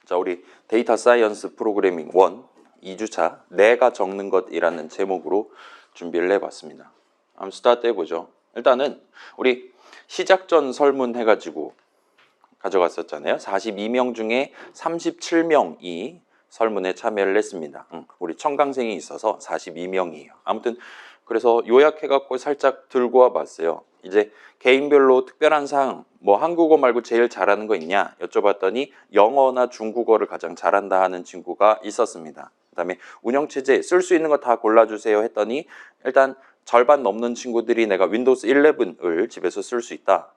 자, 우리 데이터 사이언스 프로그래밍 1 2주차 내가 적는 것이라는 제목으로 준비를 해봤습니다. 한번 스타트 해보죠. 일단은 우리 시작 전 설문 해가지고 가져갔었잖아요. 42명 중에 37명이 설문에 참여를 했습니다. 우리 청강생이 있어서 42명이에요. 아무튼 그래서 요약해갖고 살짝 들고 와봤어요. 이제 개인별로 특별한 사항, 뭐 한국어 말고 제일 잘하는 거 있냐 여쭤봤더니 영어나 중국어를 가장 잘한다 하는 친구가 있었습니다. 그 다음에 운영체제 쓸 수 있는 거 다 골라주세요 했더니 일단 절반 넘는 친구들이 내가 윈도우스 11을 집에서 쓸 수 있다.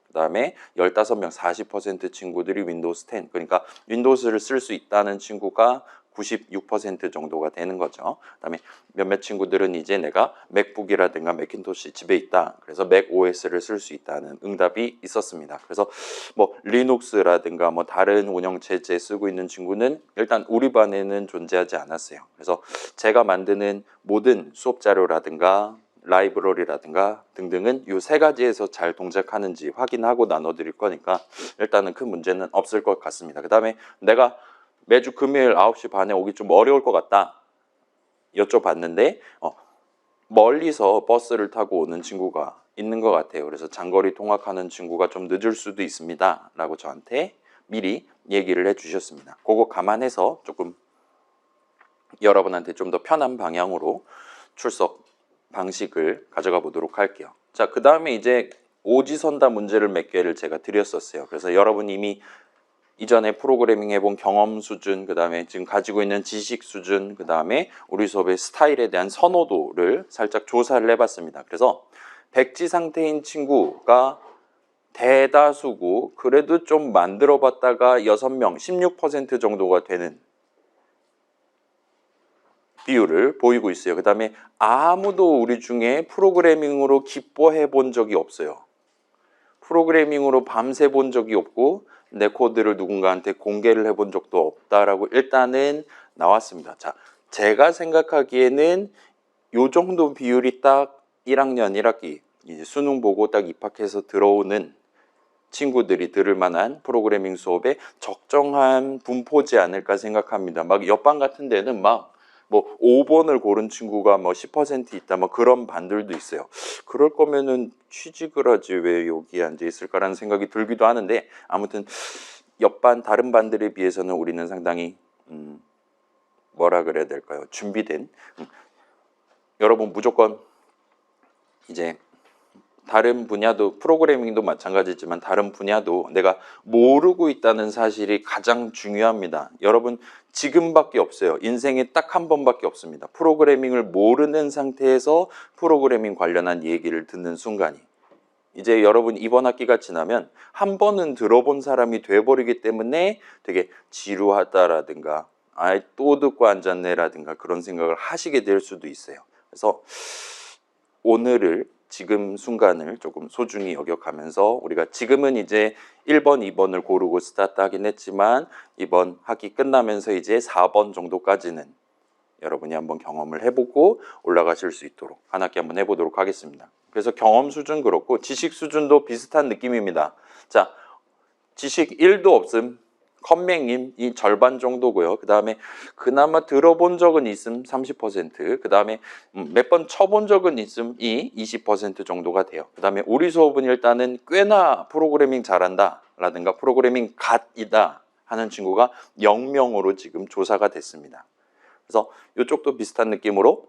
그 다음에 15명 40% 친구들이 윈도우스 10, 그러니까 윈도우스를 쓸 수 있다는 친구가 96% 정도가 되는 거죠. 그 다음에 몇몇 친구들은 이제 내가 맥북이라든가 맥킨토시 집에 있다. 그래서 맥 OS를 쓸 수 있다는 응답이 있었습니다. 그래서 뭐 리눅스라든가 뭐 다른 운영체제 쓰고 있는 친구는 일단 우리 반에는 존재하지 않았어요. 그래서 제가 만드는 모든 수업 자료라든가 라이브러리라든가 등등은 이 세 가지에서 잘 동작하는지 확인하고 나눠드릴 거니까 일단은 큰 문제는 없을 것 같습니다. 그 다음에 내가 매주 금요일 9시 반에 오기 좀 어려울 것 같다 여쭤봤는데 멀리서 버스를 타고 오는 친구가 있는 것 같아요. 그래서 장거리 통학하는 친구가 좀 늦을 수도 있습니다 라고 저한테 미리 얘기를 해주셨습니다. 그거 감안해서 조금 여러분한테 좀 더 편한 방향으로 출석 방식을 가져가 보도록 할게요. 자, 그 다음에 이제 오지선다 문제를 몇 개를 제가 드렸었어요. 그래서 여러분 이미 이전에 프로그래밍 해본 경험 수준, 그 다음에 지금 가지고 있는 지식 수준, 그 다음에 우리 수업의 스타일에 대한 선호도를 살짝 조사를 해봤습니다. 그래서 백지 상태인 친구가 대다수고 그래도 좀 만들어 봤다가 6명, 16% 정도가 되는 비율을 보이고 있어요. 그 다음에 아무도 우리 중에 프로그래밍으로 기뻐해 본 적이 없어요. 프로그래밍으로 밤새 본 적이 없고 내 코드를 누군가한테 공개를 해본 적도 없다라고 일단은 나왔습니다. 자, 제가 생각하기에는 요 정도 비율이 딱 1학년 1학기 이제 수능 보고 딱 입학해서 들어오는 친구들이 들을 만한 프로그래밍 수업에 적정한 분포지 않을까 생각합니다. 막 옆반 같은 데는 막 뭐 5번을 고른 친구가 뭐 10% 있다 뭐 그런 반들도 있어요. 그럴 거면은 취직을 하지 왜 여기에 앉아 있을까라는 생각이 들기도 하는데 아무튼 옆반 다른 반들에 비해서는 우리는 상당히 뭐라 그래야 될까요? 준비된 여러분 무조건 이제 다른 분야도 프로그래밍도 마찬가지지만 다른 분야도 내가 모르고 있다는 사실이 가장 중요합니다. 여러분 지금밖에 없어요. 인생에 딱 한 번밖에 없습니다. 프로그래밍을 모르는 상태에서 프로그래밍 관련한 얘기를 듣는 순간이. 이제 여러분 이번 학기가 지나면 한 번은 들어본 사람이 돼버리기 때문에 되게 지루하다라든가 아이 또 듣고 앉았네라든가 그런 생각을 하시게 될 수도 있어요. 그래서 오늘을 지금 순간을 조금 소중히 여겨가면서 우리가 지금은 이제 1번, 2번을 고르고 스타트 하긴 했지만 이번 학기 끝나면서 이제 4번 정도까지는 여러분이 한번 경험을 해보고 올라가실 수 있도록 한 학기 한번 해보도록 하겠습니다. 그래서 경험 수준 그렇고 지식 수준도 비슷한 느낌입니다. 자, 지식 1도 없음. 컴맹임이 절반 정도고요. 그 다음에 그나마 들어본 적은 있음 30%, 그 다음에 몇 번 쳐본 적은 있음이 20% 정도가 돼요. 그 다음에 우리 수업은 일단은 꽤나 프로그래밍 잘한다 라든가 프로그래밍 갓이다 하는 친구가 0명으로 지금 조사가 됐습니다. 그래서 이쪽도 비슷한 느낌으로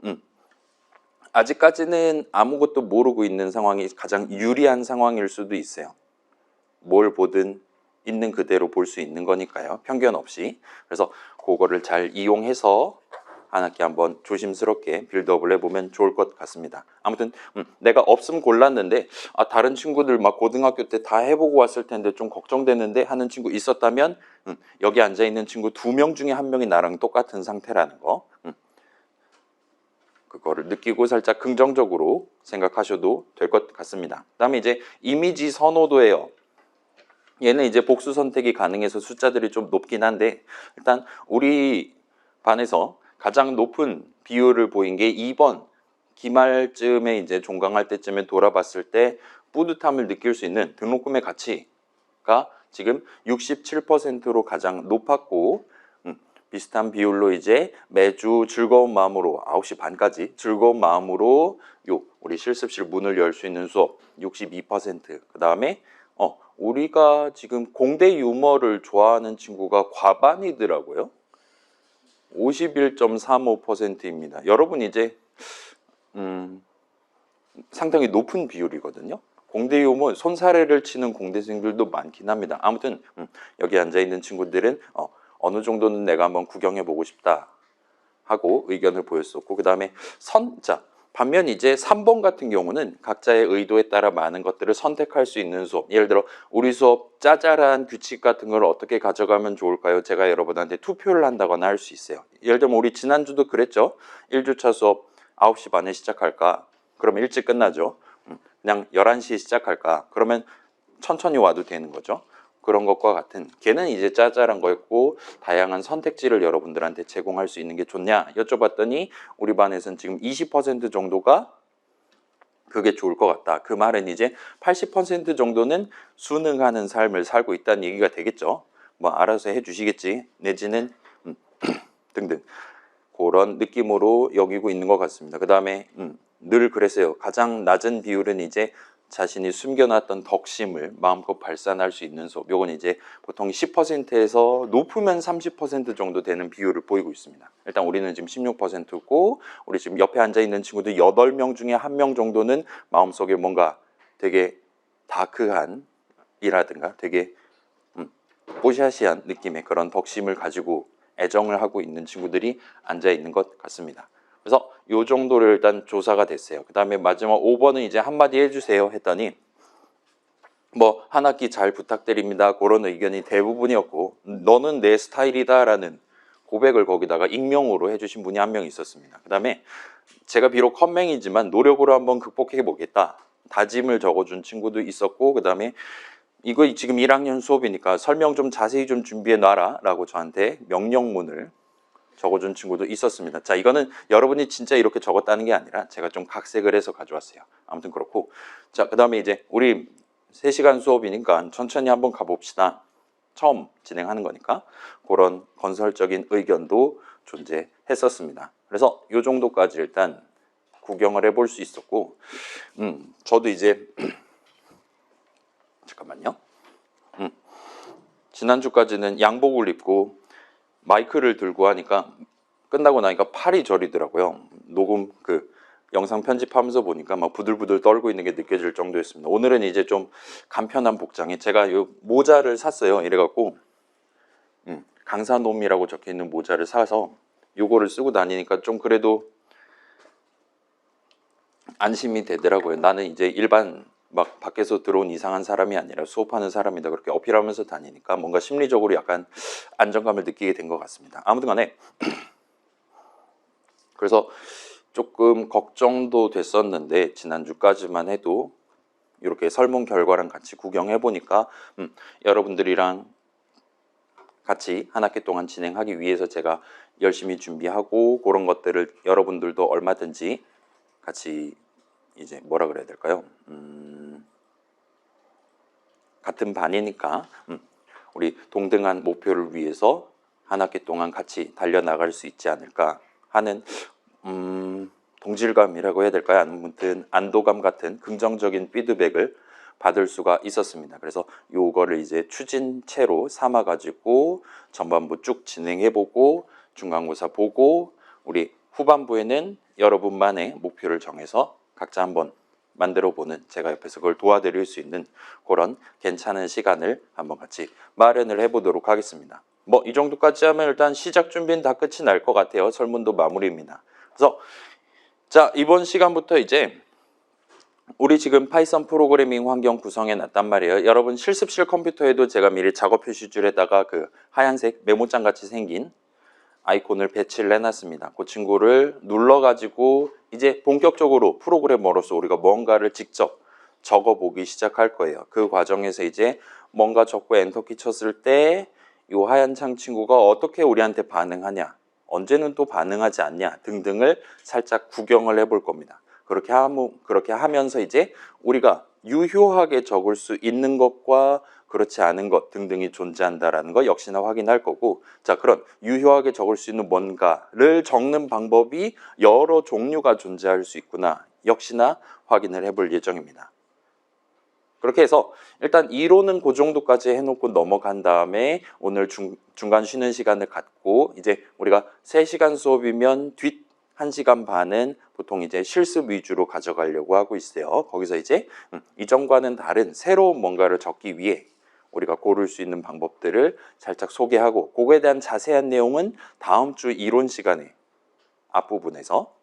아직까지는 아무것도 모르고 있는 상황이 가장 유리한 상황일 수도 있어요. 뭘 보든 있는 그대로 볼 수 있는 거니까요. 편견 없이. 그래서 그거를 잘 이용해서 한 학기 한번 조심스럽게 빌드업을 해보면 좋을 것 같습니다. 아무튼 내가 없음 골랐는데 다른 친구들 막 고등학교 때 다 해보고 왔을 텐데 좀 걱정되는데 하는 친구 있었다면 여기 앉아있는 친구 2명 중에 1명이 나랑 똑같은 상태라는 거 그거를 느끼고 살짝 긍정적으로 생각하셔도 될 것 같습니다. 그 다음에 이제 이미지 선호도예요. 얘는 이제 복수 선택이 가능해서 숫자들이 좀 높긴 한데 일단 우리 반에서 가장 높은 비율을 보인 게 2번 기말쯤에 이제 종강할 때쯤에 돌아봤을 때 뿌듯함을 느낄 수 있는 등록금의 가치가 지금 67%로 가장 높았고 비슷한 비율로 이제 매주 즐거운 마음으로 9시 반까지 즐거운 마음으로 우리 실습실 문을 열 수 있는 수업 62%. 그다음에 우리가 지금 공대 유머를 좋아하는 친구가 과반이더라고요. 51.35%입니다. 여러분 이제 상당히 높은 비율이거든요. 공대 유머 손사래를 치는 공대생들도 많긴 합니다. 아무튼 여기 앉아있는 친구들은 어느 정도는 내가 한번 구경해보고 싶다 하고 의견을 보였었고, 그 다음에 반면 이제 3번 같은 경우는 각자의 의도에 따라 많은 것들을 선택할 수 있는 수업. 예를 들어 우리 수업 짜잘한 규칙 같은 걸 어떻게 가져가면 좋을까요? 제가 여러분한테 투표를 한다거나 할 수 있어요. 예를 들면 우리 지난주도 그랬죠. 1주차 수업 9시 반에 시작할까? 그러면 일찍 끝나죠. 그냥 11시에 시작할까? 그러면 천천히 와도 되는 거죠. 그런 것과 같은, 걔는 이제 짜잘한 거였고 다양한 선택지를 여러분들한테 제공할 수 있는 게 좋냐 여쭤봤더니 우리 반에서는 지금 20% 정도가 그게 좋을 것 같다. 그 말은 이제 80% 정도는 순응하는 삶을 살고 있다는 얘기가 되겠죠. 뭐 알아서 해주시겠지, 내지는 등등 그런 느낌으로 여기고 있는 것 같습니다. 그 다음에 늘 그랬어요. 가장 낮은 비율은 이제 자신이 숨겨놨던 덕심을 마음껏 발산할 수 있는 수업. 요건 이제 보통 10%에서 높으면 30% 정도 되는 비율을 보이고 있습니다. 일단 우리는 지금 16%고 우리 지금 옆에 앉아있는 친구들 8명 중에 1명 정도는 마음속에 뭔가 되게 다크한 이라든가 되게 뽀샤시한 느낌의 그런 덕심을 가지고 애정을 하고 있는 친구들이 앉아있는 것 같습니다. 그래서 요 정도를 일단 조사가 됐어요. 그 다음에 마지막 5번은 이제 한마디 해주세요 했더니 뭐 한 학기 잘 부탁드립니다 그런 의견이 대부분이었고, 너는 내 스타일이다 라는 고백을 거기다가 익명으로 해주신 분이 한 명 있었습니다. 그 다음에 제가 비록 컴맹이지만 노력으로 한번 극복해 보겠다 다짐을 적어준 친구도 있었고, 그 다음에 이거 지금 1학년 수업이니까 설명 좀 자세히 좀 준비해 놔라 라고 저한테 명령문을 적어준 친구도 있었습니다. 자, 이거는 여러분이 진짜 이렇게 적었다는 게 아니라 제가 좀 각색을 해서 가져왔어요. 아무튼 그렇고, 자, 그 다음에 이제 우리 3시간 수업이니까 천천히 한번 가봅시다. 처음 진행하는 거니까 그런 건설적인 의견도 존재했었습니다. 그래서 이 정도까지 일단 구경을 해볼 수 있었고, 저도 이제 잠깐만요. 지난주까지는 양복을 입고 마이크를 들고 하니까 끝나고 나니까 팔이 저리더라고요. 녹음 영상 편집하면서 보니까 막 부들부들 떨고 있는 게 느껴질 정도였습니다. 오늘은 이제 좀 간편한 복장에 제가 요 모자를 샀어요. 이래갖고 강사놈이라고 적혀있는 모자를 사서 요거를 쓰고 다니니까 좀 그래도 안심이 되더라고요. 나는 이제 일반 막 밖에서 들어온 이상한 사람이 아니라 수업하는 사람이다 그렇게 어필하면서 다니니까 뭔가 심리적으로 약간 안정감을 느끼게 된 것 같습니다. 아무튼 간에 그래서 조금 걱정도 됐었는데 지난주까지만 해도 이렇게 설문 결과랑 같이 구경해 보니까 여러분들이랑 같이 한 학기 동안 진행하기 위해서 제가 열심히 준비하고 그런 것들을 여러분들도 얼마든지 같이 이제 뭐라 그래야 될까요? 같은 반이니까 우리 동등한 목표를 위해서 한 학기 동안 같이 달려나갈 수 있지 않을까 하는 동질감이라고 해야 될까요? 아무튼 안도감 같은 긍정적인 피드백을 받을 수가 있었습니다. 그래서 요거를 이제 추진체로 삼아가지고 전반부 쭉 진행해보고 중간고사 보고 우리 후반부에는 여러분만의 목표를 정해서 각자 한번 만들어보는, 제가 옆에서 그걸 도와드릴 수 있는 그런 괜찮은 시간을 한번 같이 마련을 해보도록 하겠습니다. 뭐 이 정도까지 하면 일단 시작 준비는 다 끝이 날 것 같아요. 설문도 마무리입니다. 그래서 자, 이번 시간부터 이제 우리 지금 파이썬 프로그래밍 환경 구성해 놨단 말이에요. 여러분 실습실 컴퓨터에도 제가 미리 작업 표시줄에다가 그 하얀색 메모장 같이 생긴 아이콘을 배치를 해놨습니다. 그 친구를 눌러가지고 이제 본격적으로 프로그래머로서 우리가 뭔가를 직접 적어보기 시작할 거예요. 그 과정에서 이제 뭔가 적고 엔터키 쳤을 때 이 하얀 창 친구가 어떻게 우리한테 반응하냐, 언제는 또 반응하지 않냐 등등을 살짝 구경을 해볼 겁니다. 그렇게 하면서 이제 우리가 유효하게 적을 수 있는 것과 그렇지 않은 것 등등이 존재한다라는 거 역시나 확인할 거고, 자, 그런 유효하게 적을 수 있는 뭔가를 적는 방법이 여러 종류가 존재할 수 있구나 역시나 확인을 해볼 예정입니다. 그렇게 해서 일단 이론은 그 정도까지 해놓고 넘어간 다음에 오늘 중간 쉬는 시간을 갖고 이제 우리가 3시간 수업이면 뒷 1시간 반은 보통 이제 실습 위주로 가져가려고 하고 있어요. 거기서 이제 이전과는 다른 새로운 뭔가를 적기 위해 우리가 고를 수 있는 방법들을 살짝 소개하고, 그거에 대한 자세한 내용은 다음 주 이론 시간에 앞부분에서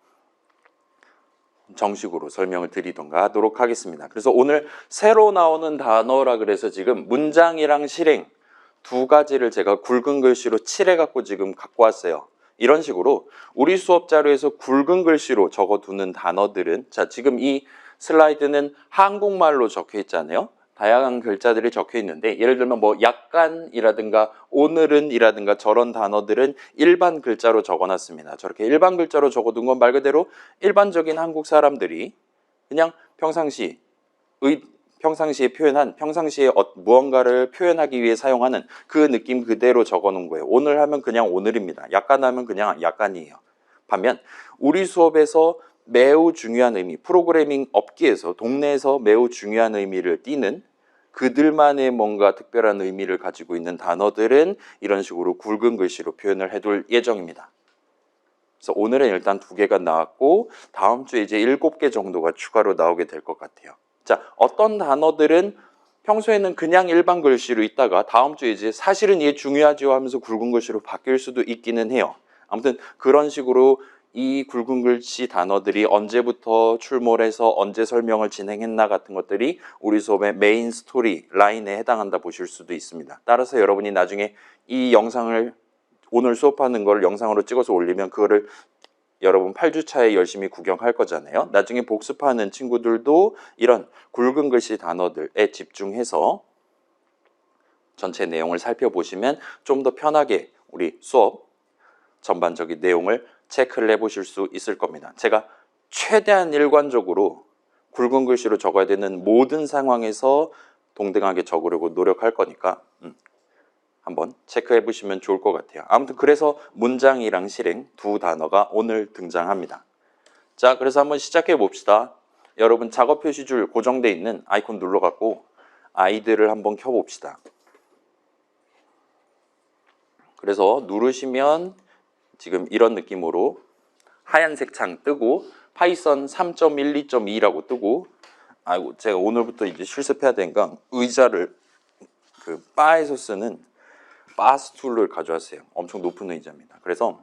정식으로 설명을 드리던가 하도록 하겠습니다. 그래서 오늘 새로 나오는 단어라 그래서 지금 문장이랑 실행 두 가지를 제가 굵은 글씨로 칠해갖고 지금 갖고 왔어요. 이런 식으로 우리 수업 자료에서 굵은 글씨로 적어두는 단어들은, 자, 지금 이 슬라이드는 한국말로 적혀 있잖아요. 다양한 글자들이 적혀 있는데, 예를 들면 뭐 약간이라든가 오늘은 이라든가 저런 단어들은 일반 글자로 적어놨습니다. 저렇게 일반 글자로 적어둔 건 말 그대로 일반적인 한국 사람들이 그냥 평상시에 표현한, 평상시에 무언가를 표현하기 위해 사용하는 그 느낌 그대로 적어놓은 거예요. 오늘 하면 그냥 오늘입니다. 약간 하면 그냥 약간이에요. 반면 우리 수업에서 매우 중요한 의미, 프로그래밍 업계에서 동네에서 매우 중요한 의미를 띠는 그들만의 뭔가 특별한 의미를 가지고 있는 단어들은 이런 식으로 굵은 글씨로 표현을 해둘 예정입니다. 그래서 오늘은 일단 2개가 나왔고 다음 주에 이제 7개 정도가 추가로 나오게 될 것 같아요. 자, 어떤 단어들은 평소에는 그냥 일반 글씨로 있다가 다음 주에 이제 사실은 이게 중요하지요 하면서 굵은 글씨로 바뀔 수도 있기는 해요. 아무튼 그런 식으로 이 굵은 글씨 단어들이 언제부터 출몰해서 언제 설명을 진행했나 같은 것들이 우리 수업의 메인 스토리 라인에 해당한다 보실 수도 있습니다. 따라서 여러분이 나중에 이 영상을 오늘 수업하는 걸 영상으로 찍어서 올리면 그거를 여러분 8주차에 열심히 구경할 거잖아요. 나중에 복습하는 친구들도 이런 굵은 글씨 단어들에 집중해서 전체 내용을 살펴보시면 좀 더 편하게 우리 수업 전반적인 내용을 체크를 해보실 수 있을 겁니다. 제가 최대한 일관적으로 굵은 글씨로 적어야 되는 모든 상황에서 동등하게 적으려고 노력할 거니까 한번 체크해 보시면 좋을 것 같아요. 아무튼 그래서 문장이랑 실행 두 단어가 오늘 등장합니다. 자, 그래서 한번 시작해 봅시다. 여러분 작업 표시줄 고정돼 있는 아이콘 눌러갖고 아이들을 한번 켜봅시다. 그래서 누르시면 지금 이런 느낌으로 하얀색 창 뜨고 파이썬 3.1, 2.2라고 뜨고, 제가 오늘부터 이제 실습해야 되니까 의자를 그 바에서 쓰는 바 스툴을 가져왔어요. 엄청 높은 의자입니다. 그래서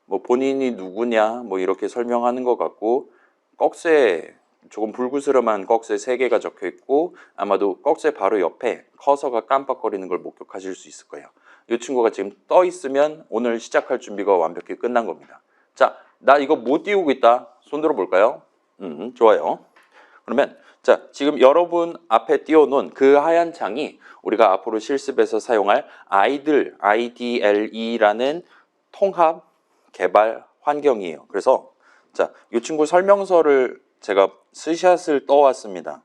뭐 본인이 누구냐 뭐 이렇게 설명하는 것 같고, 꺽쇠 조금 불그스름한 꺽쇠 3개가 적혀 있고 아마도 꺽쇠 바로 옆에 커서가 깜빡거리는 걸 목격하실 수 있을 거예요. 이 친구가 지금 떠 있으면 오늘 시작할 준비가 완벽히 끝난 겁니다. 자, 나 이거 못 띄우고 있다. 손 들어 볼까요? 좋아요. 그러면 자, 지금 여러분 앞에 띄워놓은 그 하얀 창이 우리가 앞으로 실습에서 사용할 IDLE라는 통합 개발 환경이에요. 그래서 자, 이 친구 설명서를 제가 스샷을 떠왔습니다.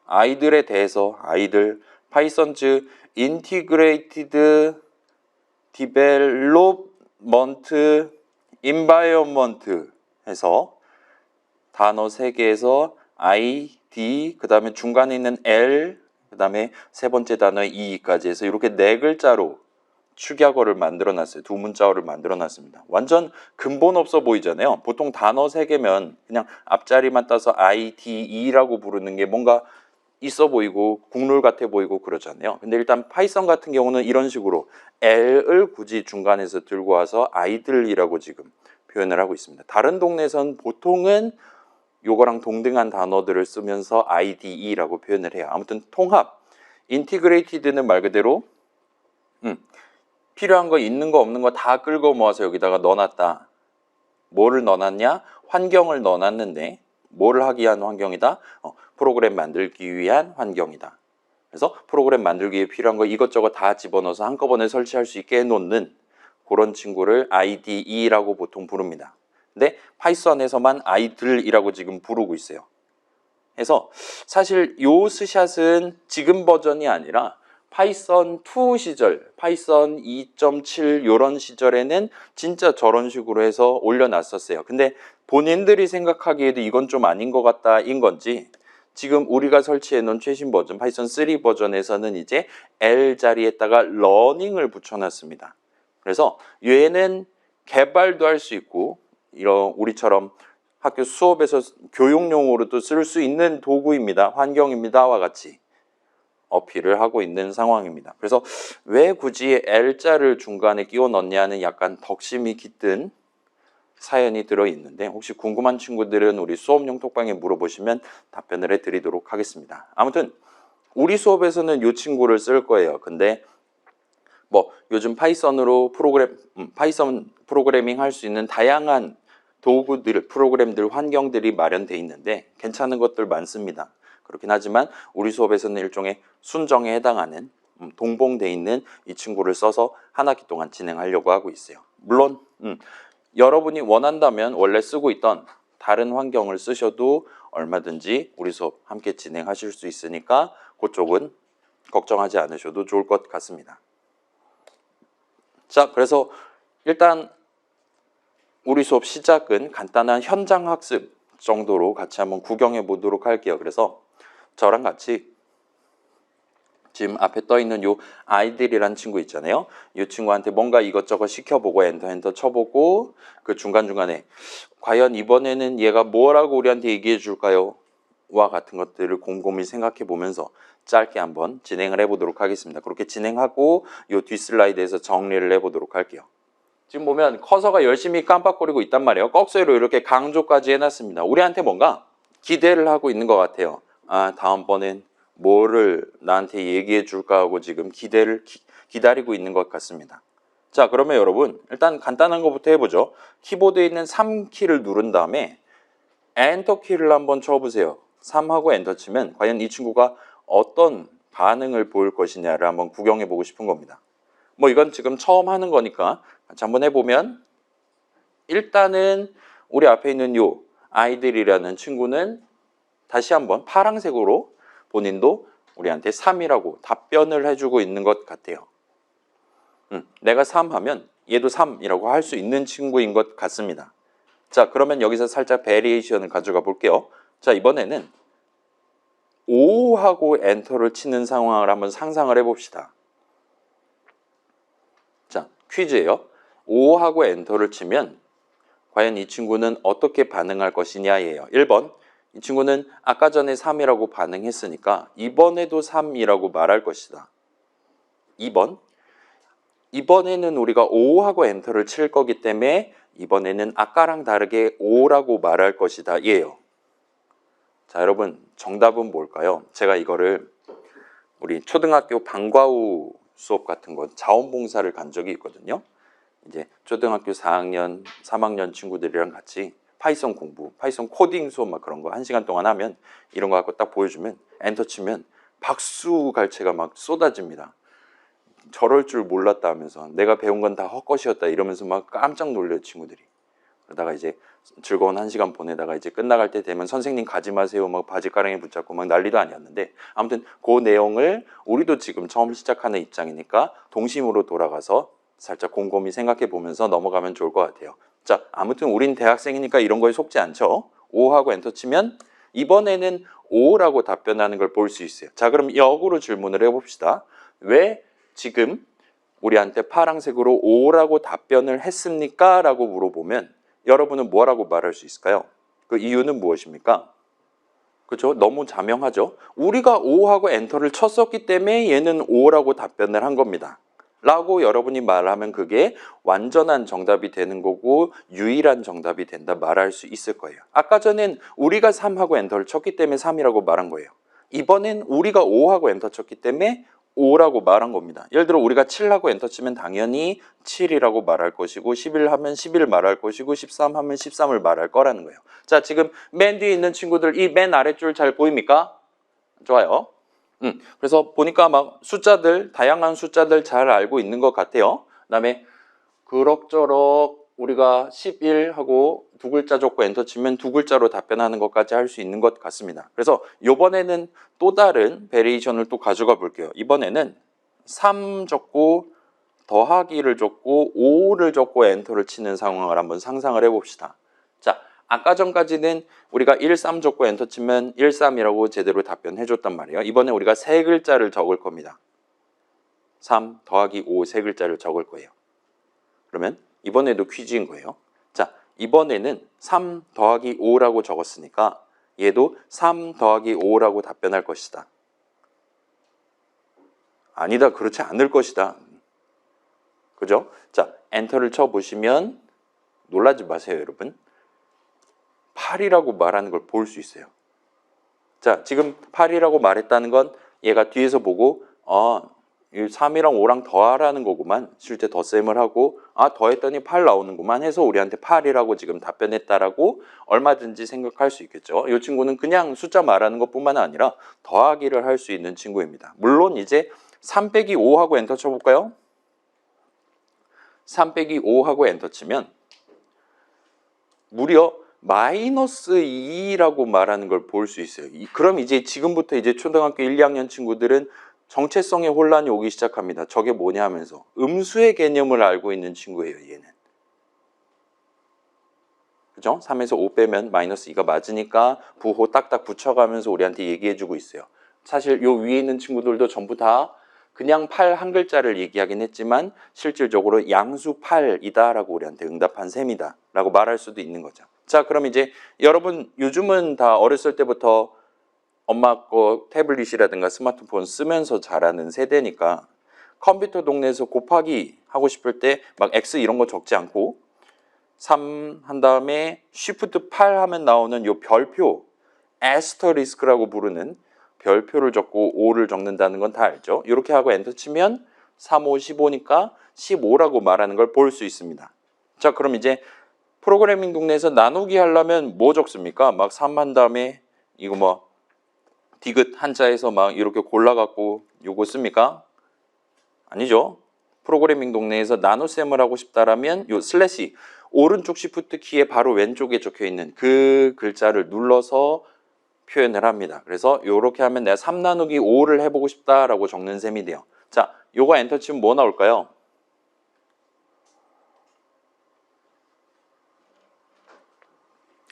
아이들에 대해서 아이들 파이썬즈 인티그레이티드 디벨롭먼트 인바이어먼트 해서 단어 3개에서 I, D, 그 다음에 중간에 있는 L, 그 다음에 세 번째 단어 E까지 해서 이렇게 4글자로 축약어를 만들어놨어요. 2문자어를 만들어놨습니다. 완전 근본 없어 보이잖아요. 보통 단어 3개면 그냥 앞자리만 따서 I, D, E라고 부르는 게 뭔가 있어 보이고 국룰 같아 보이고 그러잖아요. 근데 일단 파이썬 같은 경우는 이런 식으로 L을 굳이 중간에서 들고 와서 아이들이라고 지금 표현을 하고 있습니다. 다른 동네에선 보통은 요거랑 동등한 단어들을 쓰면서 IDE라고 표현을 해요. 아무튼 통합, 인티그레이티드는 말 그대로 필요한 거 있는 거 없는 거 다 끌고 모아서 여기다가 넣어놨다. 뭐를 넣어놨냐? 환경을 넣어놨는데 뭐를 하기 위한 환경이다? 프로그램 만들기 위한 환경이다. 그래서 프로그램 만들기 위해 필요한 거 이것저것 다 집어넣어서 한꺼번에 설치할 수 있게 해놓는 그런 친구를 IDE라고 보통 부릅니다. 근데 파이썬에서만 아이들이라고 지금 부르고 있어요. 그래서 사실 요 스샷은 지금 버전이 아니라 파이썬 2 시절, 파이썬 2.7 요런 시절에는 진짜 저런 식으로 해서 올려놨었어요. 근데 본인들이 생각하기에도 이건 좀 아닌 것 같다 인 건지 지금 우리가 설치해 놓은 최신 버전, 파이썬 3 버전에서는 이제 L 자리에다가 러닝을 붙여놨습니다. 그래서 얘는 개발도 할 수 있고 이런 우리처럼 학교 수업에서 교육용으로도 쓸 수 있는 도구입니다. 환경입니다와 같이 어필을 하고 있는 상황입니다. 그래서 왜 굳이 L자를 중간에 끼워 넣냐는 약간 덕심이 깃든 사연이 들어있는데 혹시 궁금한 친구들은 우리 수업용 톡방에 물어보시면 답변을 해드리도록 하겠습니다. 아무튼 우리 수업에서는 이 친구를 쓸 거예요. 근데 뭐 요즘 파이썬으로 파이썬 프로그래밍 할 수 있는 다양한 도구들, 프로그램들, 환경들이 마련되어 있는데 괜찮은 것들 많습니다. 그렇긴 하지만 우리 수업에서는 일종의 순정에 해당하는 동봉되어 있는 이 친구를 써서 한 학기 동안 진행하려고 하고 있어요. 물론 여러분이 원한다면 원래 쓰고 있던 다른 환경을 쓰셔도 얼마든지 우리 수업 함께 진행하실 수 있으니까 그쪽은 걱정하지 않으셔도 좋을 것 같습니다. 자, 그래서 일단 우리 수업 시작은 간단한 현장 학습 정도로 같이 한번 구경해 보도록 할게요. 그래서 저랑 같이 지금 앞에 떠 있는 요 아이들이란 친구 있잖아요. 이 친구한테 뭔가 이것저것 시켜보고 엔터 쳐보고 그 중간중간에 과연 이번에는 얘가 뭐라고 우리한테 얘기해 줄까요? 와 같은 것들을 곰곰이 생각해 보면서 짧게 한번 진행을 해보도록 하겠습니다. 그렇게 진행하고 요 뒷슬라이드에서 정리를 해보도록 할게요. 지금 보면 커서가 열심히 깜빡거리고 있단 말이에요. 꺽쇠로 이렇게 강조까지 해놨습니다. 우리한테 뭔가 기대를 하고 있는 것 같아요. 아, 다음번엔 뭐를 나한테 얘기해 줄까 하고 지금 기다리고 있는 것 같습니다. 자, 그러면 여러분 일단 간단한 것부터 해보죠. 키보드에 있는 3키를 누른 다음에 엔터 키를 한번 쳐보세요. 3하고 엔터 치면 과연 이 친구가 어떤 반응을 보일 것이냐를 한번 구경해 보고 싶은 겁니다. 뭐 이건 지금 처음 하는 거니까 같이 한번 해보면 일단은 우리 앞에 있는 요 아이들이라는 친구는 다시 한번 파란색으로 본인도 우리한테 3이라고 답변을 해주고 있는 것 같아요. 내가 3 하면 얘도 3이라고 할 수 있는 친구인 것 같습니다. 자, 그러면 여기서 살짝 베리에이션을 가져가 볼게요. 자, 이번에는 5하고 엔터를 치는 상황을 한번 상상을 해봅시다. 자, 퀴즈예요. 5하고 엔터를 치면 과연 이 친구는 어떻게 반응할 것이냐예요. 1번, 이 친구는 아까 전에 3이라고 반응했으니까 이번에도 3이라고 말할 것이다. 2번, 이번에는 우리가 5하고 엔터를 칠 거기 때문에 이번에는 아까랑 다르게 5라고 말할 것이다. 예요. 자, 여러분 정답은 뭘까요? 제가 이거를 우리 초등학교 방과후 수업 같은 거 자원봉사를 간 적이 있거든요. 이제 초등학교 4학년, 3학년 친구들이랑 같이 파이썬 공부, 파이썬 코딩 수업 막 그런 거 1시간 동안 하면 이런 거 갖고 딱 보여주면 엔터 치면 박수 갈채가 막 쏟아집니다. 저럴 줄 몰랐다 하면서 내가 배운 건 다 헛것이었다 이러면서 막 깜짝 놀래요, 친구들이. 그러다가 이제 즐거운 1시간 보내다가 이제 끝나갈 때 되면 선생님 가지 마세요 막 바지가랑이 붙잡고 막 난리도 아니었는데 아무튼 그 내용을 우리도 지금 처음 시작하는 입장이니까 동심으로 돌아가서 살짝 곰곰이 생각해 보면서 넘어가면 좋을 것 같아요. 자, 아무튼 우린 대학생이니까 이런 거에 속지 않죠. 5하고 엔터 치면 이번에는 5라고 답변하는 걸 볼 수 있어요. 자, 그럼 역으로 질문을 해봅시다. 왜 지금 우리한테 파란색으로 5라고 답변을 했습니까? 라고 물어보면 여러분은 뭐라고 말할 수 있을까요? 그 이유는 무엇입니까? 그렇죠? 너무 자명하죠? 우리가 5하고 엔터를 쳤었기 때문에 얘는 5라고 답변을 한 겁니다. 라고 여러분이 말하면 그게 완전한 정답이 되는 거고 유일한 정답이 된다 말할 수 있을 거예요. 아까 전엔 우리가 3하고 엔터를 쳤기 때문에 3이라고 말한 거예요. 이번엔 우리가 5하고 엔터 쳤기 때문에 5라고 말한 겁니다. 예를 들어 우리가 7하고 엔터 치면 당연히 7이라고 말할 것이고 11 하면 11 말할 것이고 13 하면 13을 말할 거라는 거예요. 자, 지금 맨 뒤에 있는 친구들 이 맨 아랫줄 잘 보입니까? 좋아요. 그래서 보니까 막 숫자들, 다양한 숫자들 잘 알고 있는 것 같아요. 그다음에 그럭저럭 우리가 11하고 두 글자 적고 엔터 치면 두 글자로 답변하는 것까지 할 수 있는 것 같습니다. 그래서 이번에는 또 다른 베리에이션을 또 가져가 볼게요. 이번에는 3 적고 더하기를 적고 5를 적고 엔터를 치는 상황을 한번 상상을 해봅시다. 자, 아까 전까지는 우리가 1, 3 적고 엔터 치면 1, 3이라고 제대로 답변해 줬단 말이에요. 이번에 우리가 세 글자를 적을 겁니다. 3 더하기 5 세 글자를 적을 거예요. 그러면 이번에도 퀴즈인 거예요. 자, 이번에는 3 더하기 5라고 적었으니까 얘도 3 더하기 5라고 답변할 것이다. 아니다, 그렇지 않을 것이다. 그죠? 자, 엔터를 쳐보시면 놀라지 마세요, 여러분. 8이라고 말하는 걸 볼 수 있어요. 자, 지금 8이라고 말했다는 건 얘가 뒤에서 보고 3이랑 5랑 더하라는 거구만. 실제 덧셈을 하고 더했더니 8 나오는구만 해서 우리한테 8이라고 지금 답변했다라고 얼마든지 생각할 수 있겠죠. 이 친구는 그냥 숫자 말하는 것뿐만 아니라 더하기를 할 수 있는 친구입니다. 물론 이제 3 빼기 5하고 엔터 쳐볼까요? 3 빼기 5하고 엔터 치면 무려 마이너스 2라고 말하는 걸 볼 수 있어요. 그럼 이제 지금부터 이제 초등학교 1, 2학년 친구들은 정체성의 혼란이 오기 시작합니다. 저게 뭐냐 하면서 음수의 개념을 알고 있는 친구예요, 얘는. 그죠? 3에서 5 빼면 마이너스 2가 맞으니까 부호 딱딱 붙여가면서 우리한테 얘기해주고 있어요. 사실 요 위에 있는 친구들도 전부 다 그냥 8 한 글자를 얘기하긴 했지만 실질적으로 양수 8이다 라고 우리한테 응답한 셈이다 라고 말할 수도 있는 거죠. 자, 그럼 이제 여러분 요즘은 다 어렸을 때부터 엄마 거 태블릿이라든가 스마트폰 쓰면서 자라는 세대니까 컴퓨터 동네에서 곱하기 하고 싶을 때 막 X 이런 거 적지 않고 3 한 다음에 Shift 8 하면 나오는 요 별표 애스터리스크라고 부르는 별표를 적고 5를 적는다는 건 다 알죠. 이렇게 하고 엔터 치면 3, 5, 15니까 15라고 말하는 걸 볼 수 있습니다. 자, 그럼 이제 프로그래밍 동네에서 나누기 하려면 뭐 적습니까? 막 3 한 다음에 이거 뭐 디귿 한자에서 막 이렇게 골라갖고 요거 씁니까? 아니죠. 프로그래밍 동네에서 나눗셈을 하고 싶다라면 요 슬래시 오른쪽 시프트 키에 바로 왼쪽에 적혀 있는 그 글자를 눌러서 표현을 합니다. 그래서 요렇게 하면 내가 3 나누기 5를 해보고 싶다라고 적는 셈이 돼요. 자, 요거 엔터 치면 뭐 나올까요?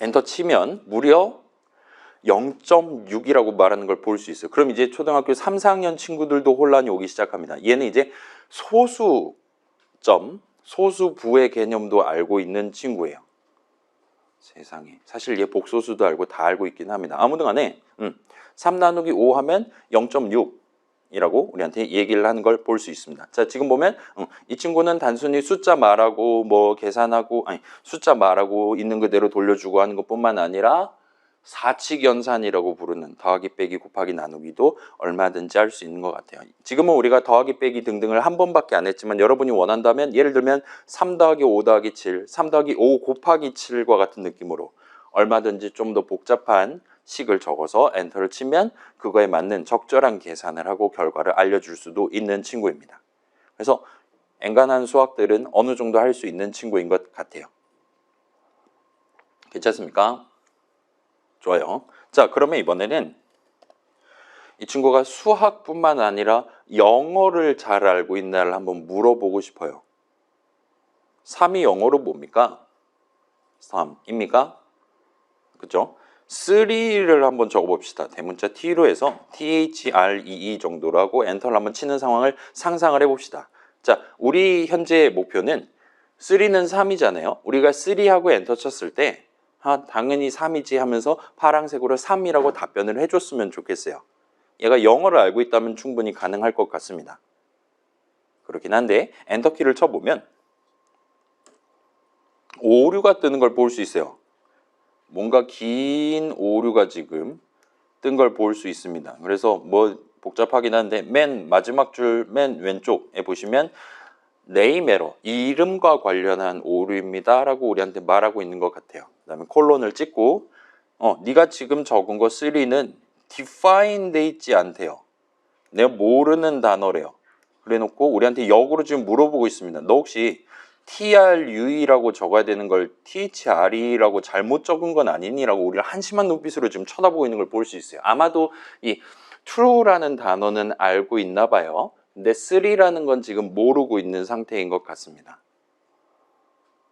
엔터 치면 무려 0.6이라고 말하는 걸 볼 수 있어요. 그럼 이제 초등학교 3, 4학년 친구들도 혼란이 오기 시작합니다. 얘는 이제 소수점, 소수부의 개념도 알고 있는 친구예요. 세상에. 사실 얘 복소수도 알고 다 알고 있긴 합니다. 아무튼 간에 3 나누기 5 하면 0.6이라고 우리한테 얘기를 하는 걸 볼 수 있습니다. 자, 지금 보면 이 친구는 단순히 숫자 말하고 뭐 계산하고 숫자 말하고 있는 그대로 돌려주고 하는 것뿐만 아니라 사칙연산이라고 부르는 더하기 빼기 곱하기 나누기도 얼마든지 할 수 있는 것 같아요. 지금은 우리가 더하기 빼기 등등을 한 번밖에 안 했지만 여러분이 원한다면 예를 들면 3 더하기 5 더하기 7, 3 더하기 5 곱하기 7과 같은 느낌으로 얼마든지 좀 더 복잡한 식을 적어서 엔터를 치면 그거에 맞는 적절한 계산을 하고 결과를 알려줄 수도 있는 친구입니다. 그래서 엔간한 수학들은 어느 정도 할 수 있는 친구인 것 같아요. 괜찮습니까? 좋아요. 자, 그러면 이번에는 이 친구가 수학뿐만 아니라 영어를 잘 알고 있나를 한번 물어보고 싶어요. 3이 영어로 뭡니까? 3입니까? 그죠? 3를 한번 적어봅시다. 대문자 T로 해서 THREE 정도로 하고 엔터를 한번 치는 상황을 상상을 해봅시다. 자, 우리 현재의 목표는 3는 3이잖아요. 우리가 3하고 엔터 쳤을 때 당연히 3이지 하면서 파란색으로 3이라고 답변을 해줬으면 좋겠어요. 얘가 영어를 알고 있다면 충분히 가능할 것 같습니다. 그렇긴 한데 엔터키를 쳐보면 오류가 뜨는 걸 볼 수 있어요. 뭔가 긴 오류가 지금 뜬 걸 볼 수 있습니다. 그래서 뭐 복잡하긴 한데 맨 마지막 줄 맨 왼쪽에 보시면 네임 에러, 이름과 관련한 오류입니다 라고 우리한테 말하고 있는 것 같아요. 그 다음에 콜론을 찍고 네가 지금 적은 거 3는 define 돼 있지 않대요. 내가 모르는 단어래요. 그래 놓고 우리한테 역으로 지금 물어보고 있습니다. 너 혹시 TRUE라고 적어야 되는 걸 THRE라고 잘못 적은 건 아니니? 라고 우리를 한심한 눈빛으로 지금 쳐다보고 있는 걸 볼 수 있어요. 아마도 이 true라는 단어는 알고 있나 봐요. 근데 3라는 건 지금 모르고 있는 상태인 것 같습니다.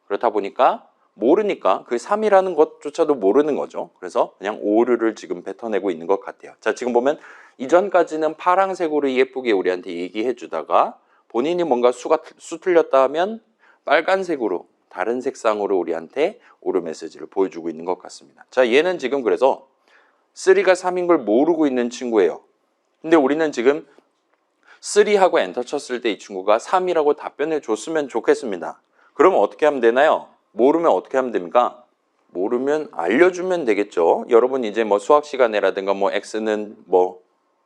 그렇다 보니까 모르니까 그 3이라는 것조차도 모르는 거죠. 그래서 그냥 오류를 지금 뱉어내고 있는 것 같아요. 자, 지금 보면 이전까지는 파란색으로 예쁘게 우리한테 얘기해 주다가 본인이 뭔가 수 틀렸다 하면 빨간색으로 다른 색상으로 우리한테 오류 메시지를 보여주고 있는 것 같습니다. 자, 얘는 지금 그래서 3가 3인 걸 모르고 있는 친구예요. 근데 우리는 지금 3하고 엔터 쳤을 때 이 친구가 3이라고 답변해 줬으면 좋겠습니다. 그러면 어떻게 하면 되나요? 모르면 어떻게 하면 됩니까? 모르면 알려주면 되겠죠. 여러분 이제 뭐 수학 시간에라든가 뭐 x는 뭐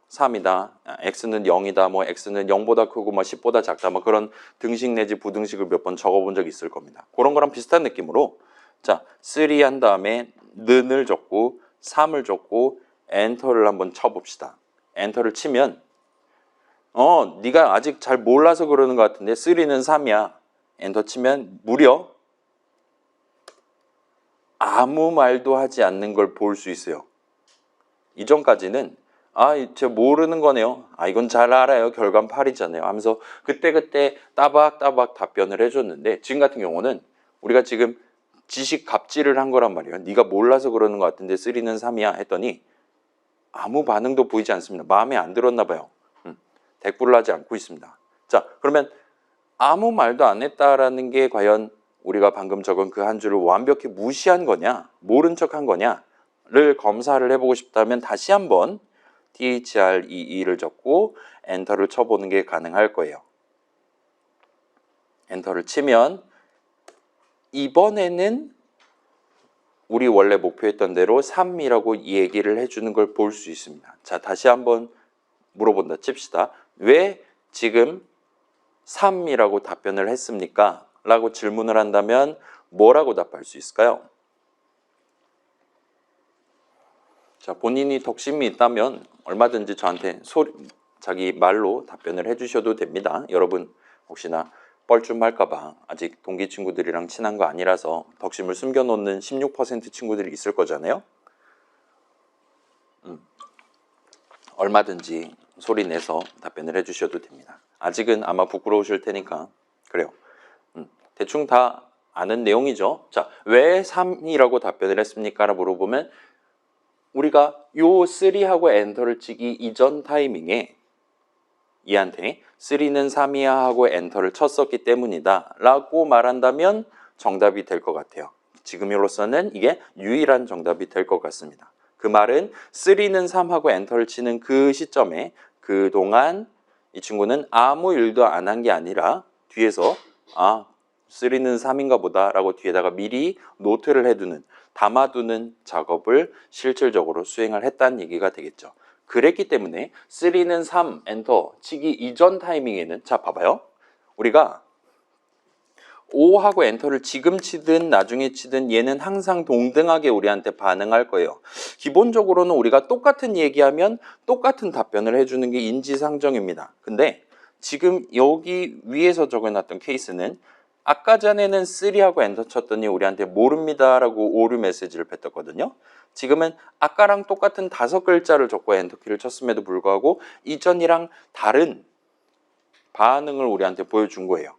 3이다, x는 0이다, 뭐 x는 0보다 크고 뭐 10보다 작다, 뭐 그런 등식 내지 부등식을 몇 번 적어본 적이 있을 겁니다. 그런 거랑 비슷한 느낌으로 자, 3 한 다음에 는을 적고 3을 적고 엔터를 한번 쳐봅시다. 엔터를 치면 네가 아직 잘 몰라서 그러는 것 같은데 3는 3이야. 엔터 치면 무려 아무 말도 하지 않는 걸 볼 수 있어요. 이전까지는 쟤 모르는 거네요. 이건 잘 알아요. 결과는 8이잖아요. 하면서 그때그때 따박따박 답변을 해줬는데 지금 같은 경우는 우리가 지금 지식 갑질을 한 거란 말이에요. 네가 몰라서 그러는 것 같은데 3는 3이야 했더니 아무 반응도 보이지 않습니다. 마음에 안 들었나 봐요. 대꾸를 하지 않고 있습니다. 자, 그러면 아무 말도 안 했다라는 게 과연 우리가 방금 적은 그 한 줄을 완벽히 무시한 거냐, 모른 척한 거냐를 검사를 해보고 싶다면 다시 한번 THREE를 적고 엔터를 쳐보는 게 가능할 거예요. 엔터를 치면 이번에는 우리 원래 목표했던 대로 3이라고 얘기를 해주는 걸 볼 수 있습니다. 자, 다시 한번 물어본다 칩시다. 왜 지금 3이라고 답변을 했습니까? 라고 질문을 한다면 뭐라고 답할 수 있을까요? 자, 본인이 덕심이 있다면 얼마든지 저한테 자기 말로 답변을 해주셔도 됩니다. 여러분 혹시나 뻘쭘할까봐 아직 동기 친구들이랑 친한 거 아니라서 덕심을 숨겨놓는 16% 친구들이 있을 거잖아요. 얼마든지 소리 내서 답변을 해주셔도 됩니다. 아직은 아마 부끄러우실 테니까 그래요. 대충 다 아는 내용이죠. 자, 왜 3이라고 답변을 했습니까? 라고 물어보면 우리가 요 3하고 엔터를 치기 이전 타이밍에 얘한테 3는 3이야 하고 엔터를 쳤었기 때문이다 라고 말한다면 정답이 될 것 같아요. 지금으로서는 이게 유일한 정답이 될 것 같습니다. 그 말은 3는 3하고 엔터를 치는 그 시점에 그동안 이 친구는 아무 일도 안 한 게 아니라 뒤에서 3는 3인가 보다 라고 뒤에다가 미리 노트를 해두는, 담아두는 작업을 실질적으로 수행을 했다는 얘기가 되겠죠. 그랬기 때문에 3는 3 엔터 치기 이전 타이밍에는 자 봐봐요. 우리가 5하고 엔터를 지금 치든 나중에 치든 얘는 항상 동등하게 우리한테 반응할 거예요. 기본적으로는 우리가 똑같은 얘기하면 똑같은 답변을 해주는 게 인지상정입니다. 근데 지금 여기 위에서 적어놨던 케이스는 아까 전에는 3하고 엔터 쳤더니 우리한테 모릅니다 라고 오류 메시지를 뱉었거든요. 지금은 아까랑 똑같은 5글자를 적고 엔터키를 쳤음에도 불구하고 이전이랑 다른 반응을 우리한테 보여준 거예요.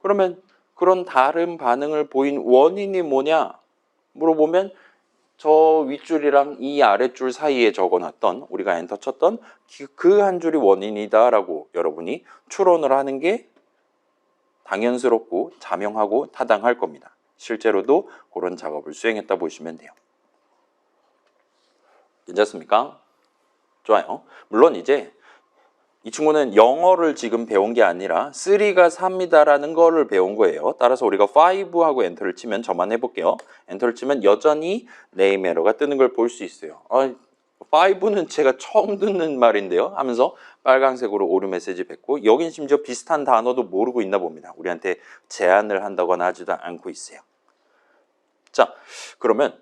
그러면 그런 다른 반응을 보인 원인이 뭐냐 물어보면 저 윗줄이랑 이 아랫줄 사이에 적어놨던 우리가 엔터 쳤던 그 한 줄이 원인이다 라고 여러분이 추론을 하는 게 당연스럽고 자명하고 타당할 겁니다. 실제로도 그런 작업을 수행했다 보시면 돼요. 괜찮습니까? 좋아요. 물론 이제 이 친구는 영어를 지금 배운 게 아니라 3가 3이다라는 거를 배운 거예요. 따라서 우리가 5하고 엔터를 치면 저만 해볼게요. 엔터를 치면 여전히 네임 에러가 뜨는 걸 볼 수 있어요. 5는 제가 처음 듣는 말인데요 하면서 빨간색으로 오류 메시지 뱉고 여긴 심지어 비슷한 단어도 모르고 있나 봅니다. 우리한테 제안을 한다거나 하지도 않고 있어요. 자, 그러면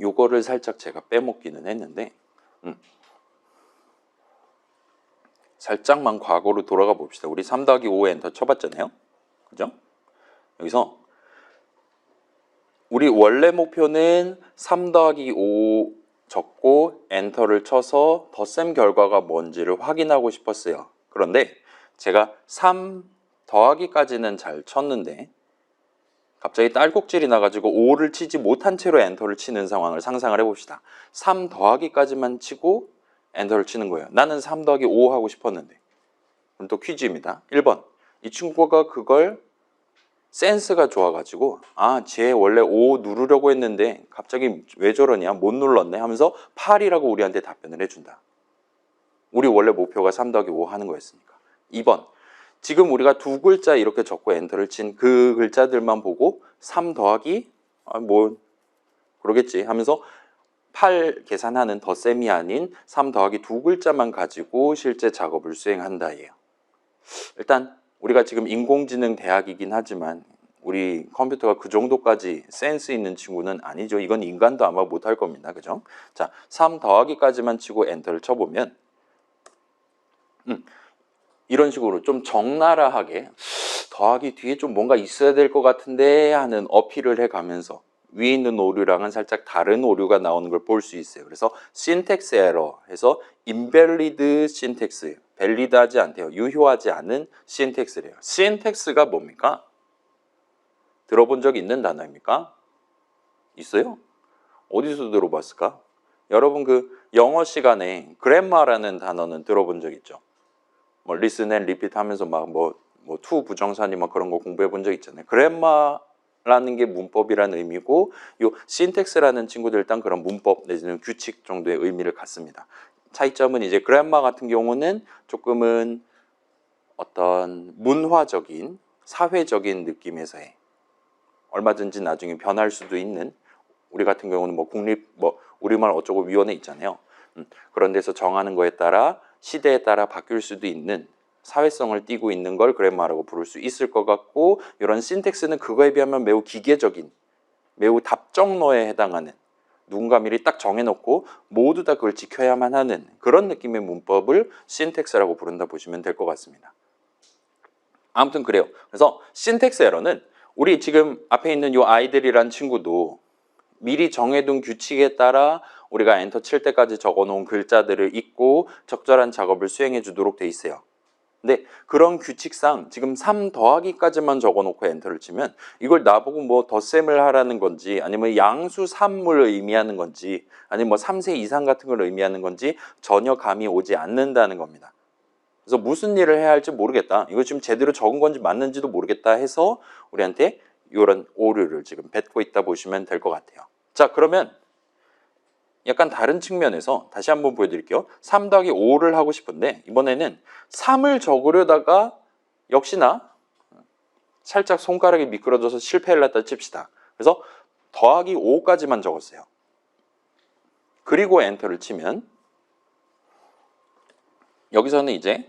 요거를 살짝 제가 빼먹기는 했는데 살짝만 과거로 돌아가 봅시다. 우리 3 더하기 5 엔터 쳐봤잖아요. 그죠? 여기서 우리 원래 목표는 3 더하기 5 적고 엔터를 쳐서 덧셈 결과가 뭔지를 확인하고 싶었어요. 그런데 제가 3 더하기까지는 잘 쳤는데 갑자기 딸꾹질이 나가지고 5를 치지 못한 채로 엔터를 치는 상황을 상상을 해봅시다. 3 더하기까지만 치고 엔터를 치는 거예요. 나는 3 더하기 5 하고 싶었는데. 그럼 또 퀴즈입니다. 1번. 이 친구가 그걸 센스가 좋아가지고 쟤 원래 5 누르려고 했는데 갑자기 왜 저러냐 못 눌렀네 하면서 8이라고 우리한테 답변을 해준다. 우리 원래 목표가 3 더하기 5 하는 거였으니까. 2번. 지금 우리가 두 글자 이렇게 적고 엔터를 친 그 글자들만 보고 3 더하기 뭐 그러겠지 하면서 8 계산하는 덧셈이 아닌 3 더하기 두 글자만 가지고 실제 작업을 수행한다예요. 일단 우리가 지금 인공지능 대학이긴 하지만 우리 컴퓨터가 그 정도까지 센스 있는 친구는 아니죠. 이건 인간도 아마 못할 겁니다. 그죠? 자, 3 더하기까지만 치고 엔터를 쳐보면 이런 식으로 좀 적나라하게 더하기 뒤에 좀 뭔가 있어야 될 것 같은데 하는 어필을 해가면서 위에 있는 오류랑은 살짝 다른 오류가 나오는 걸 볼 수 있어요. 그래서 syntax error 해서 invalid syntax, 밸리드하지 않대요. 유효하지 않은 syntax래요. syntax가 뭡니까? 들어본 적 있는 단어입니까? 있어요? 어디서 들어봤을까? 여러분 그 영어 시간에 grammar라는 단어는 들어본 적 있죠? 뭐 listen and repeat 하면서 막 뭐 to 부정사니 막 그런 거 공부해 본 적 있잖아요. grammar라는 게 문법이라는 의미고 요 syntax라는 친구들 일단 그런 문법 내지는 규칙 정도의 의미를 갖습니다. 차이점은 이제 grammar 같은 경우는 조금은 어떤 문화적인 사회적인 느낌에서의 얼마든지 나중에 변할 수도 있는 우리 같은 경우는 뭐 국립 뭐 우리말 어쩌고 위원회 있잖아요. 그런 데서 정하는 거에 따라 시대에 따라 바뀔 수도 있는 사회성을 띠고 있는 걸 그래머라고 부를 수 있을 것 같고 이런 신텍스는 그거에 비하면 매우 기계적인 매우 답정너에 해당하는 누군가 미리 딱 정해놓고 모두 다 그걸 지켜야만 하는 그런 느낌의 문법을 신텍스라고 부른다 보시면 될 것 같습니다. 아무튼 그래요. 그래서 신텍스 에러는 우리 지금 앞에 있는 이 아이들이란 친구도 미리 정해둔 규칙에 따라 우리가 엔터 칠 때까지 적어놓은 글자들을 읽고 적절한 작업을 수행해 주도록 돼 있어요. 근데 그런 규칙상 지금 3 더하기까지만 적어놓고 엔터를 치면 이걸 나보고 뭐 덧셈을 하라는 건지 아니면 양수 3을 의미하는 건지 아니면 뭐 3세 이상 같은 걸 의미하는 건지 전혀 감이 오지 않는다는 겁니다. 그래서 무슨 일을 해야 할지 모르겠다. 이거 지금 제대로 적은 건지 맞는지도 모르겠다 해서 우리한테 이런 오류를 지금 뱉고 있다 보시면 될 것 같아요. 자, 그러면 약간 다른 측면에서 다시 한번 보여드릴게요. 3 더하기 5를 하고 싶은데 이번에는 3을 적으려다가 역시나 살짝 손가락이 미끄러져서 실패를 했다 칩시다. 그래서 더하기 5까지만 적었어요. 그리고 엔터를 치면 여기서는 이제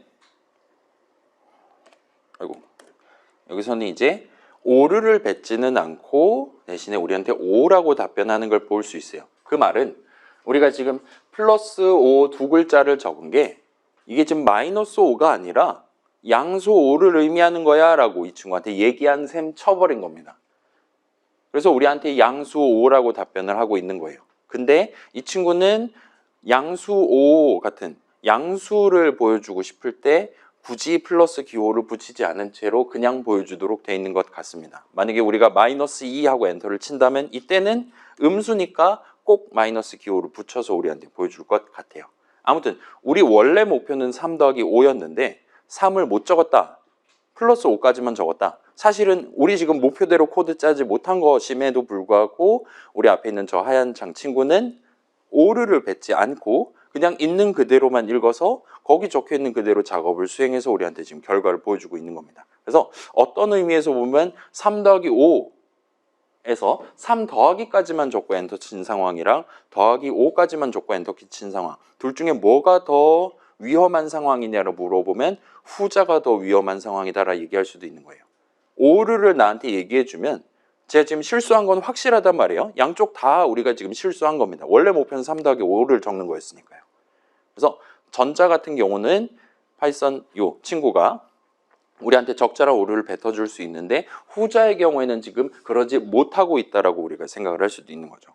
여기서는 이제 오류를 뱉지는 않고 대신에 우리한테 5라고 답변하는 걸 볼 수 있어요. 그 말은 우리가 지금 플러스 5 두 글자를 적은 게 이게 지금 마이너스 5가 아니라 양수 5를 의미하는 거야 라고 이 친구한테 얘기한 셈 쳐버린 겁니다. 그래서 우리한테 양수 5라고 답변을 하고 있는 거예요. 근데 이 친구는 양수 5 같은 양수를 보여주고 싶을 때 굳이 플러스 기호를 붙이지 않은 채로 그냥 보여주도록 돼 있는 것 같습니다. 만약에 우리가 마이너스 2 하고 엔터를 친다면 이때는 음수니까 꼭 마이너스 기호를 붙여서 우리한테 보여줄 것 같아요. 아무튼 우리 원래 목표는 3 더하기 5였는데 3을 못 적었다. 플러스 5까지만 적었다. 사실은 우리 지금 목표대로 코드 짜지 못한 것임에도 불구하고 우리 앞에 있는 저 하얀 장 친구는 오류를 뱉지 않고 그냥 있는 그대로만 읽어서 거기 적혀 있는 그대로 작업을 수행해서 우리한테 지금 결과를 보여주고 있는 겁니다. 그래서 어떤 의미에서 보면 3 더하기 5에서 3 더하기까지만 적고 엔터 친 상황이랑 더하기 5까지만 적고 엔터 친 상황 둘 중에 뭐가 더 위험한 상황이냐로 물어보면 후자가 더 위험한 상황이다라 얘기할 수도 있는 거예요. 오류를 나한테 얘기해주면 제가 지금 실수한 건 확실하단 말이에요. 양쪽 다 우리가 지금 실수한 겁니다. 원래 목표는 3 더하기 5를 적는 거였으니까요. 그래서 전자 같은 경우는 파이썬 요 친구가 우리한테 적절한 오류를 뱉어줄 수 있는데 후자의 경우에는 지금 그러지 못하고 있다라고 우리가 생각을 할 수도 있는 거죠.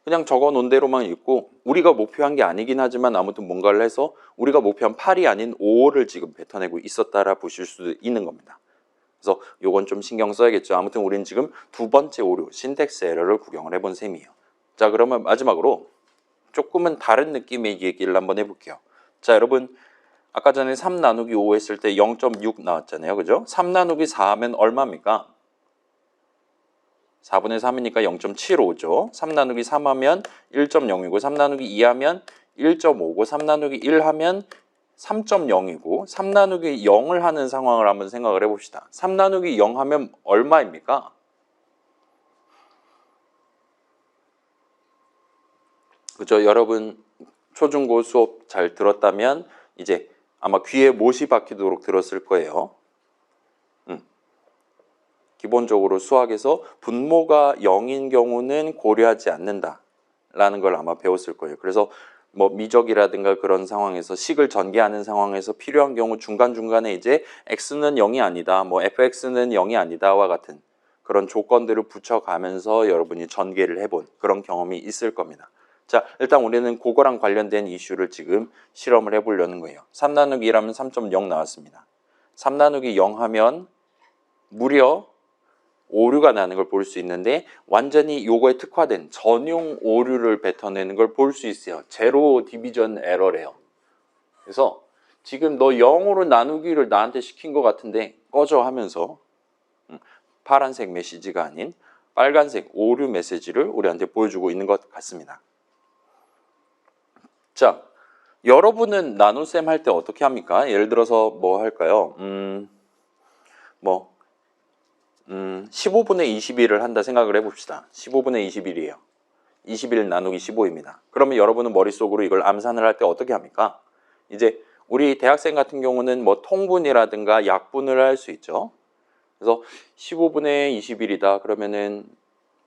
그냥 적어 놓은 대로만 읽고 우리가 목표한 게 아니긴 하지만 아무튼 뭔가를 해서 우리가 목표한 8이 아닌 5를 지금 뱉어내고 있었다라 보실 수도 있는 겁니다. 그래서 요건 좀 신경 써야겠죠. 아무튼 우린 지금 두 번째 오류, 신텍스 에러를 구경을 해본 셈이에요. 자, 그러면 마지막으로 조금은 다른 느낌의 얘기를 한번 해볼게요. 자, 여러분 아까 전에 3 나누기 5 했을 때 0.6 나왔잖아요. 그죠? 3 나누기 4 하면 얼마입니까? 4분의 3이니까 0.75죠. 3 나누기 3 하면 1.0이고 3 나누기 2 하면 1.5고 3 나누기 1 하면 3.0이고 3 나누기 0을 하는 상황을 한번 생각을 해봅시다. 3 나누기 0 하면 얼마입니까? 그죠? 여러분 초중고 수업 잘 들었다면 이제 아마 귀에 못이 박히도록 들었을 거예요. 기본적으로 수학에서 분모가 0인 경우는 고려하지 않는다라는 걸 아마 배웠을 거예요. 그래서 뭐 미적이라든가 그런 상황에서 식을 전개하는 상황에서 필요한 경우 중간중간에 이제 x는 0이 아니다, 뭐 fx는 0이 아니다와 같은 그런 조건들을 붙여가면서 여러분이 전개를 해본 그런 경험이 있을 겁니다. 자, 일단 우리는 그거랑 관련된 이슈를 지금 실험을 해보려는 거예요. 3 나누기 1 하면 3.0 나왔습니다. 3 나누기 0 하면 무려 오류가 나는 걸 볼 수 있는데 완전히 요거에 특화된 전용 오류를 뱉어내는 걸 볼 수 있어요. 제로 디비전 에러래요. 그래서 지금 너 0으로 나누기를 나한테 시킨 것 같은데 꺼져 하면서 파란색 메시지가 아닌 빨간색 오류 메시지를 우리한테 보여주고 있는 것 같습니다. 자, 여러분은 나눗셈 할 때 어떻게 합니까? 예를 들어서 뭐 할까요? 15분의 21을 한다 생각을 해봅시다. 15분의 21이에요. 21 나누기 15입니다. 그러면 여러분은 머릿속으로 이걸 암산을 할 때 어떻게 합니까? 이제 우리 대학생 같은 경우는 뭐 통분이라든가 약분을 할 수 있죠. 그래서 15분의 21이다 그러면은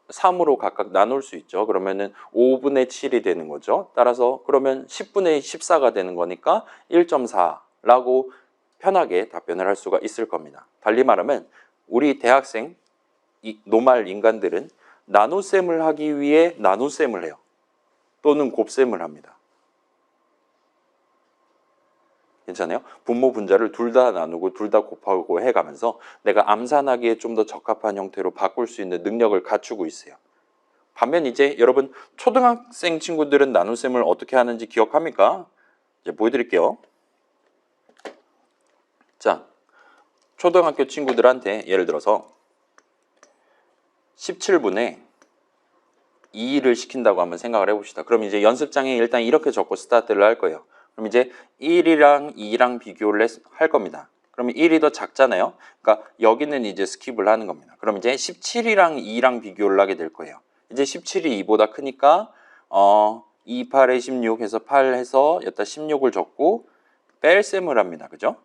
3으로 각각 나눌 수 있죠. 그러면은 5분의 7이 되는 거죠. 따라서 그러면 10분의 14가 되는 거니까 1.4라고 편하게 답변을 할 수가 있을 겁니다. 달리 말하면 우리 대학생, 노말 인간들은 나눗셈을 하기 위해 나눗셈을 해요. 또는 곱셈을 합니다. 괜찮아요? 분모 분자를 둘 다 나누고 둘 다 곱하고 해가면서 내가 암산하기에 좀 더 적합한 형태로 바꿀 수 있는 능력을 갖추고 있어요. 반면 이제 여러분 초등학생 친구들은 나눗셈을 어떻게 하는지 기억합니까? 이제 보여드릴게요. 자, 초등학교 친구들한테 예를 들어서 17분의 2를 시킨다고 한번 생각을 해봅시다. 그럼 이제 연습장에 일단 이렇게 적고 스타트를 할 거예요. 그럼 이제 1이랑 2랑 비교를 할 겁니다. 그러면 1이 더 작잖아요. 그러니까 여기는 이제 스킵을 하는 겁니다. 그럼 이제 17이랑 2랑 비교를 하게 될 거예요. 이제 17이 2보다 크니까 2, 8에 16 해서 8 해서 여기다 16을 적고 뺄셈을 합니다. 그죠?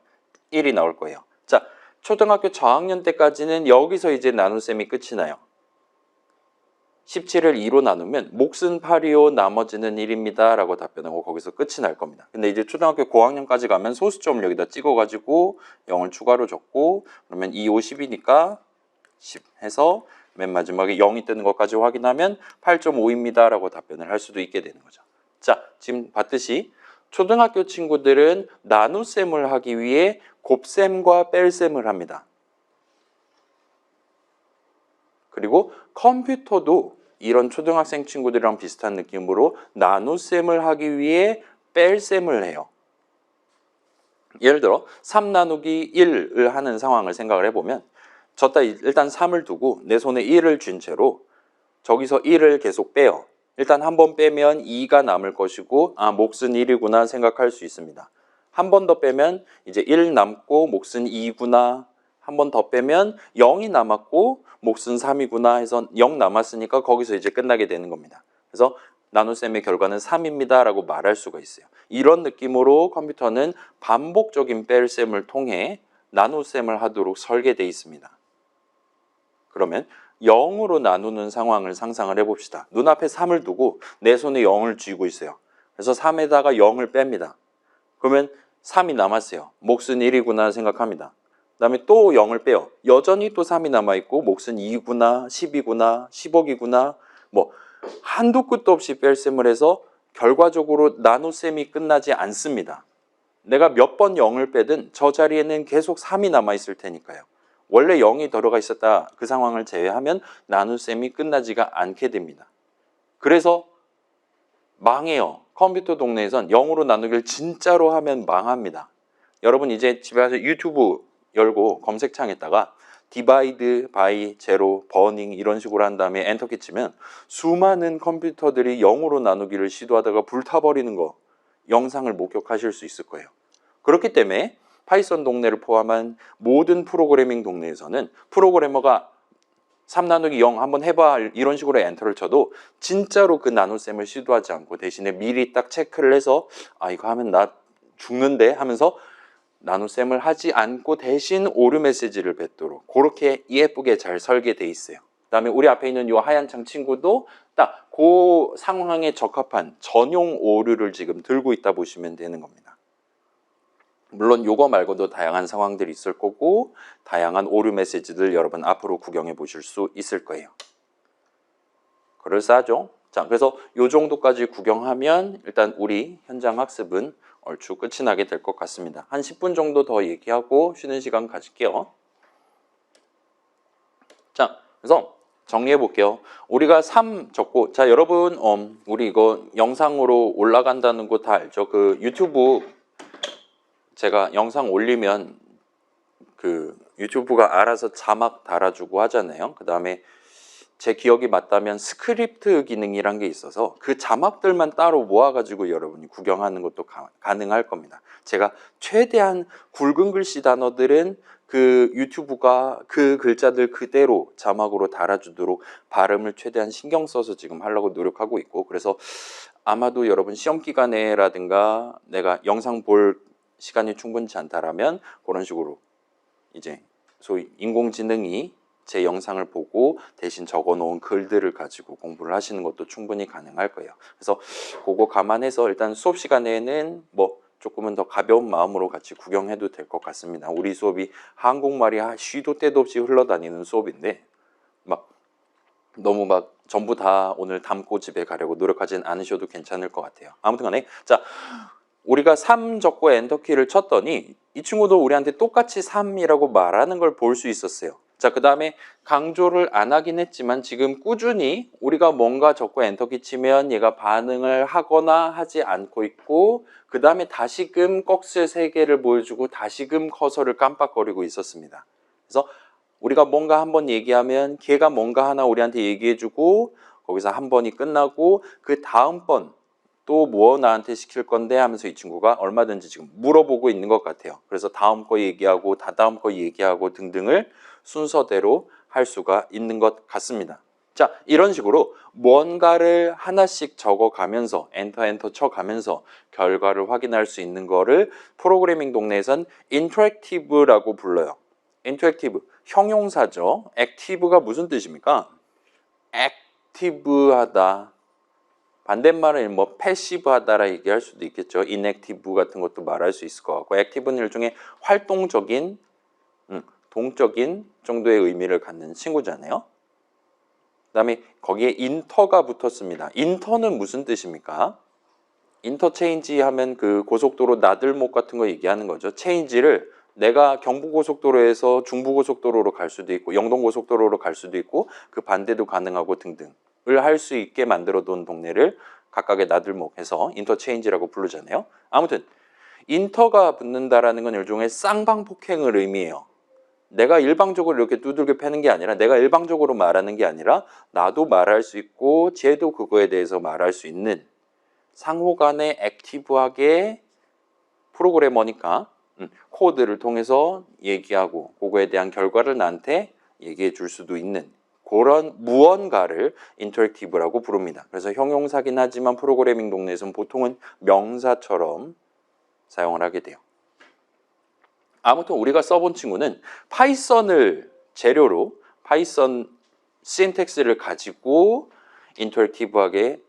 1이 나올 거예요. 자, 초등학교 저학년 때까지는 여기서 이제 나눗셈이 끝이 나요. 17을 2로 나누면 몫은 8이요 나머지는 1입니다 라고 답변하고 거기서 끝이 날 겁니다. 근데 이제 초등학교 고학년까지 가면 소수점을 여기다 찍어가지고 0을 추가로 적고 그러면 2, 5, 10이니까 10 해서 맨 마지막에 0이 뜨는 것까지 확인하면 8.5입니다 라고 답변을 할 수도 있게 되는 거죠. 자, 지금 봤듯이 초등학교 친구들은 나눗셈을 하기 위해 곱셈과 뺄셈을 합니다. 그리고 컴퓨터도 이런 초등학생 친구들이랑 비슷한 느낌으로 나눗셈을 하기 위해 뺄셈을 해요. 예를 들어 3 나누기 1을 하는 상황을 생각을 해보면 저따 일단 3을 두고 내 손에 1을 쥔 채로 저기서 1을 계속 빼요. 일단 한 번 빼면 2가 남을 것이고 몫은 1이구나 생각할 수 있습니다. 한 번 더 빼면 이제 1 남고 몫은 2구나, 한 번 더 빼면 0이 남았고 몫은 3이구나 해서 0 남았으니까 거기서 이제 끝나게 되는 겁니다. 그래서 나눗셈의 결과는 3입니다 라고 말할 수가 있어요. 이런 느낌으로 컴퓨터는 반복적인 뺄셈을 통해 나눗셈을 하도록 설계되어 있습니다. 그러면 0으로 나누는 상황을 상상을 해봅시다. 눈앞에 3을 두고 내 손에 0을 쥐고 있어요. 그래서 3에다가 0을 뺍니다. 그러면 3이 남았어요. 몫은 1이구나 생각합니다. 그 다음에 또 0을 빼요. 여전히 또 3이 남아있고 몫은 2구나 10이구나 10억이구나 뭐 한도 끝도 없이 뺄셈을 해서 결과적으로 나눗셈이 끝나지 않습니다. 내가 몇 번 0을 빼든 저 자리에는 계속 3이 남아있을 테니까요. 원래 0이 들어가 있었다 그 상황을 제외하면 나눗셈이 끝나지가 않게 됩니다. 그래서 망해요. 컴퓨터 동네에선 0으로 나누기를 진짜로 하면 망합니다. 여러분 이제 집에 가서 유튜브 열고 검색창에다가 디바이드 바이 제로 버닝 이런 식으로 한 다음에 엔터키 치면 수많은 컴퓨터들이 0으로 나누기를 시도하다가 불타버리는 거 영상을 목격하실 수 있을 거예요. 그렇기 때문에 파이썬 동네를 포함한 모든 프로그래밍 동네에서는 프로그래머가 3 나누기 0 한번 해봐 이런 식으로 엔터를 쳐도 진짜로 그 나눗셈을 시도하지 않고 대신에 미리 딱 체크를 해서 아 이거 하면 나 죽는데 하면서 나눗셈을 하지 않고 대신 오류 메시지를 뱉도록 그렇게 예쁘게 잘 설계돼 있어요. 그 다음에 우리 앞에 있는 이 하얀 창 친구도 딱 그 상황에 적합한 전용 오류를 지금 들고 있다 보시면 되는 겁니다. 물론 요거 말고도 다양한 상황들이 있을 거고 다양한 오류 메시지들 여러분 앞으로 구경해 보실 수 있을 거예요. 그럴싸하죠? 자, 그래서 요 정도까지 구경하면 일단 우리 현장 학습은 얼추 끝이 나게 될 것 같습니다. 한 10분 정도 더 얘기하고 쉬는 시간 가질게요. 자, 그래서 정리해 볼게요. 우리가 3 적고, 자, 여러분, 우리 이거 영상으로 올라간다는 거 다 알죠? 그 유튜브 제가 영상 올리면 그 유튜브가 알아서 자막 달아주고 하잖아요. 그 다음에 제 기억이 맞다면 스크립트 기능이란 게 있어서 그 자막들만 따로 모아가지고 여러분이 구경하는 것도 가능할 겁니다. 제가 최대한 굵은 글씨 단어들은 그 유튜브가 그 글자들 그대로 자막으로 달아주도록 발음을 최대한 신경 써서 지금 하려고 노력하고 있고 그래서 아마도 여러분 시험 기간에라든가 내가 영상 볼 시간이 충분치 않다라면 그런 식으로 이제 소위 인공지능이 제 영상을 보고 대신 적어놓은 글들을 가지고 공부를 하시는 것도 충분히 가능할 거예요. 그래서 그거 감안해서 일단 수업 시간에는 뭐 조금은 더 가벼운 마음으로 같이 구경해도 될 것 같습니다. 우리 수업이 한국말이 쉬도 때도 없이 흘러다니는 수업인데 막 너무 막 전부 다 오늘 담고 집에 가려고 노력하진 않으셔도 괜찮을 것 같아요. 아무튼 간에 자 우리가 3 적고 엔터키를 쳤더니 이 친구도 우리한테 똑같이 3이라고 말하는 걸 볼 수 있었어요. 자, 그 다음에 강조를 안 하긴 했지만 지금 꾸준히 우리가 뭔가 적고 엔터키 치면 얘가 반응을 하거나 하지 않고 있고 그 다음에 다시금 꺽쇠 3개를 보여주고 다시금 커서를 깜빡거리고 있었습니다. 그래서 우리가 뭔가 한번 얘기하면 걔가 뭔가 하나 우리한테 얘기해주고 거기서 한 번이 끝나고 그 다음번 또 뭐 나한테 시킬 건데 하면서 이 친구가 얼마든지 지금 물어보고 있는 것 같아요. 그래서 다음 거 얘기하고 다다음 거 얘기하고 등등을 순서대로 할 수가 있는 것 같습니다. 자, 이런 식으로 뭔가를 하나씩 적어가면서 엔터 쳐가면서 결과를 확인할 수 있는 거를 프로그래밍 동네에선 인터랙티브라고 불러요. 인터랙티브, 형용사죠. 액티브가 무슨 뜻입니까? 액티브하다. 반대말은 뭐 패시브하다라 얘기할 수도 있겠죠. 인액티브 같은 것도 말할 수 있을 것 같고 액티브는 일종의 활동적인, 동적인 정도의 의미를 갖는 친구잖아요. 그 다음에 거기에 인터가 붙었습니다. 인터는 무슨 뜻입니까? 인터체인지 하면 그 고속도로 나들목 같은 거 얘기하는 거죠. 체인지를 내가 경부고속도로에서 중부고속도로로 갈 수도 있고 영동고속도로로 갈 수도 있고 그 반대도 가능하고 등등 을 할 수 있게 만들어 둔 동네를 각각의 나들목해서 인터체인지라고 부르잖아요. 아무튼 인터가 붙는다라는 건 일종의 쌍방폭행을 의미해요. 내가 일방적으로 이렇게 두들겨 패는 게 아니라 내가 일방적으로 말하는 게 아니라 나도 말할 수 있고 쟤도 그거에 대해서 말할 수 있는 상호 간에 액티브하게 프로그래머니까 코드를 통해서 얘기하고 그거에 대한 결과를 나한테 얘기해 줄 수도 있는 그런 무언가를 인터랙티브라고 부릅니다. 그래서 형용사긴 하지만 프로그래밍 동네에서는 보통은 명사처럼 사용을 하게 돼요. 아무튼 우리가 써본 친구는 파이썬을 재료로 파이썬 신텍스를 가지고 인터랙티브하게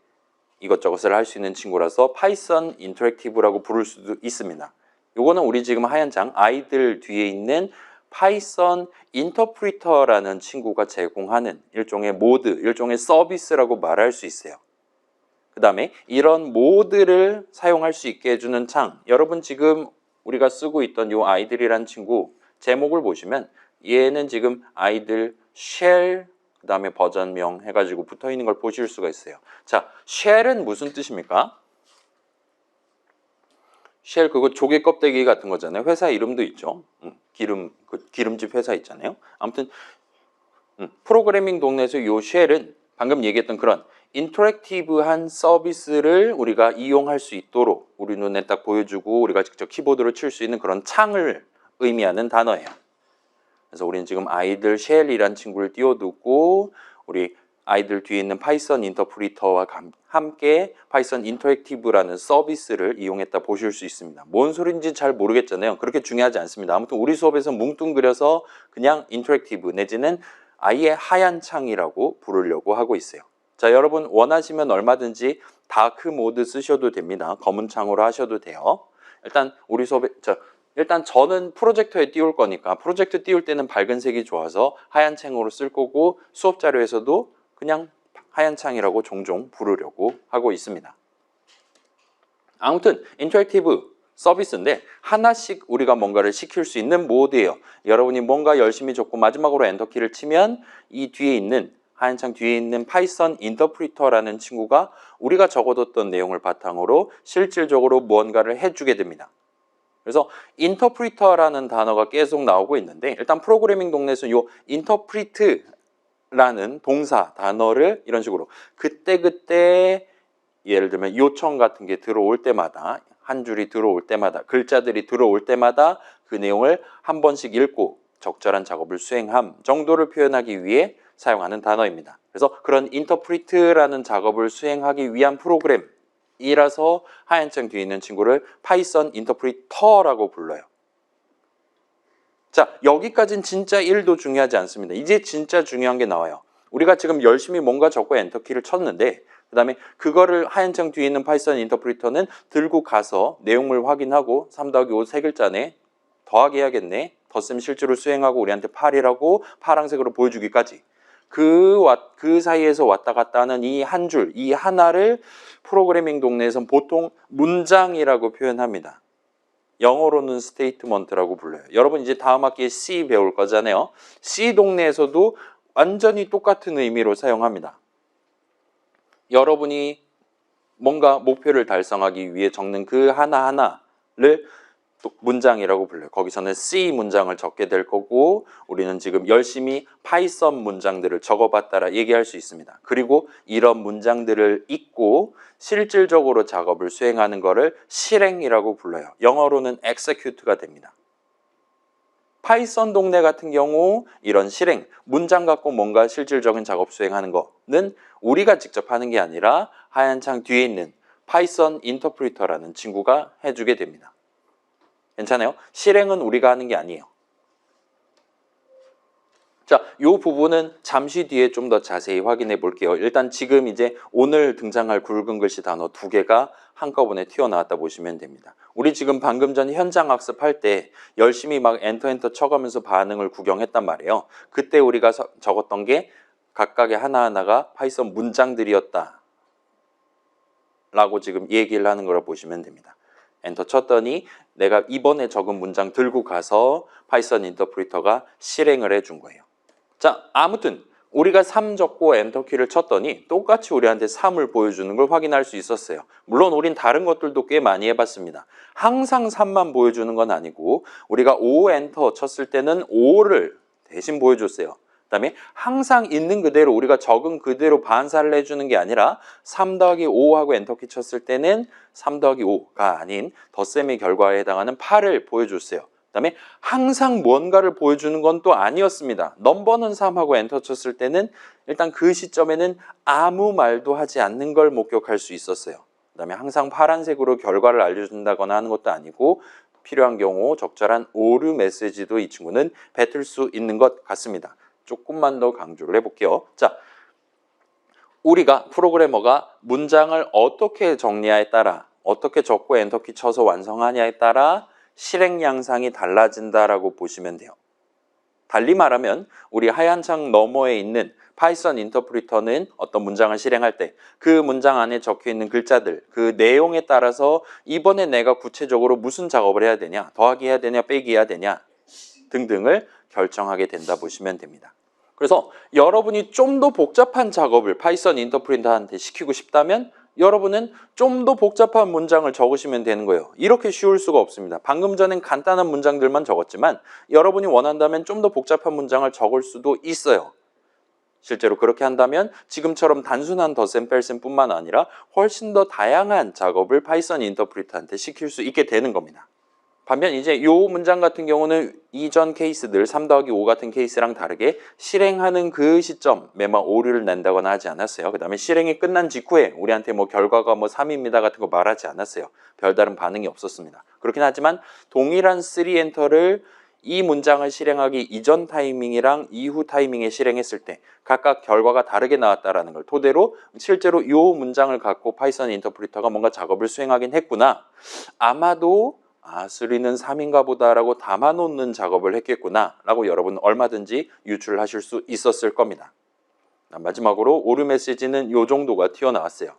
이것저것을 할 수 있는 친구라서 파이썬 인터랙티브라고 부를 수도 있습니다. 요거는 우리 지금 하얀 장 아이들 뒤에 있는 파이썬 인터프리터라는 친구가 제공하는 일종의 모드, 일종의 서비스라고 말할 수 있어요. 그 다음에 이런 모드를 사용할 수 있게 해주는 창, 여러분 지금 우리가 쓰고 있던 이 아이들이란 친구 제목을 보시면 얘는 지금 아이들 쉘, 그 다음에 버전명 해가지고 붙어 있는 걸 보실 수가 있어요. 자, 쉘은 무슨 뜻입니까? 쉘 그거 조개 껍데기 같은 거잖아요. 회사 이름도 있죠. 기름집 회사 있잖아요. 아무튼 프로그래밍 동네에서 요 쉘은 방금 얘기했던 그런 인터랙티브한 서비스를 우리가 이용할 수 있도록 우리 눈에 딱 보여주고 우리가 직접 키보드로 칠 수 있는 그런 창을 의미하는 단어예요. 그래서 우리는 지금 아이들 쉘이란 친구를 띄워두고 우리 아이들 뒤에 있는 파이썬 인터프리터와 함께 파이썬 인터랙티브라는 서비스를 이용했다 보실 수 있습니다. 뭔 소리인지 잘 모르겠잖아요. 그렇게 중요하지 않습니다. 아무튼 우리 수업에서 뭉뚱그려서 그냥 인터랙티브 내지는 아예 하얀 창이라고 부르려고 하고 있어요. 자, 여러분 원하시면 얼마든지 다크 모드 쓰셔도 됩니다. 검은 창으로 하셔도 돼요. 일단 우리 수업에 일단 저는 프로젝터에 띄울 거니까 프로젝터 띄울 때는 밝은 색이 좋아서 하얀 창으로 쓸 거고 수업 자료에서도 그냥 하얀 창이라고 종종 부르려고 하고 있습니다. 아무튼 인터랙티브 서비스인데 하나씩 우리가 뭔가를 시킬 수 있는 모드예요. 여러분이 뭔가 열심히 적고 마지막으로 엔터키를 치면 이 뒤에 있는 하얀 창 뒤에 있는 파이썬 인터프리터라는 친구가 우리가 적어뒀던 내용을 바탕으로 실질적으로 무언가를 해주게 됩니다. 그래서 인터프리터라는 단어가 계속 나오고 있는데 일단 프로그래밍 동네에서 이 인터프리트라는 동사 단어를 이런 식으로 그때그때 예를 들면 요청 같은 게 들어올 때마다 한 줄이 들어올 때마다 글자들이 들어올 때마다 그 내용을 한 번씩 읽고 적절한 작업을 수행함 정도를 표현하기 위해 사용하는 단어입니다. 그래서 그런 인터프리트라는 작업을 수행하기 위한 프로그램이라서 하얀 창 뒤에 있는 친구를 파이썬 인터프리터라고 불러요. 자, 여기까지는 진짜 1도 중요하지 않습니다. 이제 진짜 중요한 게 나와요. 우리가 지금 열심히 뭔가 적고 엔터키를 쳤는데 그 다음에 그거를 하얀 창 뒤에 있는 파이썬 인터프리터는 들고 가서 내용을 확인하고 3 더하기 5 세 글자네 더하기 해야겠네 덧셈 실제로 수행하고 우리한테 8이라고 파란색으로 보여주기까지 그 사이에서 왔다 갔다 하는 이 한 줄, 이 하나를 프로그래밍 동네에서는 보통 문장이라고 표현합니다. 영어로는 스테이트먼트라고 불러요. 여러분 이제 다음 학기에 C 배울 거잖아요. C 동네에서도 완전히 똑같은 의미로 사용합니다. 여러분이 뭔가 목표를 달성하기 위해 적는 그 하나하나를 문장이라고 불러요. 거기서는 C 문장을 적게 될 거고 우리는 지금 열심히 파이썬 문장들을 적어봤다라 얘기할 수 있습니다. 그리고 이런 문장들을 읽고 실질적으로 작업을 수행하는 거를 실행이라고 불러요. 영어로는 execute가 됩니다. 파이썬 동네 같은 경우 이런 실행, 문장 갖고 뭔가 실질적인 작업 수행하는 거는 우리가 직접 하는 게 아니라 하얀 창 뒤에 있는 파이썬 인터프리터라는 친구가 해주게 됩니다. 괜찮아요? 실행은 우리가 하는 게 아니에요. 자, 이 부분은 잠시 뒤에 좀 더 자세히 확인해 볼게요. 일단 지금 이제 오늘 등장할 굵은 글씨 단어 2개가 한꺼번에 튀어나왔다 보시면 됩니다. 우리 지금 방금 전 현장 학습할 때 열심히 막 엔터 쳐가면서 반응을 구경했단 말이에요. 그때 우리가 적었던 게 각각의 하나하나가 파이썬 문장들이었다 라고 지금 얘기를 하는 거라 보시면 됩니다. 엔터 쳤더니 내가 이번에 적은 문장 들고 가서 파이썬 인터프리터가 실행을 해준 거예요. 자, 아무튼 우리가 3 적고 엔터키를 쳤더니 똑같이 우리한테 3을 보여주는 걸 확인할 수 있었어요. 물론 우린 다른 것들도 꽤 많이 해봤습니다. 항상 3만 보여주는 건 아니고 우리가 5 엔터 쳤을 때는 5를 대신 보여줬어요. 그 다음에 항상 있는 그대로 우리가 적은 그대로 반사를 해주는 게 아니라 3 더하기 5하고 엔터키 쳤을 때는 3 더하기 5가 아닌 덧셈의 결과에 해당하는 8을 보여줬어요. 그 다음에 항상 뭔가를 보여주는 건 또 아니었습니다. 넘버는 3하고 엔터 쳤을 때는 일단 그 시점에는 아무 말도 하지 않는 걸 목격할 수 있었어요. 그 다음에 항상 파란색으로 결과를 알려준다거나 하는 것도 아니고 필요한 경우 적절한 오류 메시지도 이 친구는 뱉을 수 있는 것 같습니다. 조금만 더 강조를 해볼게요. 자, 우리가 프로그래머가 문장을 어떻게 정리하에 따라 어떻게 적고 엔터키 쳐서 완성하냐에 따라 실행 양상이 달라진다라고 보시면 돼요. 달리 말하면 우리 하얀 창 너머에 있는 파이썬 인터프리터는 어떤 문장을 실행할 때 그 문장 안에 적혀 있는 글자들, 그 내용에 따라서 이번에 내가 구체적으로 무슨 작업을 해야 되냐, 더하기 해야 되냐, 빼기 해야 되냐 등등을 결정하게 된다 보시면 됩니다. 그래서 여러분이 좀 더 복잡한 작업을 파이썬 인터프리터한테 시키고 싶다면 여러분은 좀 더 복잡한 문장을 적으시면 되는 거예요. 이렇게 쉬울 수가 없습니다. 방금 전엔 간단한 문장들만 적었지만 여러분이 원한다면 좀 더 복잡한 문장을 적을 수도 있어요. 실제로 그렇게 한다면 지금처럼 단순한 덧셈 뺄셈 뿐만 아니라 훨씬 더 다양한 작업을 파이썬 인터프리터한테 시킬 수 있게 되는 겁니다. 반면 이제 이 문장 같은 경우는 이전 케이스들 3 더하기 5 같은 케이스랑 다르게 실행하는 그 시점 매만 오류를 낸다거나 하지 않았어요. 그 다음에 실행이 끝난 직후에 우리한테 뭐 결과가 뭐 3입니다 같은 거 말하지 않았어요. 별다른 반응이 없었습니다. 그렇긴 하지만 동일한 3엔터를 이 문장을 실행하기 이전 타이밍이랑 이후 타이밍에 실행했을 때 각각 결과가 다르게 나왔다는 걸 토대로 실제로 이 문장을 갖고 파이썬 인터프리터가 뭔가 작업을 수행하긴 했구나. 아마도 3는 3인가 보다라고 담아놓는 작업을 했겠구나 라고 여러분 얼마든지 유출하실 수 있었을 겁니다. 마지막으로 오류 메시지는 이 정도가 튀어나왔어요.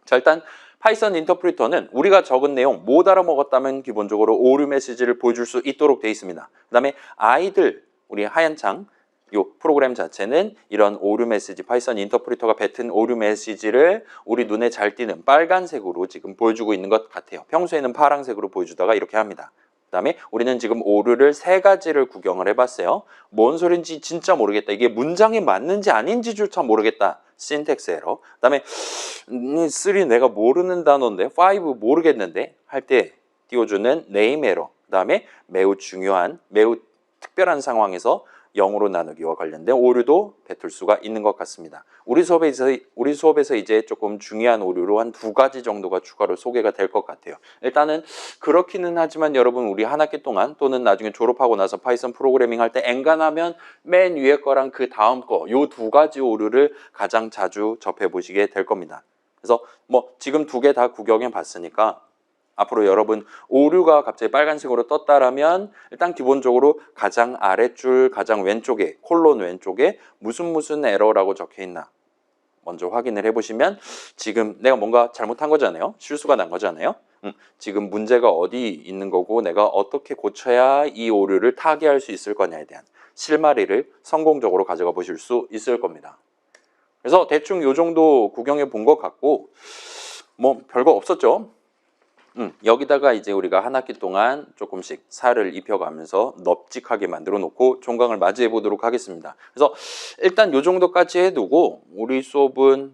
자, 일단 파이썬 인터프리터는 우리가 적은 내용 못 알아먹었다면 기본적으로 오류 메시지를 보여줄 수 있도록 되어 있습니다. 그 다음에 아이들, 우리 하얀 창, 이 프로그램 자체는 이런 오류 메시지, 파이썬 인터프리터가 뱉은 오류 메시지를 우리 눈에 잘 띄는 빨간색으로 지금 보여주고 있는 것 같아요. 평소에는 파란색으로 보여주다가 이렇게 합니다. 그 다음에 우리는 지금 오류를 3가지를 구경을 해봤어요. 뭔 소린지 진짜 모르겠다. 이게 문장에 맞는지 아닌지조차 모르겠다. 신텍스 에러. 그 다음에 3 내가 모르는 단어인데 5 모르겠는데 할 때 띄워주는 네임 에러. 그 다음에 매우 중요한, 매우 특별한 상황에서 0으로 나누기와 관련된 오류도 뱉을 수가 있는 것 같습니다. 우리 수업에서 이제 조금 중요한 오류로 한 2가지 정도가 추가로 소개가 될 것 같아요. 일단은 그렇기는 하지만 여러분 우리 한 학기 동안 또는 나중에 졸업하고 나서 파이썬 프로그래밍 할 때 엔간하면 맨 위에 거랑 그 다음 거 요 2가지 오류를 가장 자주 접해 보시게 될 겁니다. 그래서 뭐 지금 2개 다 구경해 봤으니까 앞으로 여러분 오류가 갑자기 빨간색으로 떴다라면 일단 기본적으로 가장 아랫줄 가장 왼쪽에 콜론 왼쪽에 무슨 에러라고 적혀 있나 먼저 확인을 해보시면 지금 내가 뭔가 잘못한 거잖아요. 실수가 난 거잖아요. 지금 문제가 어디 있는 거고 내가 어떻게 고쳐야 이 오류를 타개할 수 있을 거냐에 대한 실마리를 성공적으로 가져가 보실 수 있을 겁니다. 그래서 대충 요 정도 구경해 본 것 같고 뭐 별거 없었죠. 여기다가 이제 우리가 한 학기 동안 조금씩 살을 입혀가면서 넙직하게 만들어 놓고 종강을 맞이해 보도록 하겠습니다. 그래서 일단 요 정도까지 해두고 우리 수업은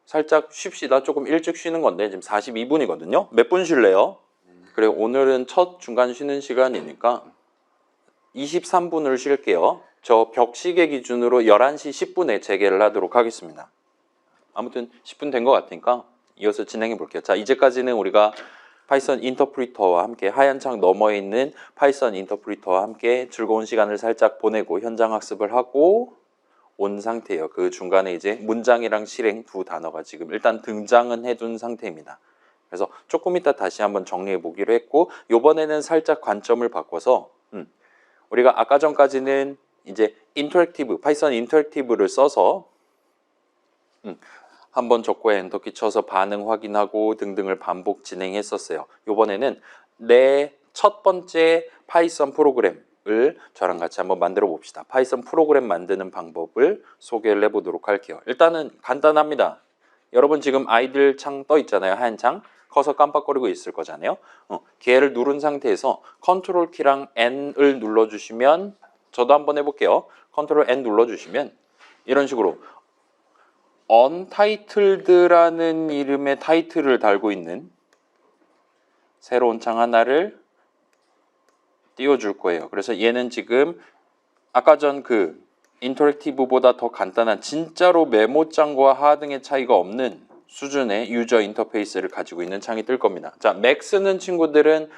살짝 쉽시다. 조금 일찍 쉬는 건데 지금 42분이거든요. 몇 분 쉴래요? 그래 오늘은 첫 중간 쉬는 시간이니까 23분을 쉴게요. 저 벽시계 기준으로 11시 10분에 재개를 하도록 하겠습니다. 아무튼 10분 된 것 같으니까 이어서 진행해 볼게요. 자, 이제까지는 우리가 파이썬 인터프리터와 함께 하얀 창 너머에 있는 파이썬 인터프리터와 함께 즐거운 시간을 살짝 보내고 현장 학습을 하고 온 상태예요. 그 중간에 이제 문장이랑 실행 2 단어가 지금 일단 등장은 해둔 상태입니다. 그래서 조금 이따 다시 한번 정리해 보기로 했고 이번에는 살짝 관점을 바꿔서 우리가 아까 전까지는 이제 인터랙티브, 파이썬 인터랙티브를 써서 한번 적고에 엔터키 쳐서 반응 확인하고 등등을 반복 진행했었어요. 이번에는 내 첫 번째 파이썬 프로그램을 저랑 같이 한번 만들어 봅시다. 파이썬 프로그램 만드는 방법을 소개를 해보도록 할게요. 일단은 간단합니다. 여러분 지금 아이들 창 떠 있잖아요. 하얀 창. 커서 깜빡거리고 있을 거잖아요. 걔를 누른 상태에서 컨트롤 키랑 N을 눌러주시면 저도 한번 해볼게요. 컨트롤 N 눌러주시면 이런 식으로 Untitled라는 이름의 타이틀을 달고 있는 새로운 창 하나를 띄워줄 거예요. 그래서 얘는 지금 아까 전 그 인터랙티브보다 더 간단한 진짜로 메모장과 하등의 차이가 없는 수준의 유저 인터페이스를 가지고 있는 창이 뜰 겁니다. 자, 맥 쓰는 친구들은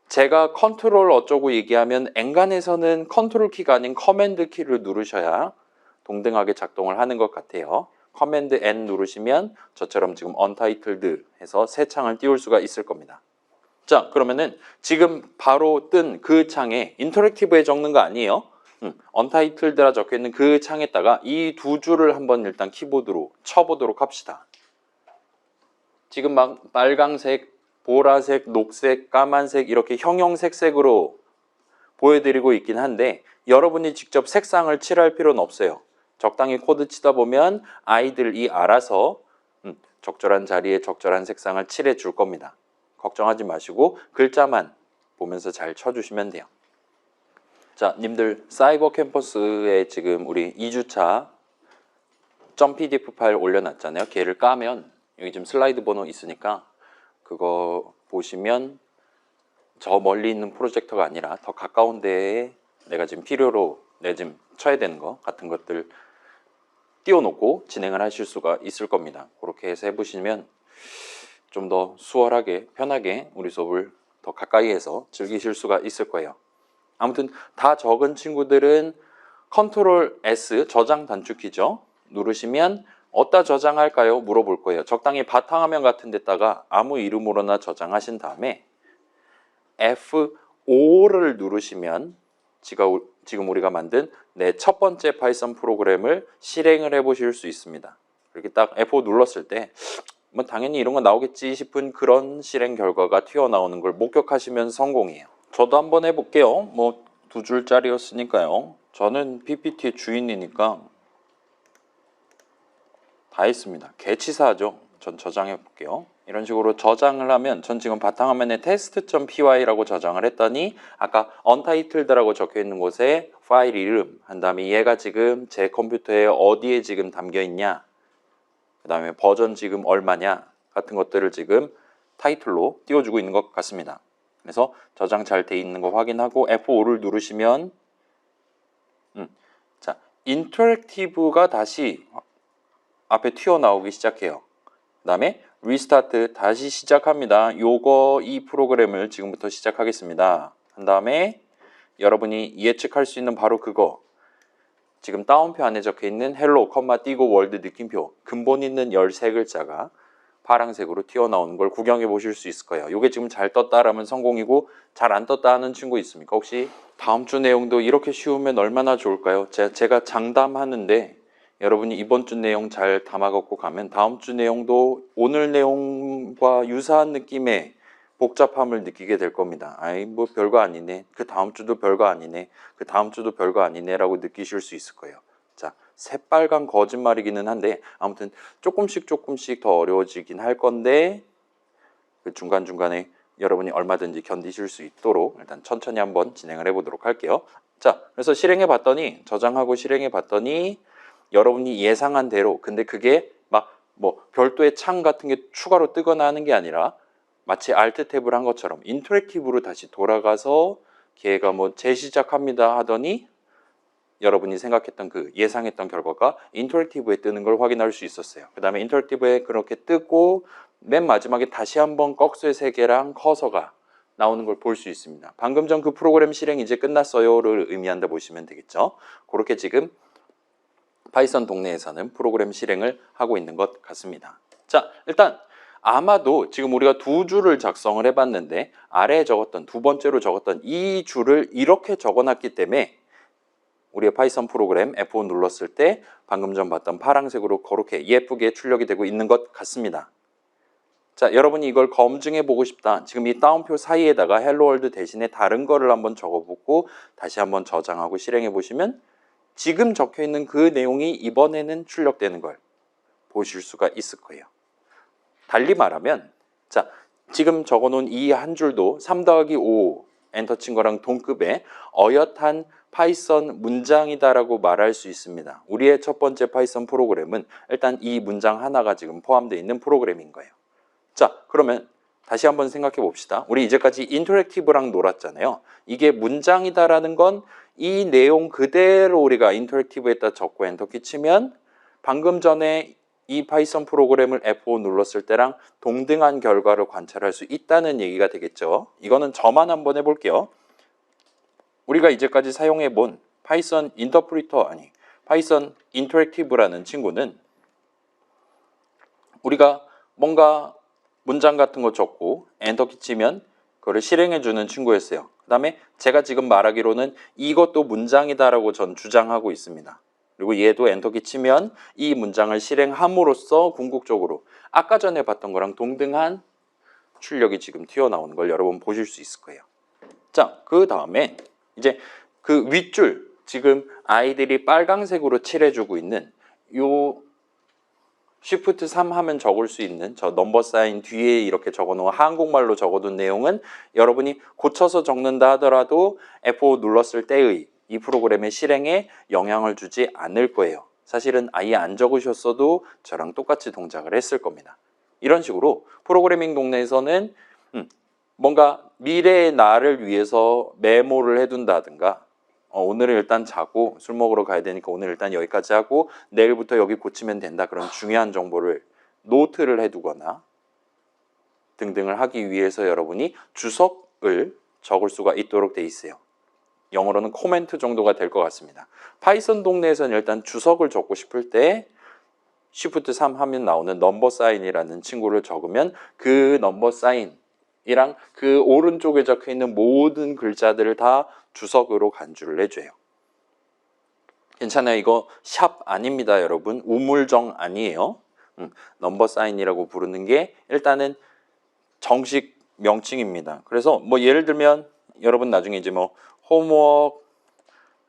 제가 컨트롤 어쩌고 얘기하면 엔간에서는 컨트롤 키가 아닌 커맨드 키를 누르셔야 동등하게 작동을 하는 것 같아요. 커맨드 N 누르시면 저처럼 지금 Untitled 해서 새 창을 띄울 수가 있을 겁니다. 자, 그러면은 지금 바로 뜬 그 창에 인터랙티브에 적는 거 아니에요? 언타이틀드라 적혀있는 그 창에다가 이 두 줄을 한번 일단 키보드로 쳐보도록 합시다. 지금 막 빨강색, 보라색, 녹색, 까만색 이렇게 형형색색으로 보여드리고 있긴 한데 여러분이 직접 색상을 칠할 필요는 없어요. 적당히 코드 치다 보면 아이들이 알아서 적절한 자리에 적절한 색상을 칠해 줄 겁니다. 걱정하지 마시고 글자만 보면서 잘 쳐주시면 돼요. 자, 님들 사이버 캠퍼스에 지금 우리 2주차 .pdf 파일 올려놨잖아요. 걔를 까면 여기 지금 슬라이드 번호 있으니까 그거 보시면 저 멀리 있는 프로젝터가 아니라 더 가까운 데에 내가 지금 필요로 내가 지금 쳐야 되는 거 같은 것들 띄워놓고 진행을 하실 수가 있을 겁니다. 그렇게 해서 해보시면 좀 더 수월하게 편하게 우리 수업을 더 가까이에서 즐기실 수가 있을 거예요. 아무튼 다 적은 친구들은 컨트롤 S 저장 단축키죠. 누르시면 어디다 저장할까요? 물어볼 거예요. 적당히 바탕화면 같은 데다가 아무 이름으로나 저장하신 다음에 F5를 누르시면 지금 우리가 만든 내 첫 번째 파이썬 프로그램을 실행을 해 보실 수 있습니다. 이렇게 딱 F5 눌렀을 때 뭐 당연히 이런 거 나오겠지 싶은 그런 실행 결과가 튀어나오는 걸 목격하시면 성공이에요. 저도 한번 해볼게요. 뭐 2줄짜리였으니까요. 저는 PPT의 주인이니까 다 했습니다. 개치사하죠. 전 저장해 볼게요. 이런 식으로 저장을 하면 전 지금 바탕화면에 test.py라고 저장을 했더니 아까 untitled라고 적혀 있는 곳에 파일 이름 한 다음에 얘가 지금 제 컴퓨터에 어디에 지금 담겨 있냐, 그 다음에 버전 지금 얼마냐 같은 것들을 지금 타이틀로 띄워주고 있는 것 같습니다. 그래서 저장 잘 돼 있는 거 확인하고 F5를 누르시면 자, 인터랙티브가 다시 앞에 튀어나오기 시작해요. 그 다음에 리스타트 다시 시작합니다. 이 프로그램을 지금부터 시작하겠습니다. 한 다음에 여러분이 예측할 수 있는 바로 그거 지금 다운표 안에 적혀 있는 헬로, 띄고 월드 느낌표 근본 있는 13글자가 파란색으로 튀어나오는 걸 구경해 보실 수 있을 거예요. 이게 지금 잘 떴다라면 성공이고 잘 안 떴다 하는 친구 있습니까? 혹시 다음 주 내용도 이렇게 쉬우면 얼마나 좋을까요? 제가 장담하는데 여러분이 이번 주 내용 잘 담아 갖고 가면 다음 주 내용도 오늘 내용과 유사한 느낌의 복잡함을 느끼게 될 겁니다. 아이 뭐 별거 아니네. 그 다음 주도 별거 아니네. 그 다음 주도 별거 아니네 라고 느끼실 수 있을 거예요. 자, 새빨간 거짓말이기는 한데 아무튼 조금씩 더 어려워지긴 할 건데 그 중간중간에 여러분이 얼마든지 견디실 수 있도록 일단 천천히 한번 진행을 해보도록 할게요. 자, 그래서 실행해 봤더니 저장하고 실행해 봤더니 여러분이 예상한 대로 근데 그게 막 뭐 별도의 창 같은 게 추가로 뜨거나 하는 게 아니라 마치 Alt 탭을 한 것처럼 인터랙티브로 다시 돌아가서 걔가 뭐 재시작합니다 하더니 여러분이 생각했던 그 예상했던 결과가 인터랙티브에 뜨는 걸 확인할 수 있었어요. 그 다음에 인터랙티브에 그렇게 뜨고 맨 마지막에 다시 한번 꺽쇠 3개랑 커서가 나오는 걸 볼 수 있습니다. 방금 전 그 프로그램 실행 이제 끝났어요를 의미한다 보시면 되겠죠. 그렇게 지금 파이썬 동네에서는 프로그램 실행을 하고 있는 것 같습니다. 자, 일단 아마도 지금 우리가 2줄을 작성을 해봤는데 아래에 적었던 두 번째로 적었던 이 줄을 이렇게 적어놨기 때문에 우리의 파이썬 프로그램 F5 눌렀을 때 방금 전 봤던 파란색으로 그렇게 예쁘게 출력이 되고 있는 것 같습니다. 자, 여러분이 이걸 검증해 보고 싶다. 지금 이 따옴표 사이에다가 헬로 월드 대신에 다른 거를 한번 적어보고 다시 한번 저장하고 실행해 보시면 지금 적혀 있는 그 내용이 이번에는 출력되는 걸 보실 수가 있을 거예요. 달리 말하면 자, 지금 적어놓은 이 한 줄도 3-5 엔터 친 거랑 동급의 어엿한 파이썬 문장이다라고 말할 수 있습니다. 우리의 첫 번째 파이썬 프로그램은 일단 이 문장 하나가 지금 포함되어 있는 프로그램인 거예요. 자, 그러면 다시 한번 생각해 봅시다. 우리 이제까지 인터랙티브랑 놀았잖아요. 이게 문장이다라는 건 이 내용 그대로 우리가 인터랙티브에다 적고 엔터키 치면 방금 전에 이 파이썬 프로그램을 F5 눌렀을 때랑 동등한 결과를 관찰할 수 있다는 얘기가 되겠죠. 이거는 저만 한번 해볼게요. 우리가 이제까지 사용해 본 파이썬 파이썬 인터랙티브라는 친구는 우리가 뭔가 문장 같은 거 적고 엔터키 치면 그거를 실행해 주는 친구였어요. 그 그다음에 제가 지금 말하기로는 이것도 문장이다라고 전 주장하고 있습니다. 그리고 얘도 엔터키 치면 이 문장을 실행함으로써 궁극적으로 아까 전에 봤던 거랑 동등한 출력이 지금 튀어나오는 걸 여러분 보실 수 있을 거예요. 자, 그 다음에 이제 그 윗줄, 지금 아이들이 빨강색으로 칠해주고 있는 요 Shift 3 하면 적을 수 있는 저 넘버 사인 뒤에 이렇게 적어놓은 한국말로 적어둔 내용은 여러분이 고쳐서 적는다 하더라도 F5 눌렀을 때의 이 프로그램의 실행에 영향을 주지 않을 거예요. 사실은 아예 안 적으셨어도 저랑 똑같이 동작을 했을 겁니다. 이런 식으로 프로그래밍 동네에서는 뭔가 미래의 나를 위해서 메모를 해둔다든가 오늘은 일단 자고 술 먹으러 가야 되니까 오늘 일단 여기까지 하고 내일부터 여기 고치면 된다. 그런 중요한 정보를 노트를 해두거나 등등을 하기 위해서 여러분이 주석을 적을 수가 있도록 돼 있어요. 영어로는 코멘트 정도가 될 것 같습니다. 파이썬 동네에서는 일단 주석을 적고 싶을 때 Shift 3 하면 나오는 넘버 사인이라는 친구를 적으면 그 넘버 사인이랑 그 오른쪽에 적혀 있는 모든 글자들을 다 주석으로 간주를 해줘요. 괜찮아요. 이거 샵 아닙니다, 여러분. 우물정 아니에요. 넘버 사인이라고 부르는 게 일단은 정식 명칭입니다. 그래서 뭐 예를 들면 여러분 나중에 이제 뭐 홈워크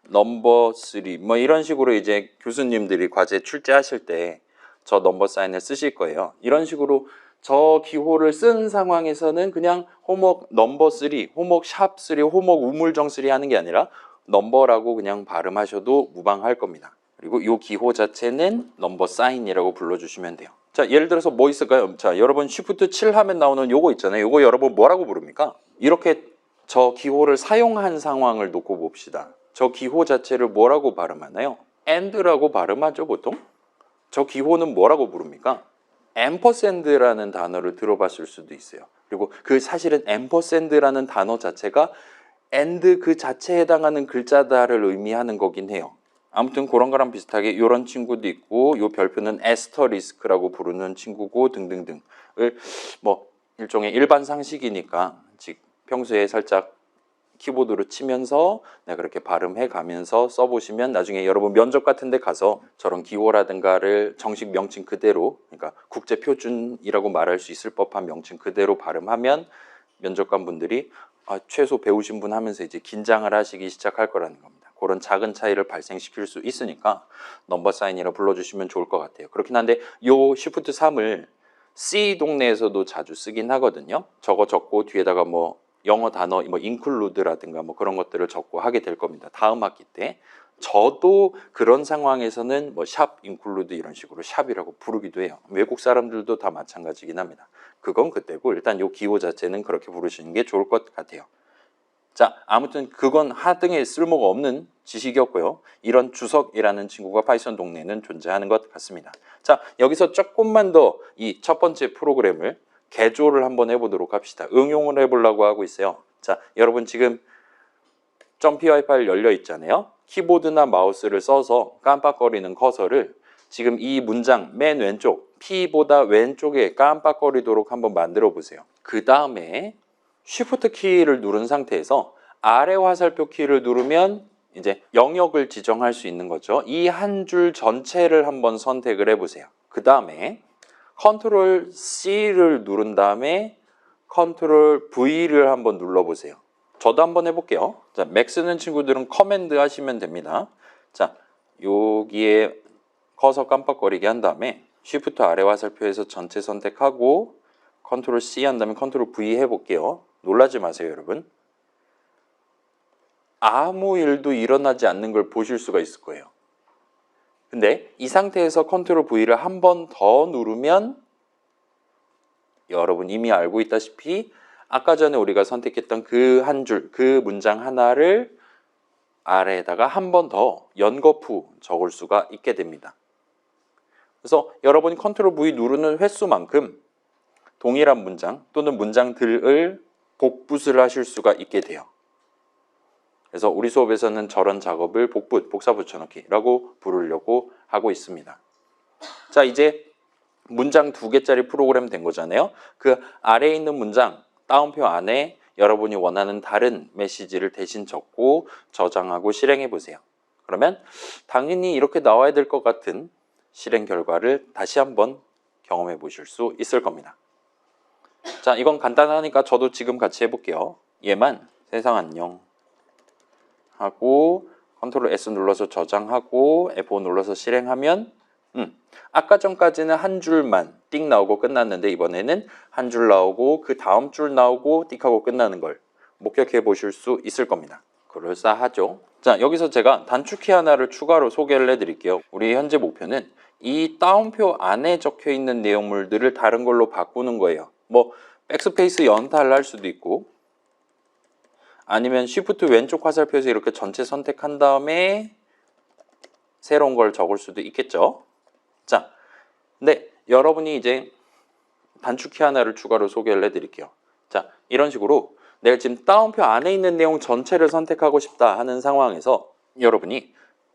넘버 3 뭐 이런 식으로 이제 교수님들이 과제 출제하실 때 저 넘버 사인을 쓰실 거예요. 이런 식으로 저 기호를 쓴 상황에서는 그냥 홈워크 넘버 3, 홈워크 샵 3, 홈워크 우물정 3 하는 게 아니라 넘버라고 그냥 발음하셔도 무방할 겁니다. 그리고 이 기호 자체는 넘버 사인이라고 불러주시면 돼요. 자, 예를 들어서 뭐 있을까요? 자, 여러분 Shift 7 하면 나오는 요거 있잖아요. 요거 여러분 뭐라고 부릅니까? 이렇게 저 기호를 사용한 상황을 놓고 봅시다. 저 기호 자체를 뭐라고 발음하나요? and라고 발음하죠, 보통? 저 기호는 뭐라고 부릅니까? 앰퍼샌드라는 단어를 들어봤을 수도 있어요. 그리고 그 사실은 앰퍼샌드라는 단어 자체가 and 그 자체에 해당하는 글자다를 의미하는 거긴 해요. 아무튼 그런 거랑 비슷하게 이런 친구도 있고 이 별표는 에스터리스크라고 부르는 친구고 등등등을 뭐 일종의 일반 상식이니까 즉 평소에 살짝 키보드로 치면서 그렇게 발음해 가면서 써보시면 나중에 여러분 면접 같은 데 가서 저런 기호라든가를 정식 명칭 그대로, 그러니까 국제표준이라고 말할 수 있을 법한 명칭 그대로 발음하면 면접관 분들이 최소 배우신 분 하면서 이제 긴장을 하시기 시작할 거라는 겁니다. 그런 작은 차이를 발생시킬 수 있으니까 넘버 사인이라 불러주시면 좋을 것 같아요. 그렇긴 한데 요 Shift 3을 C 동네에서도 자주 쓰긴 하거든요. 저거 적고 뒤에다가 뭐 영어 단어 뭐 include라든가 뭐 그런 것들을 적고 하게 될 겁니다. 다음 학기 때. 저도 그런 상황에서는 뭐 샵 include 이런 식으로 샵이라고 부르기도 해요. 외국 사람들도 다 마찬가지긴 합니다. 그건 그때고 일단 요 기호 자체는 그렇게 부르시는 게 좋을 것 같아요. 자, 아무튼 그건 하등에 쓸모가 없는 지식이었고요. 이런 주석이라는 친구가 파이썬 동네에는 존재하는 것 같습니다. 자, 여기서 조금만 더 이 첫 번째 프로그램을 개조를 한번 해보도록 합시다. 응용을 해보려고 하고 있어요. 자, 여러분 지금 .py 파일 열려 있잖아요. 키보드나 마우스를 써서 깜빡거리는 커서를 지금 이 문장 맨 왼쪽 P보다 왼쪽에 깜빡거리도록 한번 만들어 보세요. 그 다음에 Shift 키를 누른 상태에서 아래 화살표 키를 누르면 이제 영역을 지정할 수 있는 거죠. 이 한 줄 전체를 한번 선택을 해보세요. 그 다음에 Ctrl C를 누른 다음에 Ctrl V를 한번 눌러보세요. 저도 한번 해볼게요. 자, 맥 쓰는 친구들은 커맨드 하시면 됩니다. 자, 여기에 커서 깜빡거리게 한 다음에 Shift 아래 화살표에서 전체 선택하고 Ctrl C 한 다음에 Ctrl V 해볼게요. 놀라지 마세요, 여러분. 아무 일도 일어나지 않는 걸 보실 수가 있을 거예요. 근데 이 상태에서 Ctrl V를 한 번 더 누르면 여러분 이미 알고 있다시피 아까 전에 우리가 선택했던 그 한 줄, 그 문장 하나를 아래에다가 한 번 더 연거푸 적을 수가 있게 됩니다. 그래서 여러분이 Ctrl V 누르는 횟수만큼 동일한 문장 또는 문장들을 복붙을 하실 수가 있게 돼요. 그래서 우리 수업에서는 저런 작업을 복붙, 복사 붙여넣기라고 부르려고 하고 있습니다. 자, 이제 문장 2개짜리 프로그램 된 거잖아요. 그 아래에 있는 문장, 따옴표 안에 여러분이 원하는 다른 메시지를 대신 적고 저장하고 실행해 보세요. 그러면 당연히 이렇게 나와야 될 것 같은 실행 결과를 다시 한번 경험해 보실 수 있을 겁니다. 자, 이건 간단하니까 저도 지금 같이 해볼게요. 얘만 세상 안녕 하고 컨트롤 S 눌러서 저장하고 F5 눌러서 실행하면 아까 전까지는 한 줄만 띡 나오고 끝났는데 이번에는 한 줄 나오고 그 다음 줄 나오고 띡 하고 끝나는 걸 목격해 보실 수 있을 겁니다. 그럴싸하죠? 자, 여기서 제가 단축키 하나를 추가로 소개를 해드릴게요. 우리 현재 목표는 이 따옴표 안에 적혀 있는 내용물들을 다른 걸로 바꾸는 거예요. 뭐 백스페이스 연타를 할 수도 있고 아니면 Shift 왼쪽 화살표에서 이렇게 전체 선택한 다음에 새로운 걸 적을 수도 있겠죠. 자, 근데 여러분이 이제 단축키 하나를 추가로 소개를 해드릴게요. 자, 이런 식으로 내가 지금 따옴표 안에 있는 내용 전체를 선택하고 싶다 하는 상황에서 여러분이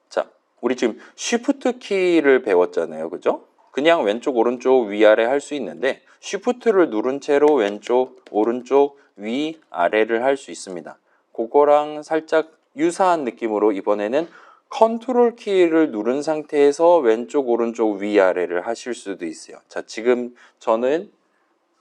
자, 우리 지금 Shift 키를 배웠잖아요. 그죠? 그냥 왼쪽, 오른쪽, 위아래 할 수 있는데 Shift를 누른 채로 왼쪽, 오른쪽, 위, 아래를 할 수 있습니다. 그거랑 살짝 유사한 느낌으로 이번에는 컨트롤 키를 누른 상태에서 왼쪽, 오른쪽, 위, 아래를 하실 수도 있어요. 자, 지금 저는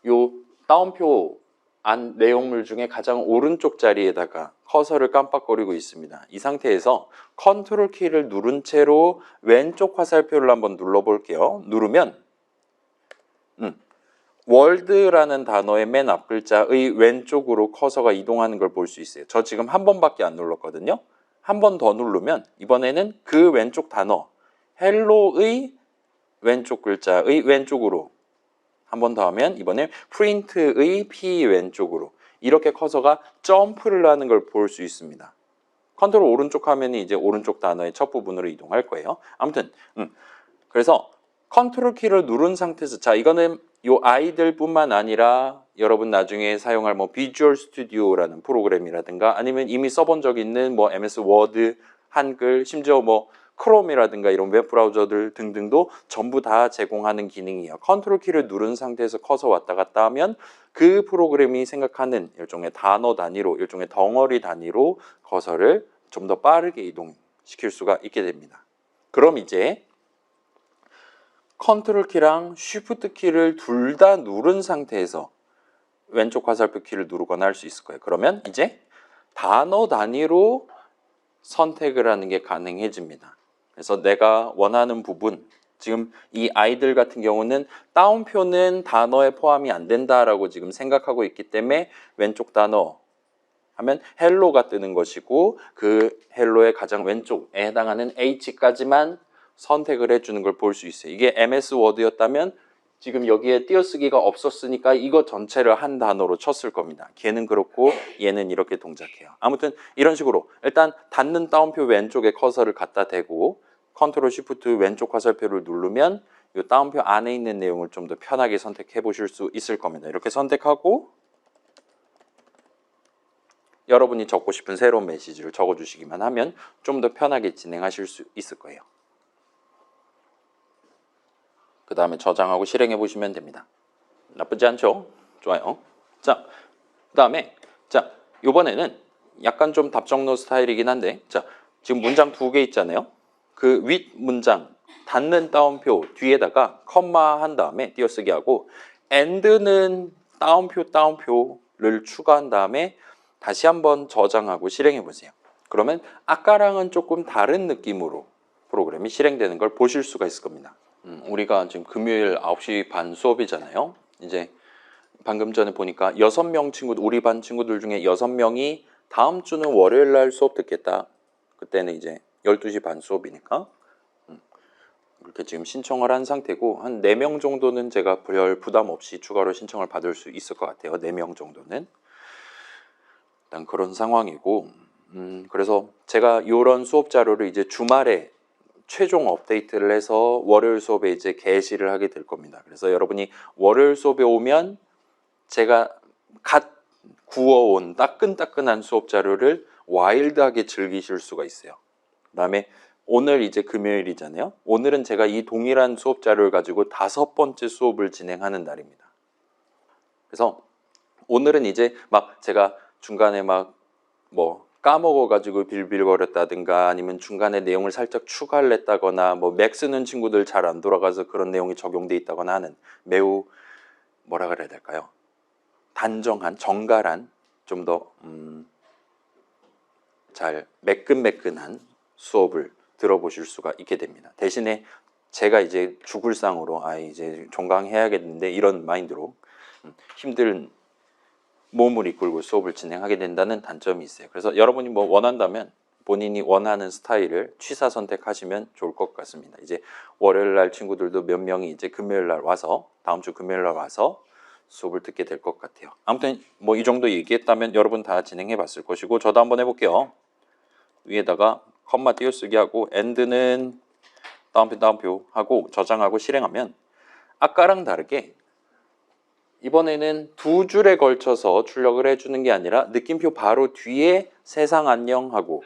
요 따옴표 안 내용물 중에 가장 오른쪽 자리에다가 커서를 깜빡거리고 있습니다. 이 상태에서 컨트롤 키를 누른 채로 왼쪽 화살표를 한번 눌러볼게요. 누르면 월드라는 단어의 맨 앞 글자의 왼쪽으로 커서가 이동하는 걸 볼 수 있어요. 저 지금 한 번밖에 안 눌렀거든요. 한 번 더 누르면 이번에는 그 왼쪽 단어 헬로의 왼쪽 글자의 왼쪽으로 한 번 더 하면 이번에 프린트의 P 왼쪽으로 이렇게 커서가 점프를 하는 걸 볼 수 있습니다. 컨트롤 오른쪽 하면이 이제 오른쪽 단어의 첫 부분으로 이동할 거예요. 아무튼 그래서 컨트롤 키를 누른 상태에서 자 이거는 요 아이들뿐만 아니라 여러분 나중에 사용할 뭐 비주얼 스튜디오라는 프로그램이라든가 아니면 이미 써본 적 있는 뭐 MS 워드, 한글, 심지어 뭐 크롬이라든가 이런 웹 브라우저들 등등도 전부 다 제공하는 기능이에요. 컨트롤 키를 누른 상태에서 커서 왔다 갔다 하면 그 프로그램이 생각하는 일종의 단어 단위로, 일종의 덩어리 단위로 커서를 좀 더 빠르게 이동시킬 수가 있게 됩니다. 그럼 이제 컨트롤 키랑 쉬프트 키를 둘 다 누른 상태에서 왼쪽 화살표 키를 누르거나 할 수 있을 거예요. 그러면 이제 단어 단위로 선택을 하는 게 가능해집니다. 그래서 내가 원하는 부분, 지금 이 아이들 같은 경우는 따옴표는 단어에 포함이 안 된다라고 지금 생각하고 있기 때문에 왼쪽 단어 하면 헬로가 뜨는 것이고 그 헬로의 가장 왼쪽에 해당하는 H까지만 선택을 해주는 걸 볼 수 있어요. 이게 MS 워드였다면 지금 여기에 띄어쓰기가 없었으니까 이거 전체를 한 단어로 쳤을 겁니다. 걔는 그렇고 얘는 이렇게 동작해요. 아무튼 이런 식으로 일단 닫는 따옴표 왼쪽에 커서를 갖다 대고 컨트롤 시프트 왼쪽 화살표를 누르면 이 따옴표 안에 있는 내용을 좀 더 편하게 선택해 보실 수 있을 겁니다. 이렇게 선택하고 여러분이 적고 싶은 새로운 메시지를 적어주시기만 하면 좀 더 편하게 진행하실 수 있을 거예요. 그 다음에 저장하고 실행해 보시면 됩니다. 나쁘지 않죠? 좋아요. 자, 그 다음에 자 이번에는 약간 좀 답정너 스타일이긴 한데 자 지금 문장 두 개 있잖아요. 그 윗 문장 닫는 따옴표 뒤에다가 컴마 한 다음에 띄어쓰기 하고 and는 따옴표를 추가한 다음에 다시 한번 저장하고 실행해 보세요. 그러면 아까랑은 조금 다른 느낌으로 프로그램이 실행되는 걸 보실 수가 있을 겁니다. 우리가 지금 금요일 9시 반 수업이잖아요. 이제 방금 전에 보니까 6명 친구들, 우리 반 친구들 중에 6명이 다음 주는 월요일 날 수업 듣겠다. 그때는 이제 12시 반 수업이니까 이렇게 지금 신청을 한 상태고 한 4명 정도는 제가 별 부담 없이 추가로 신청을 받을 수 있을 것 같아요. 4명 정도는. 일단 그런 상황이고 그래서 제가 이런 수업 자료를 이제 주말에 최종 업데이트를 해서 월요일 수업에 이제 게시를 하게 될 겁니다. 그래서 여러분이 월요일 수업에 오면 제가 갓 구워온 따끈따끈한 수업 자료를 와일드하게 즐기실 수가 있어요. 그 다음에 오늘 이제 금요일이잖아요. 오늘은 제가 이 동일한 수업 자료를 가지고 5번째 수업을 진행하는 날입니다. 그래서 오늘은 이제 막 제가 중간에 막 뭐 까먹어가지고 빌빌거렸다든가 아니면 중간에 내용을 살짝 추가를 했다거나 뭐 맥 쓰는 친구들 잘 안 돌아가서 그런 내용이 적용돼 있다거나 하는 매우 뭐라 그래야 될까요? 단정한, 정갈한 좀 더 잘 매끈매끈한 수업을 들어보실 수가 있게 됩니다. 대신에 제가 이제 죽을 상으로 이제 종강해야겠는데 이런 마인드로 힘든 몸을 이끌고 수업을 진행하게 된다는 단점이 있어요. 그래서 여러분이 뭐 원한다면 본인이 원하는 스타일을 취사 선택하시면 좋을 것 같습니다. 이제 월요일 날 친구들도 몇 명이 이제 금요일 날 와서 다음 주 금요일 날 와서 수업을 듣게 될 것 같아요. 아무튼 뭐 이 정도 얘기했다면 여러분 다 진행해 봤을 것이고 저도 한번 해볼게요. 위에다가 컴마 띄어쓰기 하고 end는 다운표 하고 저장하고 실행하면 아까랑 다르게 이번에는 두 줄에 걸쳐서 출력을 해주는 게 아니라 느낌표 바로 뒤에 세상 안녕하고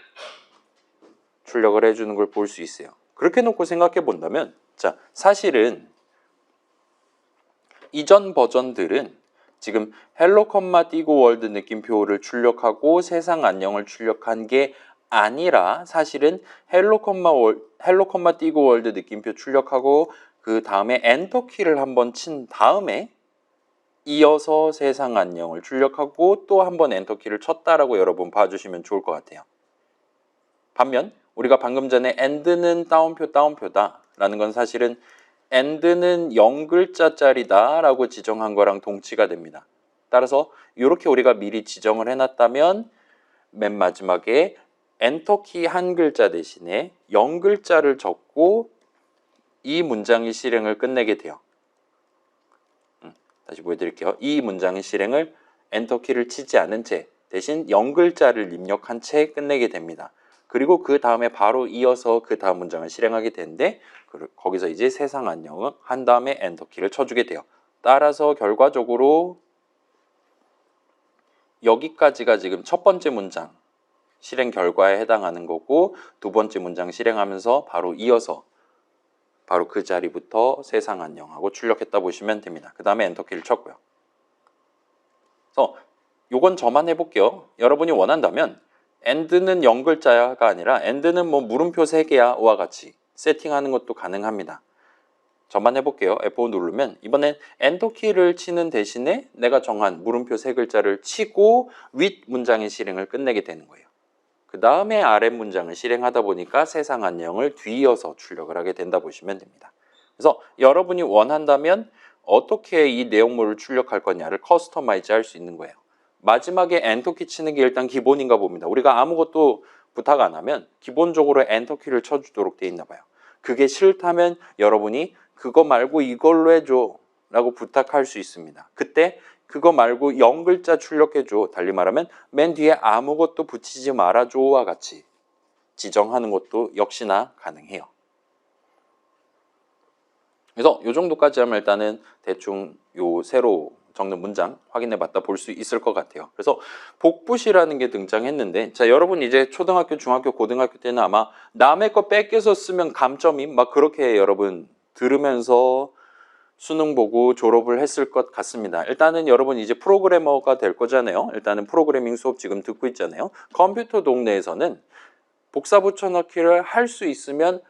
출력을 해주는 걸 볼 수 있어요. 그렇게 놓고 생각해 본다면 자 사실은 이전 버전들은 지금 헬로 컴마 띄고 월드 느낌표를 출력하고 세상 안녕을 출력한 게 아니라 사실은 헬로 컴마 띄고 월드 느낌표 출력하고 그 다음에 엔터 키를 한번 친 다음에 이어서 세상 안녕을 출력하고 또 한 번 엔터 키를 쳤다라고 여러분 봐주시면 좋을 것 같아요. 반면 우리가 방금 전에 end는 따옴표다 라는 건 사실은 end는 0글자짜리다 라고 지정한 거랑 동치가 됩니다. 따라서 이렇게 우리가 미리 지정을 해놨다면 맨 마지막에 엔터키 한 글자 대신에 0글자를 적고 이 문장의 실행을 끝내게 돼요. 다시 보여드릴게요. 이 문장의 실행을 엔터키를 치지 않은 채 대신 0글자를 입력한 채 끝내게 됩니다. 그리고 그 다음에 바로 이어서 그 다음 문장을 실행하게 되는데 거기서 이제 세상 안녕을 한 다음에 엔터키를 쳐주게 돼요. 따라서 결과적으로 여기까지가 지금 첫 번째 문장 실행 결과에 해당하는 거고 두 번째 문장 실행하면서 바로 이어서 바로 그 자리부터 세상 안녕하고 출력했다 보시면 됩니다. 그 다음에 엔터키를 쳤고요. 그래서 요건 저만 해볼게요. 여러분이 원한다면 end는 0글자가 아니라 end는 뭐 물음표 3개야와 같이 세팅하는 것도 가능합니다. 저만 해볼게요. F5 누르면 이번엔 엔터키를 치는 대신에 내가 정한 물음표 3글자를 치고 윗 문장의 실행을 끝내게 되는 거예요. 그 다음에 아랫 문장을 실행하다 보니까 세상 안녕을 뒤이어서 출력을 하게 된다 보시면 됩니다. 그래서 여러분이 원한다면 어떻게 이 내용물을 출력할 거냐를 커스터마이즈 할 수 있는 거예요. 마지막에 엔터키 치는 게 일단 기본인가 봅니다. 우리가 아무것도 부탁 안 하면 기본적으로 엔터키를 쳐주도록 돼 있나 봐요. 그게 싫다면 여러분이 그거 말고 이걸로 해줘 라고 부탁할 수 있습니다. 그때 그거 말고 0글자 출력해줘. 달리 말하면 맨 뒤에 아무것도 붙이지 말아줘와 같이 지정하는 것도 역시나 가능해요. 그래서 이 정도까지 하면 일단은 대충 요 새로 적는 문장 확인해 봤다 볼 수 있을 것 같아요. 그래서 복붙이라는 게 등장했는데 자 여러분 이제 초등학교, 중학교, 고등학교 때는 아마 남의 거 뺏겨서 쓰면 감점임 막 그렇게 여러분 들으면서 수능 보고 졸업을 했을 것 같습니다. 일단은 여러분 이제 프로그래머가 될 거잖아요. 일단은 프로그래밍 수업 지금 듣고 있잖아요. 컴퓨터 동네에서는 복사 붙여넣기를 할 수 있으면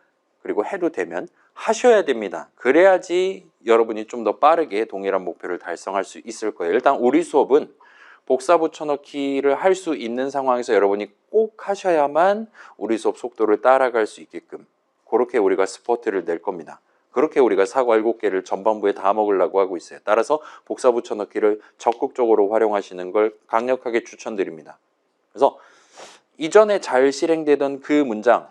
그리고 해도 되면 하셔야 됩니다. 그래야지 여러분이 좀 더 빠르게 동일한 목표를 달성할 수 있을 거예요. 일단 우리 수업은 복사 붙여넣기를 할 수 있는 상황에서 여러분이 꼭 하셔야만 우리 수업 속도를 따라갈 수 있게끔 그렇게 우리가 스포트를 낼 겁니다. 그렇게 우리가 사과 7개를 전반부에 다 먹으려고 하고 있어요. 따라서 복사 붙여넣기를 적극적으로 활용하시는 걸 강력하게 추천드립니다. 그래서 이전에 잘 실행되던 그 문장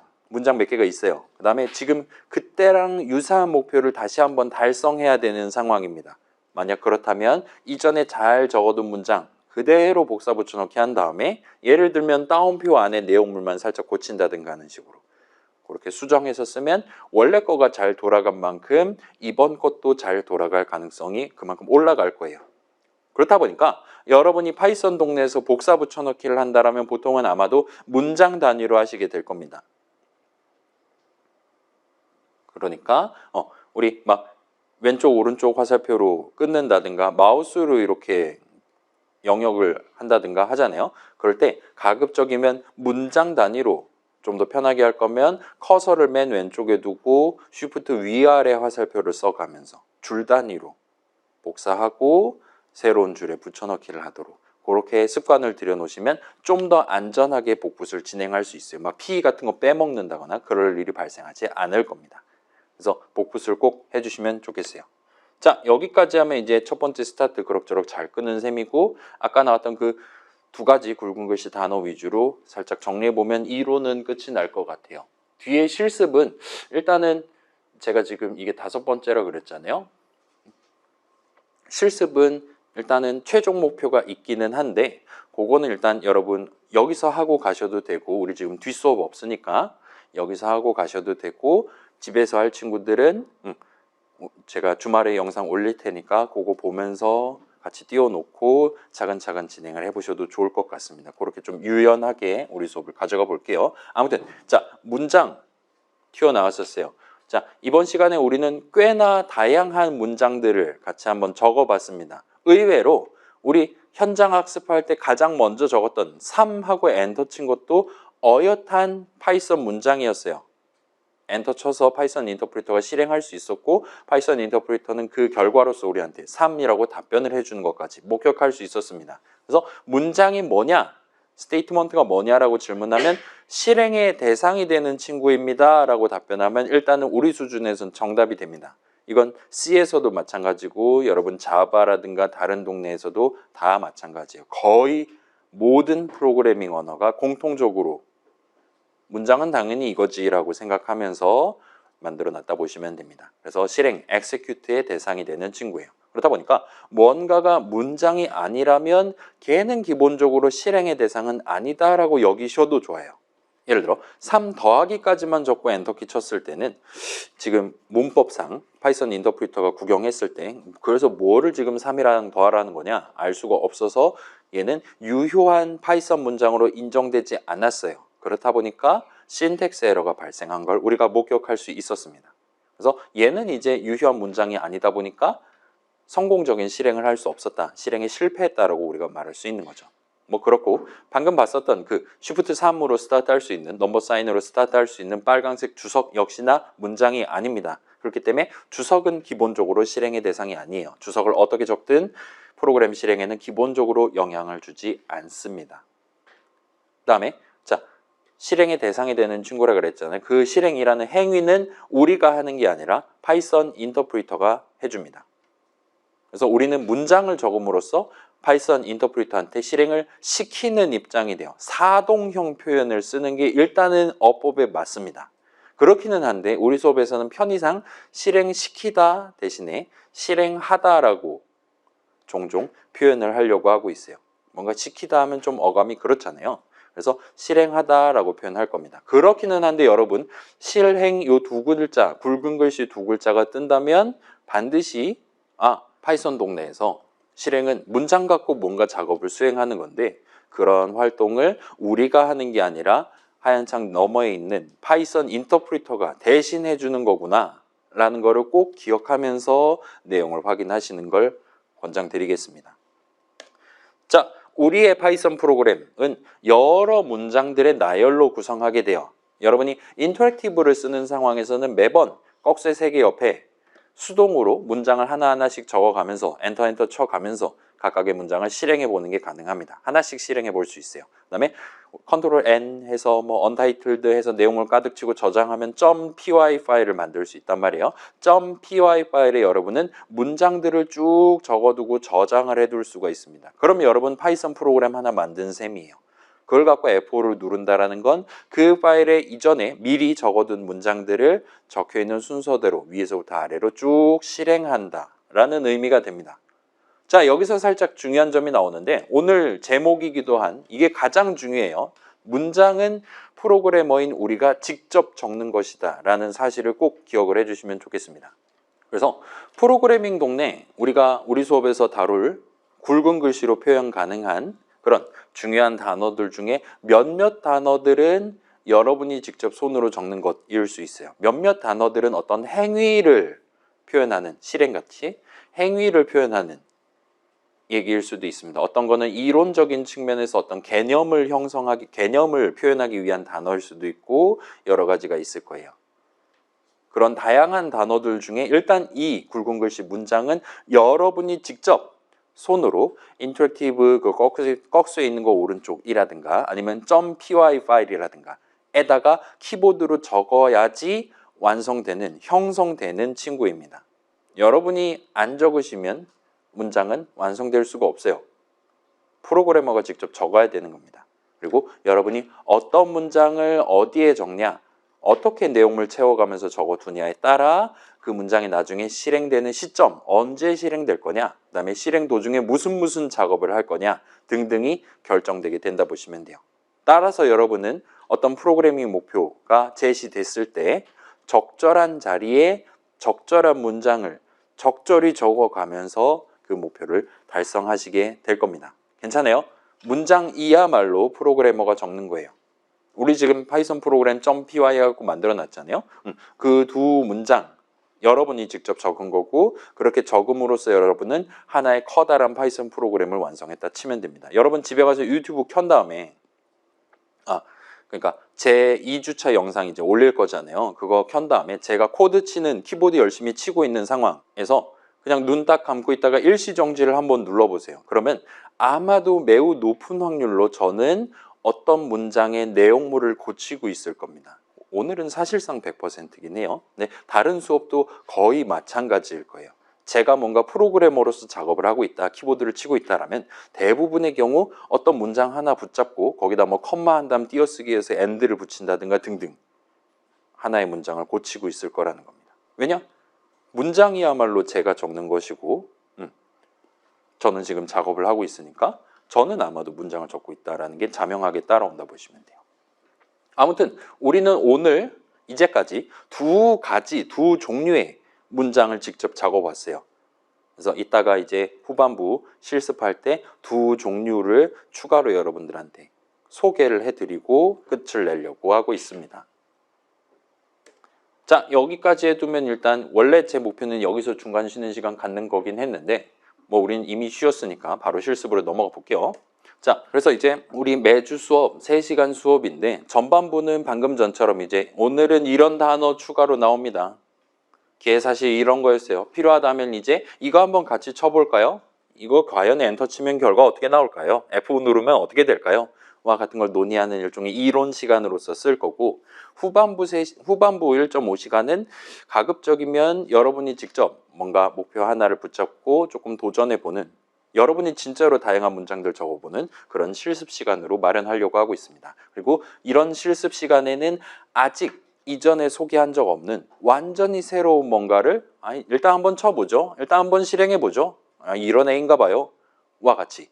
몇 개가 있어요. 그 다음에 지금 그때랑 유사한 목표를 다시 한번 달성해야 되는 상황입니다. 만약 그렇다면 이전에 잘 적어둔 문장 그대로 복사 붙여넣기 한 다음에 예를 들면 따옴표 안에 내용물만 살짝 고친다든가 하는 식으로 그렇게 수정해서 쓰면 원래 거가 잘 돌아간 만큼 이번 것도 잘 돌아갈 가능성이 그만큼 올라갈 거예요. 그렇다 보니까 여러분이 파이썬 동네에서 복사 붙여넣기를 한다면 보통은 아마도 문장 단위로 하시게 될 겁니다. 그러니까 우리 막 왼쪽 오른쪽 화살표로 끊는다든가 마우스로 이렇게 영역을 한다든가 하잖아요. 그럴 때 가급적이면 문장 단위로 좀 더 편하게 할 거면 커서를 맨 왼쪽에 두고 쉬프트 위아래 화살표를 써가면서 줄 단위로 복사하고 새로운 줄에 붙여넣기를 하도록 그렇게 습관을 들여놓으시면 좀 더 안전하게 복붙을 진행할 수 있어요. 막 피 같은 거 빼먹는다거나 그럴 일이 발생하지 않을 겁니다. 그래서 복붙을 꼭 해주시면 좋겠어요. 자, 여기까지 하면 이제 첫 번째 스타트 그럭저럭 잘 끄는 셈이고 아까 나왔던 그 두 가지 굵은 글씨 단어 위주로 살짝 정리해보면 이론은 끝이 날 것 같아요. 뒤에 실습은 일단은 제가 지금 이게 5번째라 그랬잖아요. 실습은 일단은 최종 목표가 있기는 한데 그거는 일단 여러분 여기서 하고 가셔도 되고 우리 지금 뒷수업 없으니까 여기서 하고 가셔도 되고 집에서 할 친구들은 제가 주말에 영상 올릴 테니까 그거 보면서 같이 띄워놓고 차근차근 진행을 해보셔도 좋을 것 같습니다. 그렇게 좀 유연하게 우리 수업을 가져가 볼게요. 아무튼 자, 문장 튀어나왔었어요. 자, 이번 시간에 우리는 꽤나 다양한 문장들을 같이 한번 적어봤습니다. 의외로 우리 현장 학습할 때 가장 먼저 적었던 3하고 엔터 친 것도 어엿한 파이썬 문장이었어요. 엔터 쳐서 파이썬 인터프리터가 실행할 수 있었고 파이썬 인터프리터는 그 결과로서 우리한테 3이라고 답변을 해주는 것까지 목격할 수 있었습니다. 그래서 문장이 뭐냐? 스테이트먼트가 뭐냐라고 질문하면 실행의 대상이 되는 친구입니다 라고 답변하면 일단은 우리 수준에서는 정답이 됩니다. 이건 C에서도 마찬가지고 여러분 자바라든가 다른 동네에서도 다 마찬가지예요. 거의 모든 프로그래밍 언어가 공통적으로 문장은 당연히 이거지라고 생각하면서 만들어 놨다 보시면 됩니다. 그래서 실행, execute의 대상이 되는 친구예요. 그렇다 보니까 뭔가가 문장이 아니라면 걔는 기본적으로 실행의 대상은 아니다라고 여기셔도 좋아요. 예를 들어 3 더하기까지만 적고 엔터키 쳤을 때는 지금 문법상 파이썬 인터프리터가 구경했을 때 그래서 뭐를 지금 3이랑 더하라는 거냐 알 수가 없어서 얘는 유효한 파이썬 문장으로 인정되지 않았어요. 그렇다 보니까 신텍스 에러가 발생한 걸 우리가 목격할 수 있었습니다. 그래서 얘는 이제 유효한 문장이 아니다 보니까 성공적인 실행을 할 수 없었다. 실행에 실패했다라고 우리가 말할 수 있는 거죠. 뭐 그렇고 방금 봤었던 그 Shift 3으로 스타트할 수 있는 넘버 사인으로 스타트할 수 있는 빨간색 주석 역시나 문장이 아닙니다. 그렇기 때문에 주석은 기본적으로 실행의 대상이 아니에요. 주석을 어떻게 적든 프로그램 실행에는 기본적으로 영향을 주지 않습니다. 그 다음에 자 실행의 대상이 되는 친구라 그랬잖아요. 그 실행이라는 행위는 우리가 하는 게 아니라 파이썬 인터프리터가 해줍니다. 그래서 우리는 문장을 적음으로써 파이썬 인터프리터한테 실행을 시키는 입장이 돼요. 사동형 표현을 쓰는 게 일단은 어법에 맞습니다. 그렇기는 한데 우리 수업에서는 편의상 실행시키다 대신에 실행하다라고 종종 표현을 하려고 하고 있어요. 뭔가 시키다 하면 좀 어감이 그렇잖아요. 그래서 실행하다라고 표현할 겁니다. 그렇기는 한데 여러분 실행 요 두 글자 굵은 글씨 두 글자가 뜬다면 반드시 파이썬 동네에서 실행은 문장 갖고 뭔가 작업을 수행하는 건데 그런 활동을 우리가 하는 게 아니라 하얀 창 너머에 있는 파이썬 인터프리터가 대신 해주는 거구나 라는 거를 꼭 기억하면서 내용을 확인하시는 걸 권장드리겠습니다. 자, 우리의 파이썬 프로그램은 여러 문장들의 나열로 구성하게 돼요. 여러분이 인터랙티브를 쓰는 상황에서는 매번 꺽쇠 3개 옆에 수동으로 문장을 하나하나씩 적어가면서 엔터 쳐가면서 각각의 문장을 실행해 보는 게 가능합니다. 하나씩 실행해 볼 수 있어요. 그 다음에 컨트롤 N 해서 뭐 언타이틀드 해서 내용을 가득 치고 저장하면 .py 파일을 만들 수 있단 말이에요. .py 파일에 여러분은 문장들을 쭉 적어두고 저장을 해둘 수가 있습니다. 그럼 여러분 파이썬 프로그램 하나 만든 셈이에요. 그걸 갖고 F4를 누른다라는 건 그 파일에 이전에 미리 적어둔 문장들을 적혀있는 순서대로 위에서부터 아래로 쭉 실행한다라는 의미가 됩니다. 자, 여기서 살짝 중요한 점이 나오는데 오늘 제목이기도 한 이게 가장 중요해요. 문장은 프로그래머인 우리가 직접 적는 것이다 라는 사실을 꼭 기억을 해주시면 좋겠습니다. 그래서 프로그래밍 동네 우리가 우리 수업에서 다룰 굵은 글씨로 표현 가능한 그런 중요한 단어들 중에 몇몇 단어들은 여러분이 직접 손으로 적는 것일 수 있어요. 몇몇 단어들은 어떤 행위를 표현하는 실행같이 행위를 표현하는 얘기일 수도 있습니다. 어떤 거는 이론적인 측면에서 어떤 개념을 표현하기 위한 단어일 수도 있고 여러 가지가 있을 거예요. 그런 다양한 단어들 중에 일단 이 굵은 글씨 문장은 여러분이 직접 손으로 인터랙티브 그 꺽수에 있는 거 오른쪽이라든가 아니면 .py 파일이라든가 에다가 키보드로 적어야지 완성되는, 형성되는 친구입니다. 여러분이 안 적으시면 문장은 완성될 수가 없어요. 프로그래머가 직접 적어야 되는 겁니다. 그리고 여러분이 어떤 문장을 어디에 적냐, 어떻게 내용물 채워가면서 적어두냐에 따라 그 문장이 나중에 실행되는 시점, 언제 실행될 거냐, 그 다음에 실행 도중에 무슨 작업을 할 거냐 등등이 결정되게 된다 보시면 돼요. 따라서 여러분은 어떤 프로그래밍 목표가 제시됐을 때 적절한 자리에 적절한 문장을 적절히 적어가면서 그 목표를 달성하시게 될 겁니다. 괜찮아요? 문장이야말로 프로그래머가 적는 거예요. 우리 지금 파이썬 프로그램 .py 하고 만들어 놨잖아요. 그 두 문장 여러분이 직접 적은 거고 그렇게 적음으로써 여러분은 하나의 커다란 파이썬 프로그램을 완성했다 치면 됩니다. 여러분 집에 가서 유튜브 켠 다음에 그러니까 제 2주차 영상 이제 올릴 거잖아요. 그거 켠 다음에 제가 코드 치는 키보드 열심히 치고 있는 상황에서 그냥 눈 딱 감고 있다가 일시정지를 한번 눌러보세요. 그러면 아마도 매우 높은 확률로 저는 어떤 문장의 내용물을 고치고 있을 겁니다. 오늘은 사실상 100%이긴 해요. 네, 다른 수업도 거의 마찬가지일 거예요. 제가 뭔가 프로그래머로서 작업을 하고 있다, 키보드를 치고 있다라면 대부분의 경우 어떤 문장 하나 붙잡고 거기다 뭐 컴마 한 다음 띄어쓰기해서 엔드를 붙인다든가 등등 하나의 문장을 고치고 있을 거라는 겁니다. 왜냐? 문장이야말로 제가 적는 것이고 저는 지금 작업을 하고 있으니까 저는 아마도 문장을 적고 있다는 게 자명하게 따라온다 보시면 돼요. 아무튼 우리는 오늘 이제까지 두 종류의 문장을 직접 적어봤어요. 그래서 이따가 이제 후반부 실습할 때 두 종류를 추가로 여러분들한테 소개를 해드리고 끝을 내려고 하고 있습니다. 자, 여기까지 해두면 일단 원래 제 목표는 여기서 중간 쉬는 시간 갖는 거긴 했는데 뭐 우린 이미 쉬었으니까 바로 실습으로 넘어가 볼게요. 자, 그래서 이제 우리 매주 수업 3시간 수업인데 전반부는 방금 전처럼 이제 오늘은 이런 단어 추가로 나옵니다. 그게 사실 이런 거였어요. 필요하다면 이제 이거 한번 같이 쳐볼까요? 이거 과연 엔터 치면 결과 어떻게 나올까요? F 누르면 어떻게 될까요? 와 같은 걸 논의하는 일종의 이론 시간으로서 쓸 거고 후반부 1.5시간은 가급적이면 여러분이 직접 뭔가 목표 하나를 붙잡고 조금 도전해보는 여러분이 진짜로 다양한 문장들 적어보는 그런 실습 시간으로 마련하려고 하고 있습니다. 그리고 이런 실습 시간에는 아직 이전에 소개한 적 없는 완전히 새로운 뭔가를 일단 한번 쳐보죠. 일단 한번 실행해보죠. 이런 애인가 봐요. 와 같이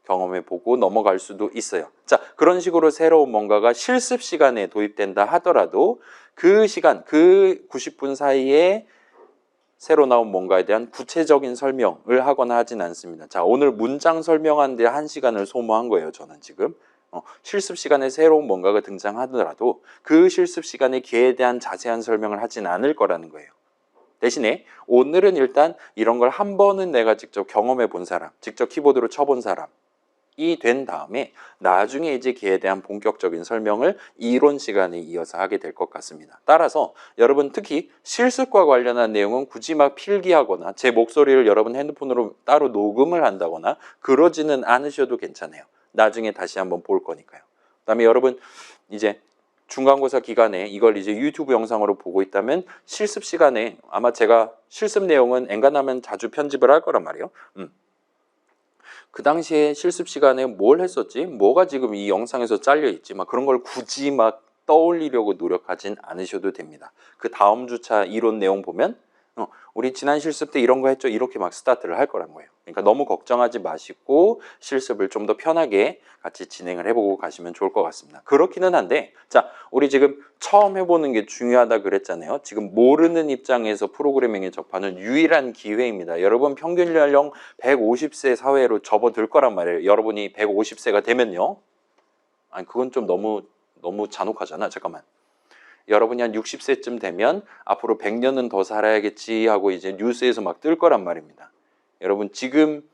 경험해보고 넘어갈 수도 있어요. 자, 그런 식으로 새로운 뭔가가 실습 시간에 도입된다 하더라도 그 시간, 그 90분 사이에 새로 나온 뭔가에 대한 구체적인 설명을 하거나 하진 않습니다. 자, 오늘 문장 설명하는데 1시간을 소모한 거예요. 저는 지금. 실습 시간에 새로운 뭔가가 등장하더라도 그 실습 시간에 걔에 대한 자세한 설명을 하진 않을 거라는 거예요. 대신에 오늘은 일단 이런 걸 한 번은 내가 직접 경험해 본 사람, 직접 키보드로 쳐본 사람이 된 다음에 나중에 이제 걔에 대한 본격적인 설명을 이론 시간에 이어서 하게 될 것 같습니다. 따라서 여러분 특히 실습과 관련한 내용은 굳이 막 필기하거나 제 목소리를 여러분 핸드폰으로 따로 녹음을 한다거나 그러지는 않으셔도 괜찮아요. 나중에 다시 한번 볼 거니까요. 그다음에 여러분 이제 중간고사 기간에 이걸 이제 유튜브 영상으로 보고 있다면 실습 시간에 아마 제가 실습 내용은 엔간하면 자주 편집을 할 거란 말이에요. 그 당시에 실습 시간에 뭘 했었지? 뭐가 지금 이 영상에서 잘려 있지? 막 그런 걸 굳이 막 떠올리려고 노력하진 않으셔도 됩니다. 그 다음 주차 이론 내용 보면 우리 지난 실습 때 이런 거 했죠? 이렇게 막 스타트를 할 거란 거예요. 그러니까 너무 걱정하지 마시고 실습을 좀 더 편하게 같이 진행을 해보고 가시면 좋을 것 같습니다. 그렇기는 한데 자, 우리 지금 처음 해보는 게 중요하다 그랬잖아요. 지금 모르는 입장에서 프로그래밍에 접하는 유일한 기회입니다. 여러분 평균 연령 150세 사회로 접어들 거란 말이에요. 여러분이 150세가 되면요. 아니 그건 좀 너무 잔혹하잖아. 잠깐만. 여러분이 한 60세쯤 되면 앞으로 100년은 더 살아야겠지 하고 이제 뉴스에서 막 뜰 거란 말입니다. 여러분 지금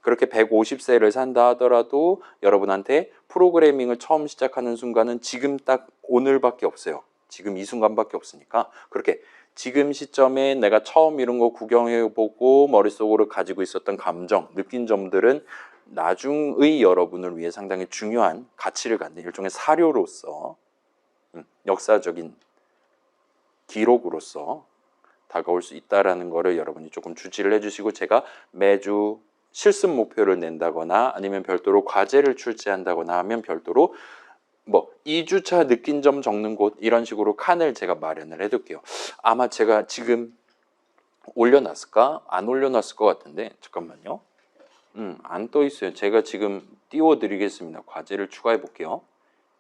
그렇게 150세를 산다 하더라도 여러분한테 프로그래밍을 처음 시작하는 순간은 지금 딱 오늘밖에 없어요. 지금 이 순간밖에 없으니까 그렇게 지금 시점에 내가 처음 이런 거 구경해보고 머릿속으로 가지고 있었던 감정, 느낀 점들은 나중의 여러분을 위해 상당히 중요한 가치를 갖는 일종의 사료로서 역사적인 기록으로서 다가올 수 있다라는 거를 여러분이 조금 주지를 해주시고, 제가 매주 실습 목표를 낸다거나 아니면 별도로 과제를 출제한다거나 하면 별도로 뭐 2주차 느낀 점 적는 곳 이런 식으로 칸을 제가 마련을 해둘게요. 아마 제가 지금 올려놨을까? 안 올려놨을 것 같은데 잠깐만요. 안 떠 있어요. 제가 지금 띄워드리겠습니다. 과제를 추가해 볼게요.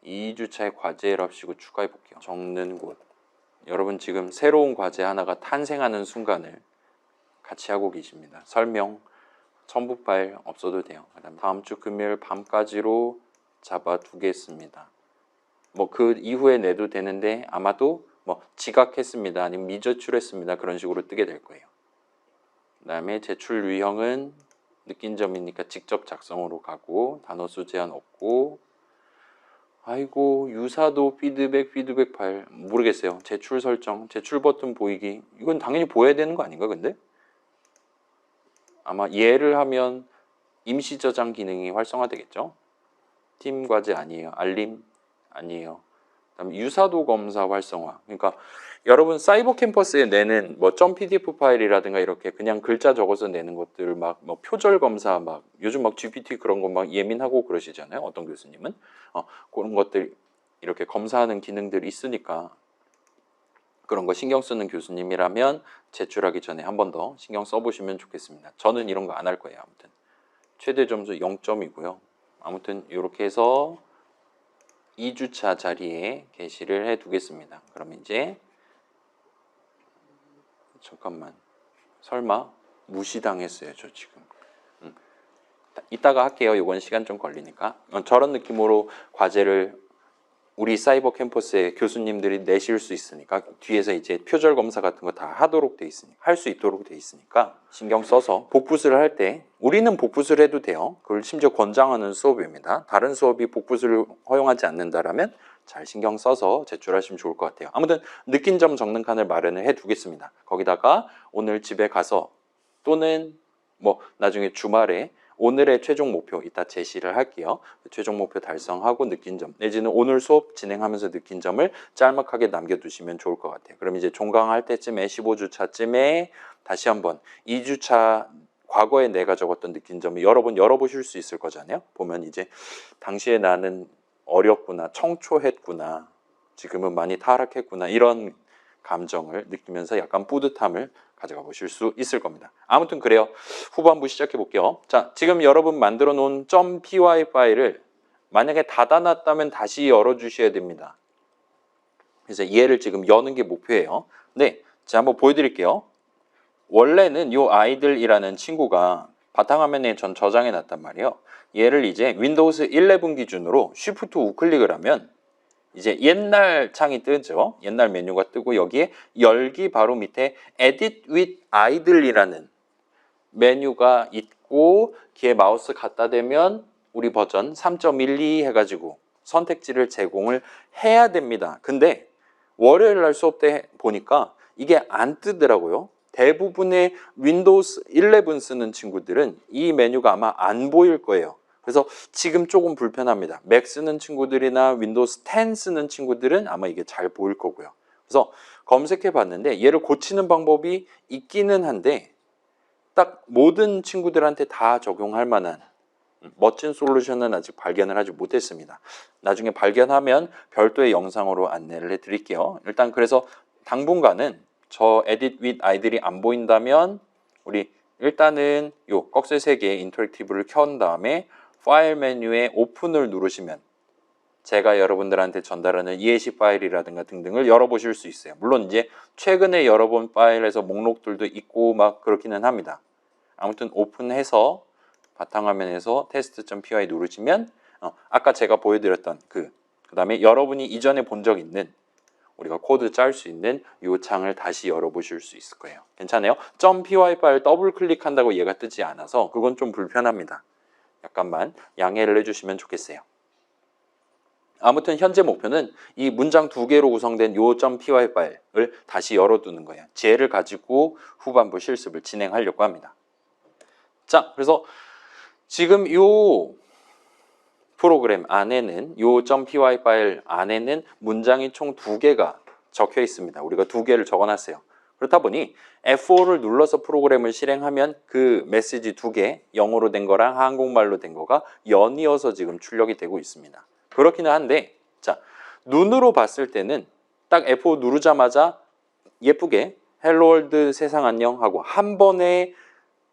2주차의 과제랍시고 추가해 볼게요. 적는 곳. 여러분 지금 새로운 과제 하나가 탄생하는 순간을 같이 하고 계십니다. 설명, 첨부 파일 없어도 돼요. 그다음 다음 주 금요일 밤까지로 잡아두겠습니다. 뭐 그 이후에 내도 되는데 아마도 뭐 지각했습니다. 아니면 미제출했습니다. 그런 식으로 뜨게 될 거예요. 그다음에 제출 유형은 느낀 점이니까 직접 작성으로 가고 단어 수 제한 없고, 아이고 유사도 피드백 파일 모르겠어요. 제출 설정, 제출 버튼 보이기 이건 당연히 보여야 되는 거 아닌가 근데? 아마 예를 하면 임시 저장 기능이 활성화되겠죠? 팀 과제 아니에요. 알림 아니에요. 그다음에 유사도 검사 활성화. 그러니까 여러분 사이버 캠퍼스에 내는 뭐 .pdf 파일이라든가 이렇게 그냥 글자 적어서 내는 것들을 막 뭐 표절 검사 막 요즘 막 GPT 그런 거 막 예민하고 그러시잖아요. 어떤 교수님은 그런 것들 이렇게 검사하는 기능들이 있으니까 그런 거 신경 쓰는 교수님이라면 제출하기 전에 한 번 더 신경 써보시면 좋겠습니다. 저는 이런 거 안 할 거예요. 아무튼 최대 점수 0점이고요. 아무튼 이렇게 해서 2주차 자리에 게시를 해 두겠습니다. 그럼 이제 잠깐만, 설마 무시당했어요 저 지금. 이따가 할게요. 이건 시간 좀 걸리니까. 저런 느낌으로 과제를 우리 사이버 캠퍼스의 교수님들이 내실 수 있으니까 뒤에서 이제 표절 검사 같은 거 다 하도록 돼 있으니까, 할 수 있도록 돼 있으니까 신경 써서 복붙을 할 때, 우리는 복붙을 해도 돼요. 그걸 심지어 권장하는 수업입니다. 다른 수업이 복붙을 허용하지 않는다라면 잘 신경 써서 제출하시면 좋을 것 같아요. 아무튼 느낀 점 적는 칸을 마련을 해 두겠습니다. 거기다가 오늘 집에 가서 또는 뭐 나중에 주말에 오늘의 최종 목표 이따 제시를 할게요. 최종 목표 달성하고 느낀 점 내지는 오늘 수업 진행하면서 느낀 점을 짤막하게 남겨두시면 좋을 것 같아요. 그럼 이제 종강할 때쯤에 15주차쯤에 다시 한번 2주차 과거에 내가 적었던 느낀 점을 여러 번 열어보실 수 있을 거잖아요. 보면 이제 당시에 나는 어렸구나, 청초했구나, 지금은 많이 타락했구나, 이런 감정을 느끼면서 약간 뿌듯함을 가져가 보실 수 있을 겁니다. 아무튼 그래요. 후반부 시작해 볼게요. 자, 지금 여러분 만들어 놓은 .py 파일을 만약에 닫아놨다면 다시 열어주셔야 됩니다. 그래서 얘를 지금 여는 게 목표예요. 네, 자 한번 보여드릴게요. 원래는 이 아이들이라는 친구가 바탕화면에 전 저장해 놨단 말이에요. 얘를 이제 윈도우스 11 기준으로 Shift 우클릭을 하면 이제 옛날 창이 뜨죠. 옛날 메뉴가 뜨고 여기에 열기 바로 밑에 Edit with Idle이라는 메뉴가 있고 기에 마우스 갖다 대면 우리 버전 3.12 해가지고 선택지를 제공을 해야 됩니다. 근데 월요일 날 수업 때 보니까 이게 안 뜨더라고요. 대부분의 윈도우스 11 쓰는 친구들은 이 메뉴가 아마 안 보일 거예요. 그래서 지금 조금 불편합니다. 맥 쓰는 친구들이나 윈도우스 10 쓰는 친구들은 아마 이게 잘 보일 거고요. 그래서 검색해 봤는데 얘를 고치는 방법이 있기는 한데 딱 모든 친구들한테 다 적용할 만한 멋진 솔루션은 아직 발견을 하지 못했습니다. 나중에 발견하면 별도의 영상으로 안내를 해드릴게요. 일단 그래서 당분간은 저 Edit with Idle이 안 보인다면 우리 일단은 요 꺽쇠 3개 인터랙티브를 켠 다음에 파일 메뉴에 오픈을 누르시면 제가 여러분들한테 전달하는 예시 파일이라든가 등등을 열어보실 수 있어요. 물론 이제 최근에 열어본 파일에서 목록들도 있고 막 그렇기는 합니다. 아무튼 오픈해서 바탕화면에서 test.py 누르시면 아까 제가 보여드렸던 그 다음에 여러분이 이전에 본 적 있는 우리가 코드 짤 수 있는 이 창을 다시 열어보실 수 있을 거예요. 괜찮아요? .py 파일 더블 클릭한다고 얘가 뜨지 않아서 그건 좀 불편합니다. 약간만 양해를 해주시면 좋겠어요. 아무튼 현재 목표는 이 문장 2개로 구성된 요 .py 파일을 다시 열어두는 거예요. 쟤를 가지고 후반부 실습을 진행하려고 합니다. 자, 그래서 지금 요 프로그램 안에는 요 .py 파일 안에는 문장이 총 2개가 적혀 있습니다. 우리가 2개를 적어놨어요. 그렇다 보니 F5를 눌러서 프로그램을 실행하면 그 메시지 2개, 영어로 된 거랑 한국말로 된 거가 연이어서 지금 출력이 되고 있습니다. 그렇기는 한데, 자, 눈으로 봤을 때는 딱 F5 누르자마자 예쁘게 헬로 월드 세상 안녕 하고 한 번에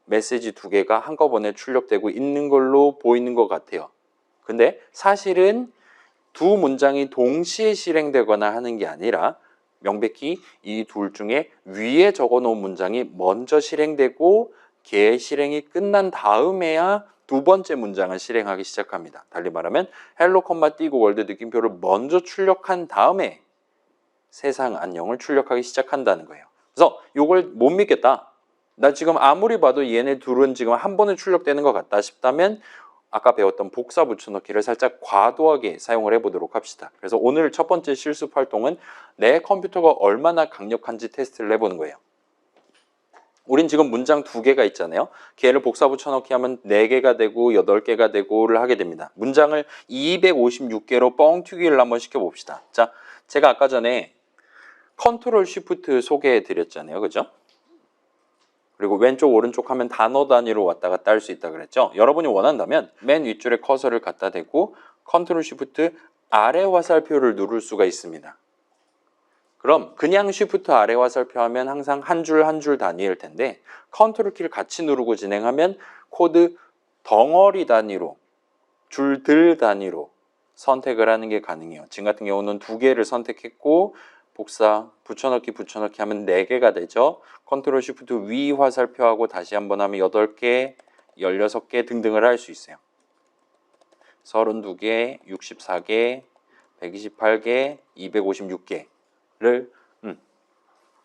메시지 2개가 한꺼번에 출력되고 있는 걸로 보이는 것 같아요. 근데 사실은 두 문장이 동시에 실행되거나 하는 게 아니라 명백히 이 둘 중에 위에 적어놓은 문장이 먼저 실행되고 걔 실행이 끝난 다음에야 두 번째 문장을 실행하기 시작합니다. 달리 말하면 헬로 컴마 띄고 월드 느낌표를 먼저 출력한 다음에 세상 안녕을 출력하기 시작한다는 거예요. 그래서 이걸 못 믿겠다. 나 지금 아무리 봐도 얘네 둘은 지금 한 번에 출력되는 것 같다 싶다면 아까 배웠던 복사 붙여넣기를 살짝 과도하게 사용을 해보도록 합시다. 그래서 오늘 첫 번째 실습 활동은 내 컴퓨터가 얼마나 강력한지 테스트를 해보는 거예요. 우린 지금 문장 2개가 있잖아요. 걔를 복사 붙여넣기 하면 4개가 되고 8개가 되고를 하게 됩니다. 문장을 256개로 뻥튀기를 한번 시켜봅시다. 자, 제가 아까 전에 컨트롤 쉬프트 소개해 드렸잖아요. 그죠? 그리고 왼쪽 오른쪽 하면 단어 단위로 왔다 갔다 할 수 있다 그랬죠. 여러분이 원한다면 맨 윗줄에 커서를 갖다 대고 컨트롤 쉬프트 아래 화살표를 누를 수가 있습니다. 그럼 그냥 쉬프트 아래 화살표 하면 항상 한 줄 한 줄 단위일 텐데 컨트롤 키를 같이 누르고 진행하면 코드 덩어리 단위로 줄들 단위로 선택을 하는 게 가능해요. 지금 같은 경우는 2개를 선택했고 복사, 붙여넣기 하면 4개가 되죠. 컨트롤 쉬프트 위 화살표하고 다시 한번 하면 8개, 16개 등등을 할 수 있어요. 32개, 64개, 128개, 256개를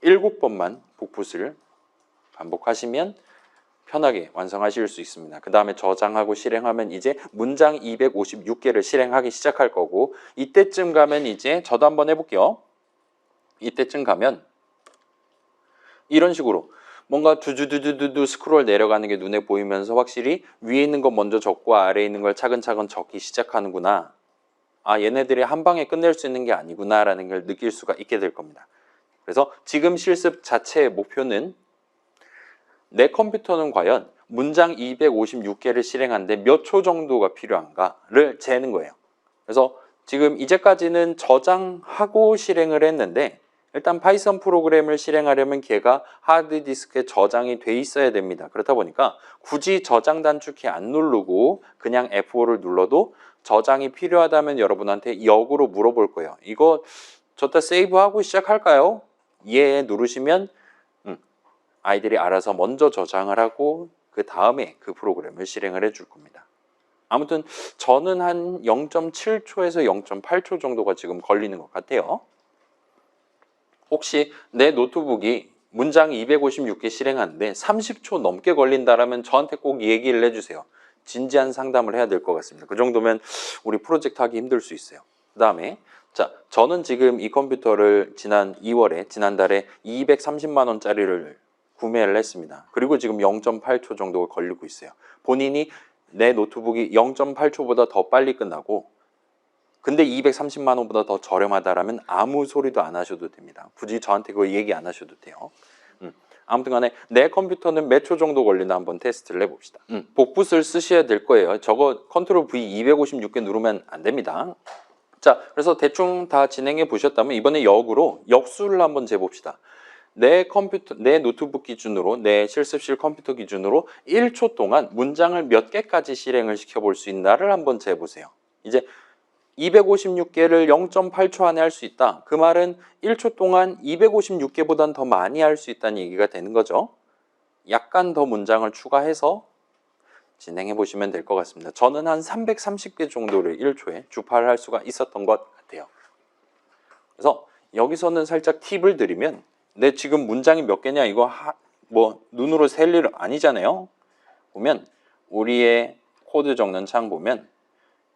7번만 복붙을 반복하시면 편하게 완성하실 수 있습니다. 그 다음에 저장하고 실행하면 이제 문장 256개를 실행하기 시작할 거고 이때쯤 가면 이제 저도 한번 해볼게요. 이때쯤 가면 이런 식으로 뭔가 두두두두두 스크롤 내려가는 게 눈에 보이면서 확실히 위에 있는 거 먼저 적고 아래에 있는 걸 차근차근 적기 시작하는구나. 아, 얘네들이 한 방에 끝낼 수 있는 게 아니구나 라는 걸 느낄 수가 있게 될 겁니다. 그래서 지금 실습 자체의 목표는 내 컴퓨터는 과연 문장 256개를 실행하는데 몇 초 정도가 필요한가를 재는 거예요. 그래서 지금 이제까지는 저장하고 실행을 했는데 일단 파이썬 프로그램을 실행하려면 걔가 하드디스크에 저장이 돼 있어야 됩니다. 그렇다 보니까 굳이 저장 단축키 안 누르고 그냥 F5를 눌러도 저장이 필요하다면 여러분한테 역으로 물어볼 거예요. 이거 저따 세이브하고 시작할까요? 예 누르시면 아이들이 알아서 먼저 저장을 하고 그 다음에 그 프로그램을 실행을 해줄 겁니다. 아무튼 저는 한 0.7초에서 0.8초 정도가 지금 걸리는 것 같아요. 혹시 내 노트북이 문장 256개 실행하는데 30초 넘게 걸린다라면 저한테 꼭 얘기를 해주세요. 진지한 상담을 해야 될 것 같습니다. 그 정도면 우리 프로젝트 하기 힘들 수 있어요. 그 다음에 자, 저는 지금 이 컴퓨터를 지난달에 230만 원짜리를 구매를 했습니다. 그리고 지금 0.8초 정도가 걸리고 있어요. 본인이 내 노트북이 0.8초보다 더 빨리 끝나고 근데 230만 원보다 더 저렴하다라면 아무 소리도 안 하셔도 됩니다. 굳이 저한테 그거 얘기 안 하셔도 돼요. 아무튼 간에 내 컴퓨터는 몇 초 정도 걸리나 한번 테스트를 해봅시다. 복붙을 쓰셔야 될 거예요. 저거 컨트롤 V 256개 누르면 안 됩니다. 자, 그래서 대충 다 진행해 보셨다면 이번에 역수를 한번 재봅시다. 내 컴퓨터, 내 노트북 기준으로, 내 실습실 컴퓨터 기준으로 1초 동안 문장을 몇 개까지 실행을 시켜볼 수 있나를 한번 재보세요. 이제 256개를 0.8초 안에 할 수 있다. 그 말은 1초 동안 256개보단 더 많이 할 수 있다는 얘기가 되는 거죠. 약간 더 문장을 추가해서 진행해 보시면 될 것 같습니다. 저는 한 330개 정도를 1초에 주파를 할 수가 있었던 것 같아요. 그래서 여기서는 살짝 팁을 드리면 내 지금 문장이 몇 개냐 이거 뭐 눈으로 셀 일 아니잖아요. 보면 우리의 코드 적는 창 보면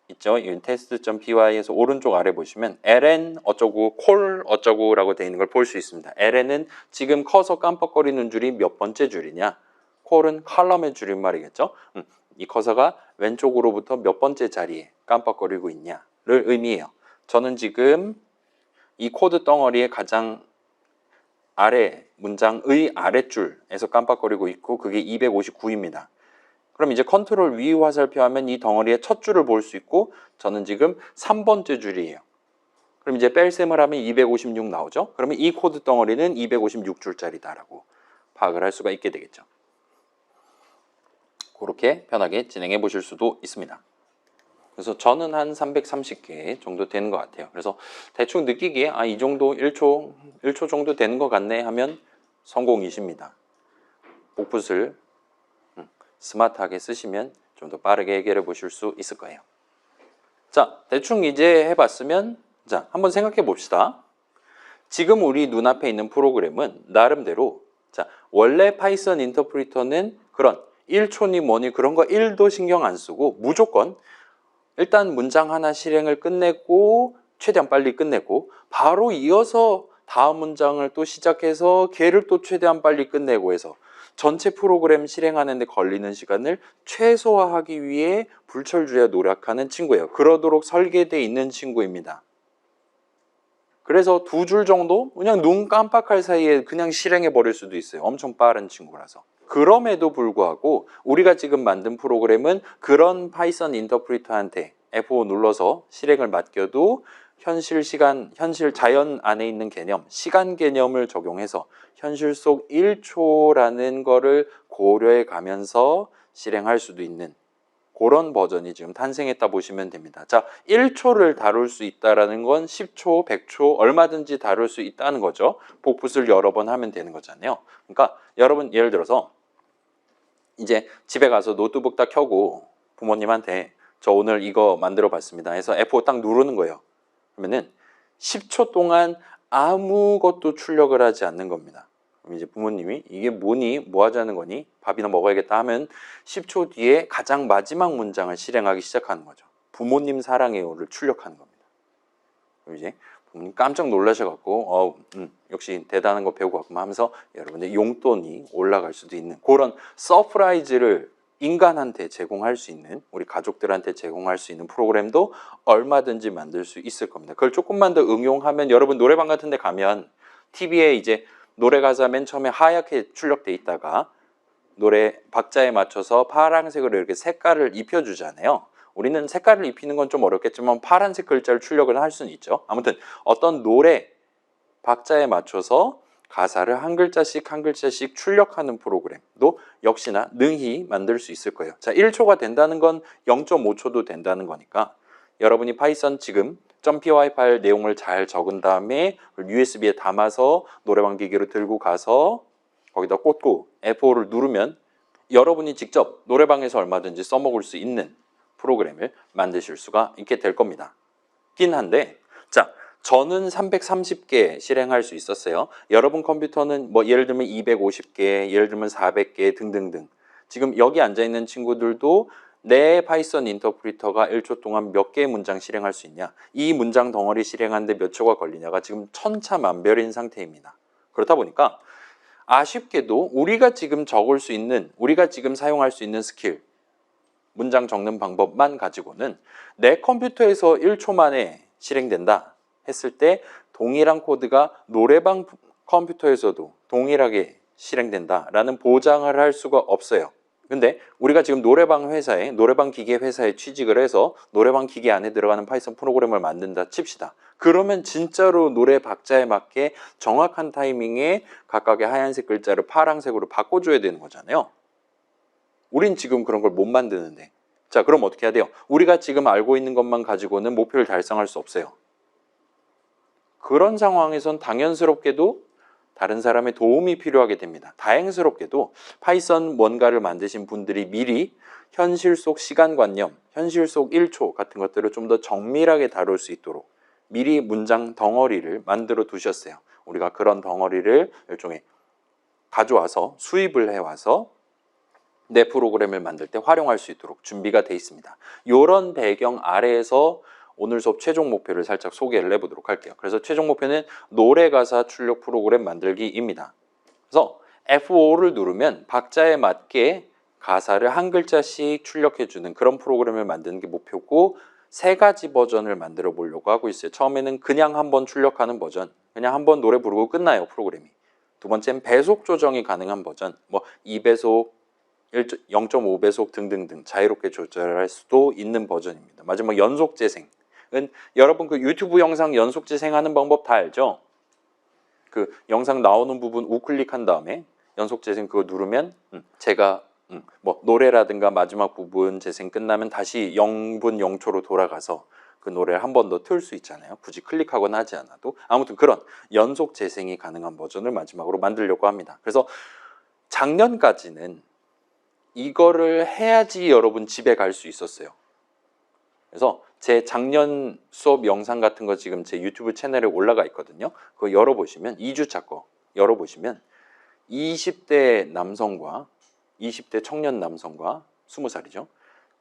있죠. 이 test.py에서 오른쪽 아래 보시면 ln 어쩌고 콜 어쩌고라고 되어 있는 걸 볼 수 있습니다. ln은 지금 커서 깜빡거리는 줄이 몇 번째 줄이냐. 콜은 컬럼의 줄임말이겠죠. 이 커서가 왼쪽으로부터 몇 번째 자리에 깜빡거리고 있냐를 의미해요. 저는 지금 이 코드 덩어리의 가장 아래 문장의 아랫줄에서 깜빡거리고 있고 그게 259입니다. 그럼 이제 컨트롤 위 화살표 하면 이 덩어리의 첫 줄을 볼 수 있고 저는 지금 3번째 줄이에요. 그럼 이제 뺄셈을 하면 256 나오죠. 그러면 이 코드 덩어리는 256줄짜리다라고 파악을 할 수가 있게 되겠죠. 그렇게 편하게 진행해 보실 수도 있습니다. 그래서 저는 한 330개 정도 되는 것 같아요. 그래서 대충 느끼기에 이 정도 1초 정도 되는 것 같네 하면 성공이십니다. 복붙을 스마트하게 쓰시면 좀 더 빠르게 해결해 보실 수 있을 거예요. 자, 대충 이제 해봤으면 자, 한번 생각해 봅시다. 지금 우리 눈앞에 있는 프로그램은 나름대로 자, 원래 파이썬 인터프리터는 그런 1초니 뭐니 그런 거 1도 신경 안 쓰고 무조건 일단 문장 하나 실행을 끝내고 최대한 빨리 끝내고 바로 이어서 다음 문장을 또 시작해서 걔를 또 최대한 빨리 끝내고 해서 전체 프로그램 실행하는 데 걸리는 시간을 최소화하기 위해 불철주야 노력하는 친구예요. 그러도록 설계되어 있는 친구입니다. 그래서 2줄 정도 그냥 눈 깜빡할 사이에 그냥 실행해 버릴 수도 있어요. 엄청 빠른 친구라서. 그럼에도 불구하고 우리가 지금 만든 프로그램은 그런 파이썬 인터프리터한테 F5 눌러서 실행을 맡겨도 현실 자연 안에 있는 개념, 시간 개념을 적용해서 현실 속 1초라는 거를 고려해 가면서 실행할 수도 있는 그런 버전이 지금 탄생했다 보시면 됩니다. 자, 1초를 다룰 수 있다는 건 10초, 100초 얼마든지 다룰 수 있다는 거죠. 복붙을 여러 번 하면 되는 거잖아요. 그러니까 여러분 예를 들어서 이제 집에 가서 노트북 딱 켜고 부모님한테 저 오늘 이거 만들어 봤습니다 해서 F5 딱 누르는 거예요. 그러면은 10초 동안 아무것도 출력을 하지 않는 겁니다. 그럼 이제 부모님이 이게 뭐니? 뭐 하자는 거니? 밥이나 먹어야겠다 하면 10초 뒤에 가장 마지막 문장을 실행하기 시작하는 거죠. 부모님 사랑해요를 출력하는 겁니다. 그럼 이제 부모님 깜짝 놀라셔갖고 역시 대단한 거 배우고 왔구만 하면서 여러분의 용돈이 올라갈 수도 있는 그런 서프라이즈를 인간한테 제공할 수 있는 우리 가족들한테 제공할 수 있는 프로그램도 얼마든지 만들 수 있을 겁니다. 그걸 조금만 더 응용하면 여러분 노래방 같은 데 가면 TV에 이제 노래 가사 맨 처음에 하얗게 출력돼 있다가 노래 박자에 맞춰서 파란색으로 이렇게 색깔을 입혀주잖아요. 우리는 색깔을 입히는 건 좀 어렵겠지만 파란색 글자를 출력을 할 수는 있죠. 아무튼 어떤 노래 박자에 맞춰서 가사를 한 글자씩 한 글자씩 출력하는 프로그램도 역시나 능히 만들 수 있을 거예요. 자, 1초가 된다는 건 0.5초도 된다는 거니까 여러분이 파이썬 지금 .py 파일 내용을 잘 적은 다음에 USB에 담아서 노래방 기기로 들고 가서 거기다 꽂고 F5를 누르면 여러분이 직접 노래방에서 얼마든지 써먹을 수 있는 프로그램을 만드실 수가 있게 될 겁니다. 긴 한데 자, 저는 330개 실행할 수 있었어요. 여러분 컴퓨터는 뭐 예를 들면 250개, 예를 들면 400개 등등등. 지금 여기 앉아있는 친구들도 내 파이썬 인터프리터가 1초 동안 몇 개의 문장 실행할 수 있냐, 이 문장 덩어리 실행하는데 몇 초가 걸리냐가 지금 천차만별인 상태입니다. 그렇다 보니까 아쉽게도 우리가 지금 적을 수 있는, 우리가 지금 사용할 수 있는 스킬, 문장 적는 방법만 가지고는 내 컴퓨터에서 1초 만에 실행된다 했을 때 동일한 코드가 노래방 컴퓨터에서도 동일하게 실행된다라는 보장을 할 수가 없어요. 근데 우리가 지금 노래방 기계 회사에 취직을 해서 노래방 기계 안에 들어가는 파이썬 프로그램을 만든다 칩시다. 그러면 진짜로 노래 박자에 맞게 정확한 타이밍에 각각의 하얀색 글자를 파란색으로 바꿔줘야 되는 거잖아요. 우린 지금 그런 걸 못 만드는데. 자, 그럼 어떻게 해야 돼요? 우리가 지금 알고 있는 것만 가지고는 목표를 달성할 수 없어요. 그런 상황에선 당연스럽게도 다른 사람의 도움이 필요하게 됩니다. 다행스럽게도 파이썬 뭔가를 만드신 분들이 미리 현실 속 시간관념, 현실 속 1초 같은 것들을 좀 더 정밀하게 다룰 수 있도록 미리 문장 덩어리를 만들어 두셨어요. 우리가 그런 덩어리를 일종의 가져와서 수입을 해와서 내 프로그램을 만들 때 활용할 수 있도록 준비가 돼 있습니다. 이런 배경 아래에서 오늘 수업 최종 목표를 살짝 소개를 해보도록 할게요. 그래서 최종 목표는 노래 가사 출력 프로그램 만들기입니다. 그래서 F5를 누르면 박자에 맞게 가사를 한 글자씩 출력해주는 그런 프로그램을 만드는 게 목표고 3가지 버전을 만들어 보려고 하고 있어요. 처음에는 그냥 한번 출력하는 버전, 그냥 한번 노래 부르고 끝나요, 프로그램이. 두 번째는 배속 조정이 가능한 버전, 뭐 2배속, 0.5배속 등등등 자유롭게 조절할 수도 있는 버전입니다. 마지막 연속 재생은 여러분 그 유튜브 영상 연속 재생하는 방법 다 알죠? 그 영상 나오는 부분 우클릭한 다음에 연속 재생 그거 누르면 제가 뭐 노래라든가 마지막 부분 재생 끝나면 다시 0분 0초로 돌아가서 그 노래를 한 번 더 틀 수 있잖아요. 굳이 클릭하거나 하지 않아도. 아무튼 그런 연속 재생이 가능한 버전을 마지막으로 만들려고 합니다. 그래서 작년까지는 이거를 해야지 여러분 집에 갈 수 있었어요. 그래서 제 작년 수업 영상 같은 거 지금 제 유튜브 채널에 올라가 있거든요. 그거 열어보시면 2주차 거 열어보시면 20대 남성과 20대 청년 남성과 20살이죠.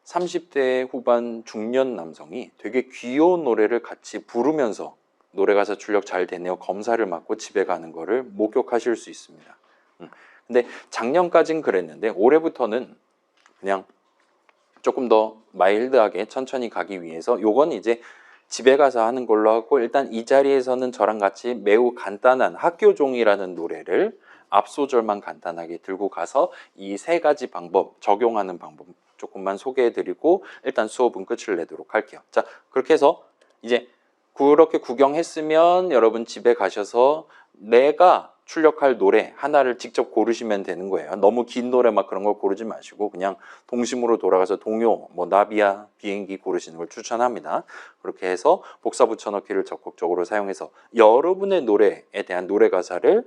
30대 후반 중년 남성이 되게 귀여운 노래를 같이 부르면서 노래 가사 출력 잘 되네요. 검사를 받고 집에 가는 거를 목격하실 수 있습니다. 근데 작년까진 그랬는데 올해부터는 그냥 조금 더 마일드하게 천천히 가기 위해서 요건 이제 집에 가서 하는 걸로 하고 일단 이 자리에서는 저랑 같이 매우 간단한 학교종이라는 노래를 앞소절만 간단하게 들고 가서 이 3가지 방법 적용하는 방법 조금만 소개해드리고 일단 수업은 끝을 내도록 할게요. 자, 그렇게 해서 이제 그렇게 구경했으면 여러분 집에 가셔서 내가 출력할 노래 하나를 직접 고르시면 되는 거예요. 너무 긴 노래 막 그런 걸 고르지 마시고 그냥 동심으로 돌아가서 동요, 뭐 나비야, 비행기 고르시는 걸 추천합니다. 그렇게 해서 복사 붙여넣기를 적극적으로 사용해서 여러분의 노래에 대한 노래 가사를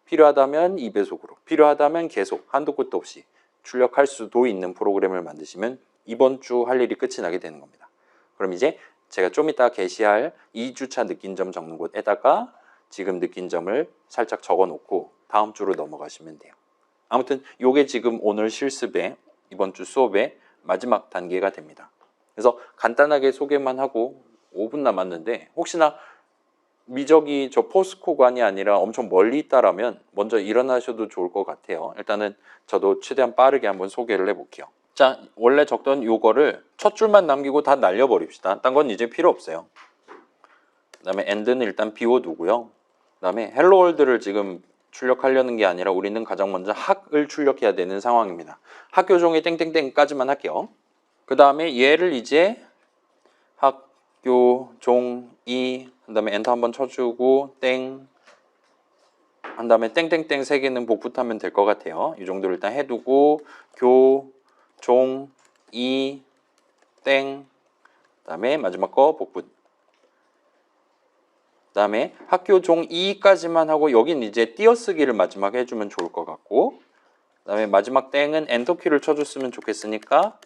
필요하다면 2배속으로, 필요하다면 계속 한도 끝도 없이 출력할 수도 있는 프로그램을 만드시면 이번 주 할 일이 끝이 나게 되는 겁니다. 그럼 이제 제가 좀 이따 게시할 2주차 느낀 점 적는 곳에다가 지금 느낀 점을 살짝 적어 놓고 다음 주로 넘어가시면 돼요. 아무튼 이게 지금 오늘 실습의 이번 주 수업의 마지막 단계가 됩니다. 그래서 간단하게 소개만 하고 5분 남았는데 혹시나 미적이 저 포스코관이 아니라 엄청 멀리 있다라면 먼저 일어나셔도 좋을 것 같아요. 일단은 저도 최대한 빠르게 한번 소개를 해볼게요. 자, 원래 적던 요거를 첫 줄만 남기고 다 날려버립시다. 딴 건 이제 필요 없어요. 그 다음에 end는 일단 비워두고요. 그 다음에 hello world를 지금 출력하려는 게 아니라 우리는 가장 먼저 학을 출력해야 되는 상황입니다. 학교종이 땡땡땡까지만 할게요. 그 다음에 얘를 이제 학교종이 그 다음에 엔터 한번 쳐주고 땡 한 다음에 땡땡땡 3개는 복붙하면 될 것 같아요. 이 정도를 일단 해두고 종, 이, 땡 그 다음에 마지막 거 복붙 그 다음에 학교 종 2까지만 하고 여긴 이제 띄어쓰기를 마지막에 해주면 좋을 것 같고 그 다음에 마지막 땡은 엔터키를 쳐줬으면 좋겠으니까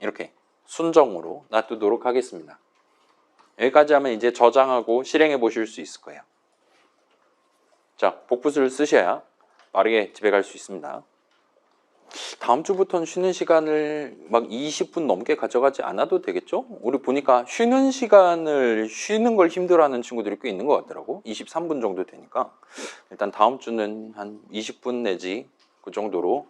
이렇게 순정으로 놔두도록 하겠습니다. 여기까지 하면 이제 저장하고 실행해 보실 수 있을 거예요. 자, 복붙을 쓰셔야 빠르게 집에 갈 수 있습니다. 다음 주부터는 쉬는 시간을 막 20분 넘게 가져가지 않아도 되겠죠? 우리 보니까 쉬는 시간을 쉬는 걸 힘들어하는 친구들이 꽤 있는 것 같더라고. 23분 정도 되니까 일단 다음 주는 한 20분 내지 그 정도로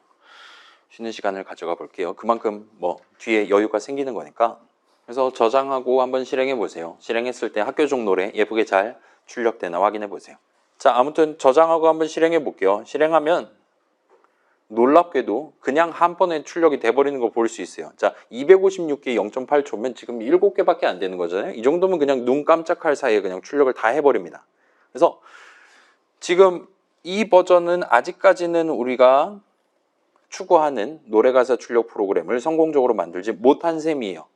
쉬는 시간을 가져가 볼게요. 그만큼 뭐 뒤에 여유가 생기는 거니까. 그래서 저장하고 한번 실행해 보세요. 실행했을 때 학교종 노래 예쁘게 잘 출력되나 확인해 보세요. 자, 아무튼 저장하고 한번 실행해 볼게요. 실행하면 놀랍게도 그냥 한 번에 출력이 돼버리는 거 볼 수 있어요. 자, 256개 0.8초면 지금 7개밖에 안 되는 거잖아요. 이 정도면 그냥 눈 깜짝할 사이에 그냥 출력을 다 해버립니다. 그래서 지금 이 버전은 아직까지는 우리가 추구하는 노래가사 출력 프로그램을 성공적으로 만들지 못한 셈이에요.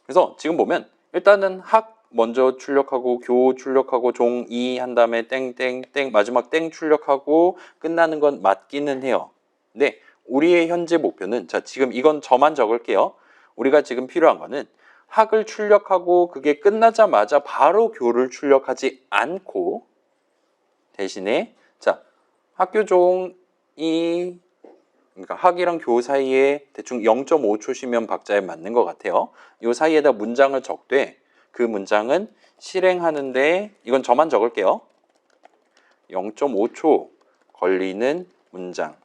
그래서 지금 보면 일단은 학 먼저 출력하고 교 출력하고 종 2 한 다음에 땡땡땡 마지막 땡 출력하고 끝나는 건 맞기는 해요. 근데 우리의 현재 목표는 자 지금 이건 저만 적을게요. 우리가 지금 필요한 거는 학을 출력하고 그게 끝나자마자 바로 교를 출력하지 않고 대신에 자, 학교 종이 그러니까 학이랑 교 사이에 대충 0.5초시면 박자에 맞는 것 같아요. 이 사이에다 문장을 적되 그 문장은 실행하는데 이건 저만 적을게요. 0.5초 걸리는 문장을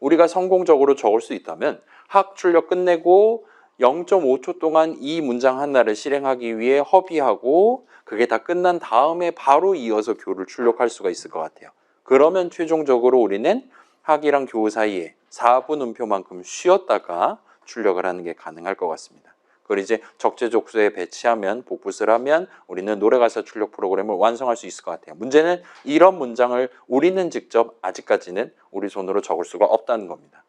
우리가 성공적으로 적을 수 있다면 학 출력 끝내고 0.5초 동안 이 문장 하나를 실행하기 위해 허비하고 그게 다 끝난 다음에 바로 이어서 교를 출력할 수가 있을 것 같아요. 그러면 최종적으로 우리는 학이랑 교 사이에 4분 음표만큼 쉬었다가 출력을 하는 게 가능할 것 같습니다. 그걸 이제 적재적소에 배치하면 복붙을 하면 우리는 노래가사 출력 프로그램을 완성할 수 있을 것 같아요. 문제는 이런 문장을 우리는 직접 아직까지는 우리 손으로 적을 수가 없다는 겁니다.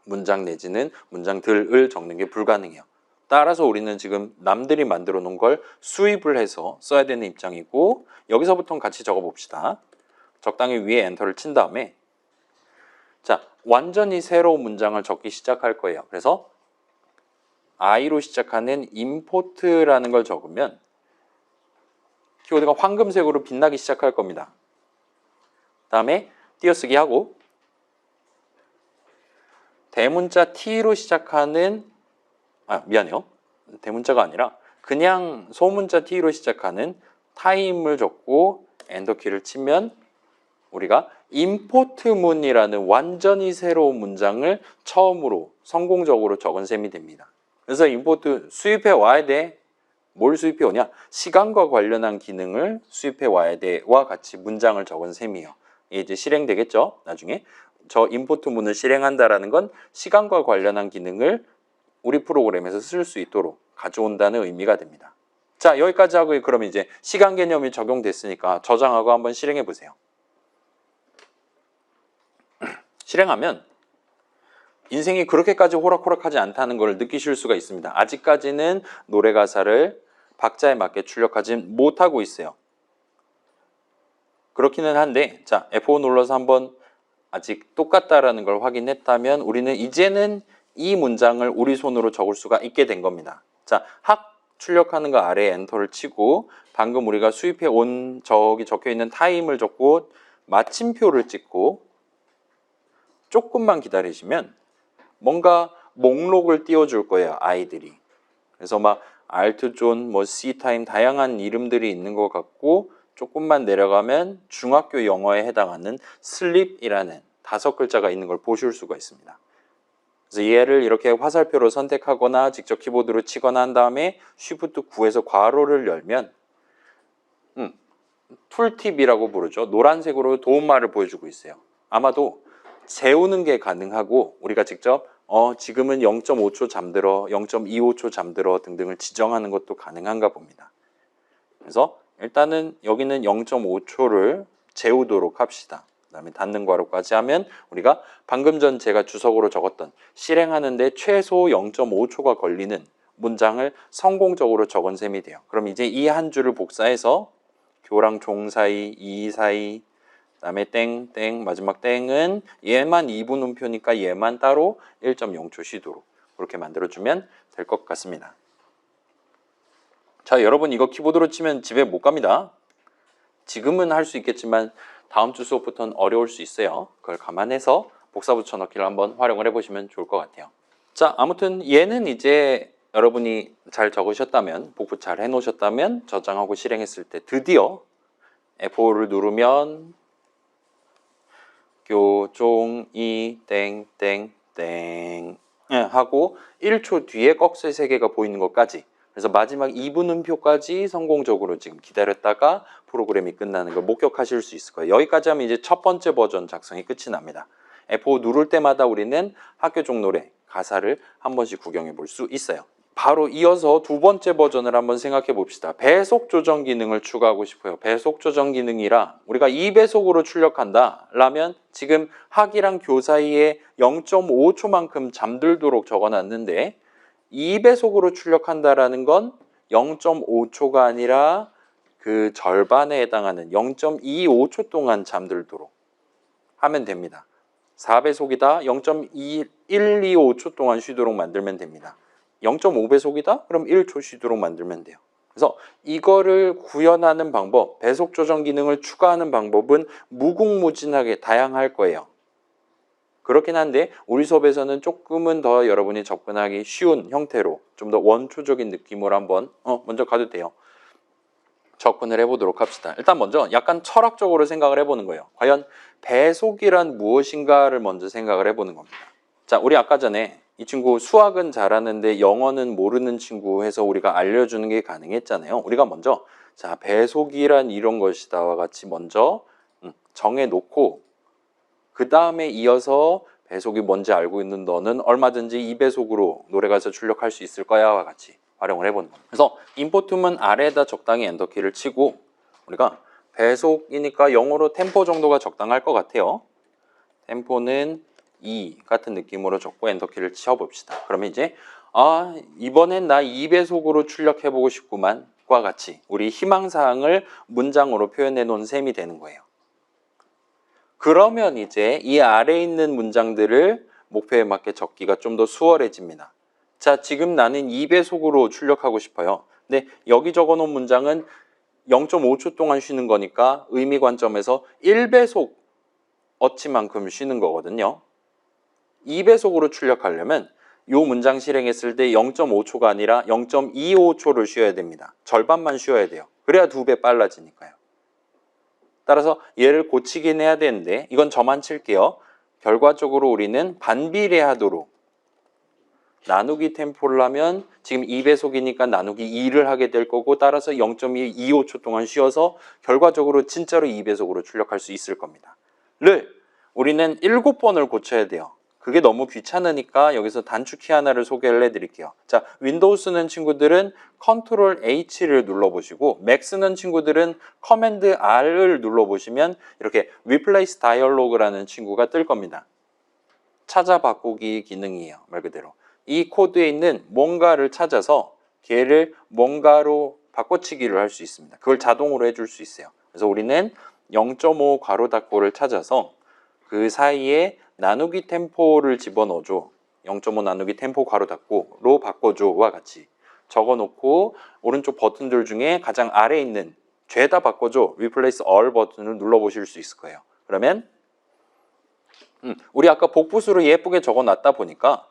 문장 내지는 문장들을 적는 게 불가능해요. 따라서 우리는 지금 남들이 만들어 놓은 걸 수입을 해서 써야 되는 입장이고 여기서부터 같이 적어 봅시다. 적당히 위에 엔터를 친 다음에 자, 완전히 새로운 문장을 적기 시작할 거예요. 그래서 I로 시작하는 import라는 걸 적으면 키워드가 황금색으로 빛나기 시작할 겁니다. 다음에 띄어쓰기 하고 대문자 T로 시작하는 미안해요. 대문자가 아니라 그냥 소문자 T로 시작하는 타임을 적고 엔터키를 치면 우리가 임포트문이라는 완전히 새로운 문장을 처음으로 성공적으로 적은 셈이 됩니다. 그래서 임포트 수입해 와야 돼. 뭘 수입해 오냐? 시간과 관련한 기능을 수입해 와야 돼와 같이 문장을 적은 셈이에요. 이게 이제 실행되겠죠? 나중에 저 임포트문을 실행한다라는 건 시간과 관련한 기능을 우리 프로그램에서 쓸 수 있도록 가져온다는 의미가 됩니다. 자, 여기까지 하고 그러면 이제 시간 개념이 적용됐으니까 저장하고 한번 실행해 보세요. 실행하면 인생이 그렇게까지 호락호락하지 않다는 걸 느끼실 수가 있습니다. 아직까지는 노래 가사를 박자에 맞게 출력하지 못하고 있어요. 그렇기는 한데 자, F5 눌러서 한번 아직 똑같다라는 걸 확인했다면 우리는 이제는 이 문장을 우리 손으로 적을 수가 있게 된 겁니다. 자, 학 출력하는 거 아래에 엔터를 치고 방금 우리가 수입해 온 저기 적혀 있는 타임을 적고 마침표를 찍고 조금만 기다리시면 뭔가 목록을 띄워줄 거예요, 아이들이. 그래서 막 알트존, 뭐 C타임 다양한 이름들이 있는 것 같고 조금만 내려가면 중학교 영어에 해당하는 슬립이라는 5글자가 있는 걸 보실 수가 있습니다. 그래서 얘를 이렇게 화살표로 선택하거나 직접 키보드로 치거나 한 다음에 Shift 9에서 괄호를 열면 툴팁이라고 부르죠. 노란색으로 도움말을 보여주고 있어요. 아마도 재우는 게 가능하고 우리가 직접 지금은 0.5초 잠들어, 0.25초 잠들어 등등을 지정하는 것도 가능한가 봅니다. 그래서 일단은 여기는 0.5초를 재우도록 합시다. 그 다음에 닫는 괄호까지 하면 우리가 방금 전 제가 주석으로 적었던 실행하는데 최소 0.5초가 걸리는 문장을 성공적으로 적은 셈이 돼요. 그럼 이제 이 한 줄을 복사해서 교랑 종 사이, 이 사이, 그 다음에 땡, 땡, 마지막 땡은 얘만 2분 음표니까 얘만 따로 1.0초 쉬도록 그렇게 만들어주면 될 것 같습니다. 자, 여러분 이거 키보드로 치면 집에 못 갑니다. 지금은 할 수 있겠지만 다음 주 수업부터는 어려울 수 있어요. 그걸 감안해서 복사 붙여넣기를 한번 활용을 해보시면 좋을 것 같아요. 자, 아무튼 얘는 이제 여러분이 잘 적으셨다면, 복붙 잘 해놓으셨다면 저장하고 실행했을 때 드디어 F5를 누르면 교종이 땡땡땡 하고 1초 뒤에 꺽쇠 3개가 보이는 것까지 그래서 마지막 2분 음표까지 성공적으로 지금 기다렸다가 프로그램이 끝나는 걸 목격하실 수 있을 거예요. 여기까지 하면 이제 첫 번째 버전 작성이 끝이 납니다. F5 누를 때마다 우리는 학교 종 노래 가사를 한 번씩 구경해 볼 수 있어요. 바로 이어서 두 번째 버전을 한번 생각해 봅시다. 배속 조정 기능을 추가하고 싶어요. 배속 조정 기능이라 우리가 2배속으로 출력한다 라면 지금 학이랑 교 사이에 0.5초만큼 잠들도록 적어놨는데 2배속으로 출력한다라는 건 0.5초가 아니라 그 절반에 해당하는 0.25초 동안 잠들도록 하면 됩니다. 4배속이다 0.125초 동안 쉬도록 만들면 됩니다. 0.5배속이다? 그럼 1초 쉬도록 만들면 돼요. 그래서 이거를 구현하는 방법, 배속 조정 기능을 추가하는 방법은 무궁무진하게 다양할 거예요. 그렇긴 한데 우리 수업에서는 조금은 더 여러분이 접근하기 쉬운 형태로 좀 더 원초적인 느낌으로 한번 먼저 가도 돼요. 접근을 해보도록 합시다. 일단 먼저 약간 철학적으로 생각을 해보는 거예요. 과연 배속이란 무엇인가를 먼저 생각을 해보는 겁니다. 자, 우리 아까 전에 이 친구 수학은 잘하는데 영어는 모르는 친구 해서 우리가 알려주는 게 가능했잖아요. 우리가 먼저 자, 배속이란 이런 것이다와 같이 먼저 정해놓고 그 다음에 이어서 배속이 뭔지 알고 있는 너는 얼마든지 2배속으로 노래가서 출력할 수 있을 거야와 같이 활용을 해보는 겁니다. 그래서 인포트문 아래에다 적당히 엔터키를 치고 우리가 배속이니까 영어로 템포 정도가 적당할 것 같아요. 템포는 2 같은 느낌으로 적고 엔터키를 치워봅시다. 그러면 이제 이번엔 나 2배속으로 출력해보고 싶구만 과 같이 우리 희망사항을 문장으로 표현해 놓은 셈이 되는 거예요. 그러면 이제 이 아래에 있는 문장들을 목표에 맞게 적기가 좀 더 수월해집니다. 자, 지금 나는 2배속으로 출력하고 싶어요. 근데 여기 적어놓은 문장은 0.5초 동안 쉬는 거니까 의미 관점에서 1배속 어치만큼 쉬는 거거든요. 2배속으로 출력하려면 이 문장 실행했을 때 0.5초가 아니라 0.25초를 쉬어야 됩니다. 절반만 쉬어야 돼요. 그래야 2배 빨라지니까요. 따라서 얘를 고치긴 해야 되는데 이건 저만 칠게요. 결과적으로 우리는 반비례하도록 나누기 템포를 하면 지금 2배속이니까 나누기 2를 하게 될 거고 따라서 0.25초 동안 쉬어서 결과적으로 진짜로 2배속으로 출력할 수 있을 겁니다. 를 우리는 7번을 고쳐야 돼요. 그게 너무 귀찮으니까 여기서 단축키 하나를 소개를 해드릴게요. 자, 윈도우 쓰는 친구들은 컨트롤 H를 눌러보시고 맥 쓰는 친구들은 커맨드 R을 눌러보시면 이렇게 Replace Dialog라는 친구가 뜰 겁니다. 찾아 바꾸기 기능이에요. 말 그대로. 이 코드에 있는 뭔가를 찾아서 걔를 뭔가로 바꿔치기를 할 수 있습니다. 그걸 자동으로 해줄 수 있어요. 그래서 우리는 0.5 괄호 닫고를 찾아서 그 사이에 나누기 템포를 집어넣어줘. 0.5 나누기 템포 괄호 닫고로 바꿔줘와 같이 적어놓고 오른쪽 버튼들 중에 가장 아래에 있는 죄다 바꿔줘. Replace All 버튼을 눌러보실 수 있을 거예요. 그러면 우리 아까 복붙으로 예쁘게 적어놨다 보니까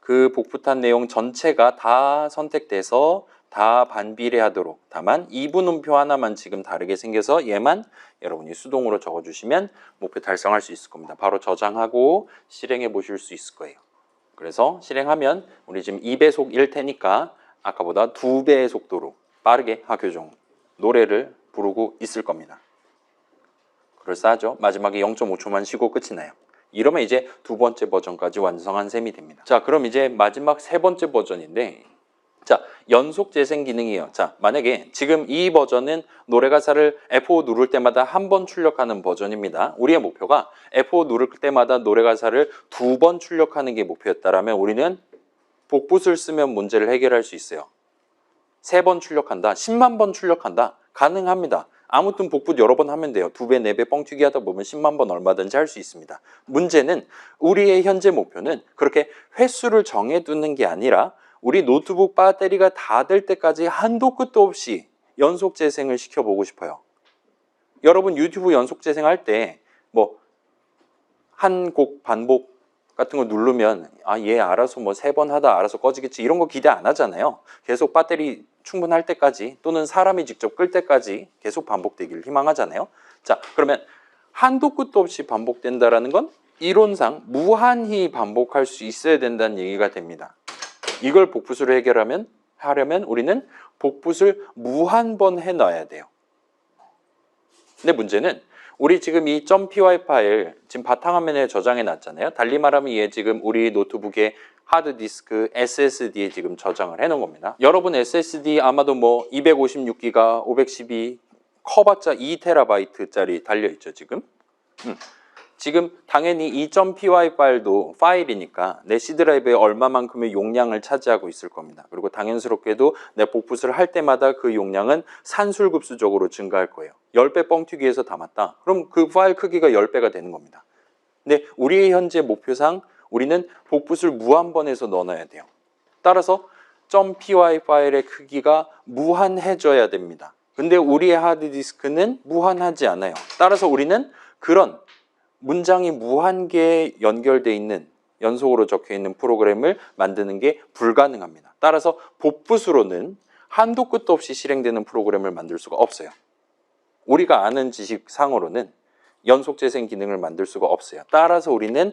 그 복붙한 내용 전체가 다 선택돼서 다 반비례하도록 다만 이분음표 하나만 지금 다르게 생겨서 얘만 여러분이 수동으로 적어주시면 목표 달성할 수 있을 겁니다. 바로 저장하고 실행해 보실 수 있을 거예요. 그래서 실행하면 우리 지금 2배속일 테니까 아까보다 2배의 속도로 빠르게 하교종 노래를 부르고 있을 겁니다. 그럴싸하죠? 마지막에 0.5초만 쉬고 끝이 나요. 이러면 이제 2번째 버전까지 완성한 셈이 됩니다. 자, 그럼 이제 마지막 3번째 버전인데 자, 연속 재생 기능이에요. 자, 만약에 지금 이 버전은 노래 가사를 F5 누를 때마다 한 번 출력하는 버전입니다. 우리의 목표가 F5 누를 때마다 노래 가사를 2번 출력하는 게 목표였다라면 우리는 복붙을 쓰면 문제를 해결할 수 있어요. 3번 출력한다, 10만 번 출력한다, 가능합니다. 아무튼 복붙 여러 번 하면 돼요. 2배, 4배 뻥튀기 하다 보면 10만 번 얼마든지 할 수 있습니다. 문제는 우리의 현재 목표는 그렇게 횟수를 정해두는 게 아니라 우리 노트북 배터리가 다 될 때까지 한도 끝도 없이 연속 재생을 시켜보고 싶어요. 여러분 유튜브 연속 재생할 때 뭐 한 곡 반복 같은 거 누르면 얘 알아서 뭐 3번 하다 알아서 꺼지겠지 이런 거 기대 안 하잖아요. 계속 배터리 충분할 때까지 또는 사람이 직접 끌 때까지 계속 반복되기를 희망하잖아요. 자, 그러면 한도 끝도 없이 반복된다라는 건 이론상 무한히 반복할 수 있어야 된다는 얘기가 됩니다. 이걸 복붙으로 하려면 우리는 복붙을 무한 번 해놔야 돼요. 근데 문제는 우리 지금 이 .py 파일 지금 바탕화면에 저장해 놨잖아요. 달리 말하면 얘 지금 우리 노트북의 하드디스크 SSD에 지금 저장을 해 놓은 겁니다. 여러분 SSD 아마도 뭐 256기가, 512 커봤자 2TB짜리 달려 있죠 지금. 지금 당연히 이 .py 파일도 파일이니까 내 C 드라이브에 얼마만큼의 용량을 차지하고 있을 겁니다. 그리고 당연스럽게도 내 복붙을 할 때마다 그 용량은 산술급수적으로 증가할 거예요. 10배 뻥튀기해서 담았다. 그럼 그 파일 크기가 10배가 되는 겁니다. 근데 우리의 현재 목표상 우리는 복붙을 무한번에서 넣어놔야 돼요. 따라서 .py 파일의 크기가 무한해져야 됩니다. 근데 우리의 하드디스크는 무한하지 않아요. 따라서 우리는 그런 문장이 무한개에 연결되어 있는 연속으로 적혀 있는 프로그램을 만드는 게 불가능합니다. 따라서 복붙으로는 한도 끝도 없이 실행되는 프로그램을 만들 수가 없어요. 우리가 아는 지식상으로는 연속 재생 기능을 만들 수가 없어요. 따라서 우리는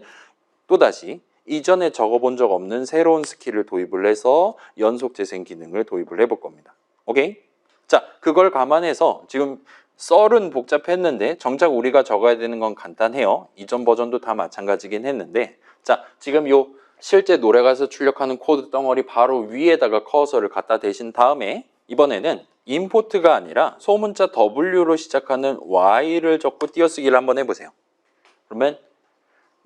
또다시 이전에 적어본 적 없는 새로운 스킬을 도입을 해서 연속 재생 기능을 도입을 해볼 겁니다. 오케이? 자, 그걸 감안해서 지금 썰은 복잡했는데 정작 우리가 적어야 되는 건 간단해요. 이전 버전도 다 마찬가지긴 했는데, 자, 지금 요 실제 노래 가사 출력하는 코드 덩어리 바로 위에다가 커서를 갖다 대신 다음에 이번에는 임포트가 아니라 소문자 W로 시작하는 Y를 적고 띄어쓰기를 한번 해보세요. 그러면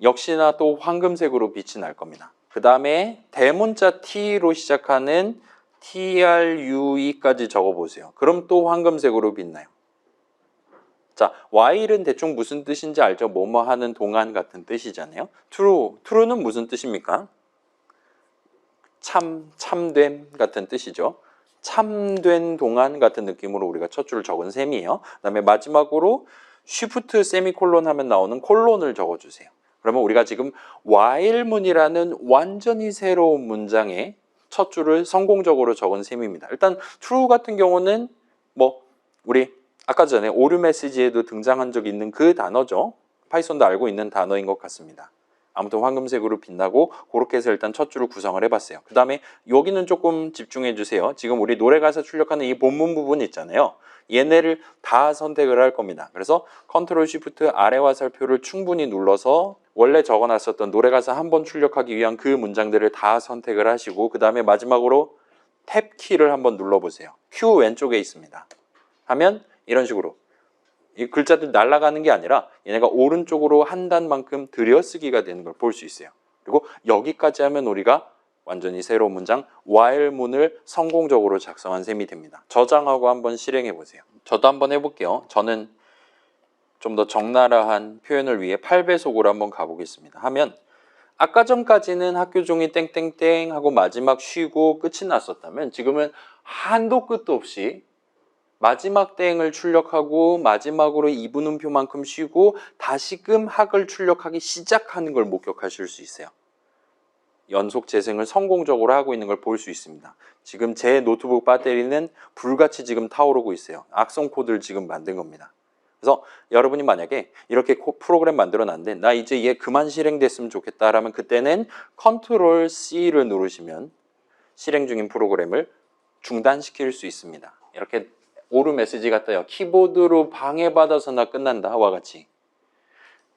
역시나 또 황금색으로 빛이 날 겁니다. 그 다음에 대문자 T로 시작하는 TRUE까지 적어보세요. 그럼 또 황금색으로 빛나요. 자, while은 대충 무슨 뜻인지 알죠? 뭐뭐 하는 동안 같은 뜻이잖아요. true는 무슨 뜻입니까? 참됨 같은 뜻이죠. 참된 동안 같은 느낌으로 우리가 첫 줄을 적은 셈이에요. 그 다음에 마지막으로 쉬프트 세미콜론 하면 나오는 콜론을 적어주세요. 그러면 우리가 지금 while문이라는 완전히 새로운 문장의 첫 줄을 성공적으로 적은 셈입니다. 일단 true 같은 경우는 뭐 우리 아까 전에 오류 메시지에도 등장한 적이 있는 그 단어죠. 파이썬도 알고 있는 단어인 것 같습니다. 아무튼 황금색으로 빛나고 그렇게 해서 일단 첫 줄을 구성을 해봤어요. 그 다음에 여기는 조금 집중해 주세요. 지금 우리 노래 가사 출력하는 이 본문 부분 있잖아요. 얘네를 다 선택을 할 겁니다. 그래서 컨트롤 쉬프트 아래 화살표를 충분히 눌러서 원래 적어놨었던 노래 가사 한번 출력하기 위한 그 문장들을 다 선택을 하시고 그 다음에 마지막으로 탭 키를 한번 눌러보세요. Q 왼쪽에 있습니다. 하면 이런 식으로 이 글자들 날아가는 게 아니라 얘네가 오른쪽으로 한 단만큼 들여쓰기가 되는 걸 볼 수 있어요. 그리고 여기까지 하면 우리가 완전히 새로운 문장 while문을 성공적으로 작성한 셈이 됩니다. 저장하고 한번 실행해 보세요. 저도 한번 해볼게요. 저는 좀 더 적나라한 표현을 위해 8배속으로 한번 가보겠습니다. 하면 아까 전까지는 학교 종이 땡땡땡 하고 마지막 쉬고 끝이 났었다면 지금은 한도 끝도 없이 마지막 땡을 출력하고 마지막으로 이분음표만큼 쉬고 다시금 학을 출력하기 시작하는 걸 목격하실 수 있어요. 연속 재생을 성공적으로 하고 있는 걸 볼 수 있습니다. 지금 제 노트북 배터리는 불같이 지금 타오르고 있어요. 악성 코드를 지금 만든 겁니다. 그래서 여러분이 만약에 이렇게 프로그램 만들어 놨는데 나 이제 얘 그만 실행됐으면 좋겠다라면 그때는 컨트롤 C를 누르시면 실행 중인 프로그램을 중단시킬 수 있습니다. 이렇게 오류 메시지 같아요. 키보드로 방해받아서 나 끝난다와 같이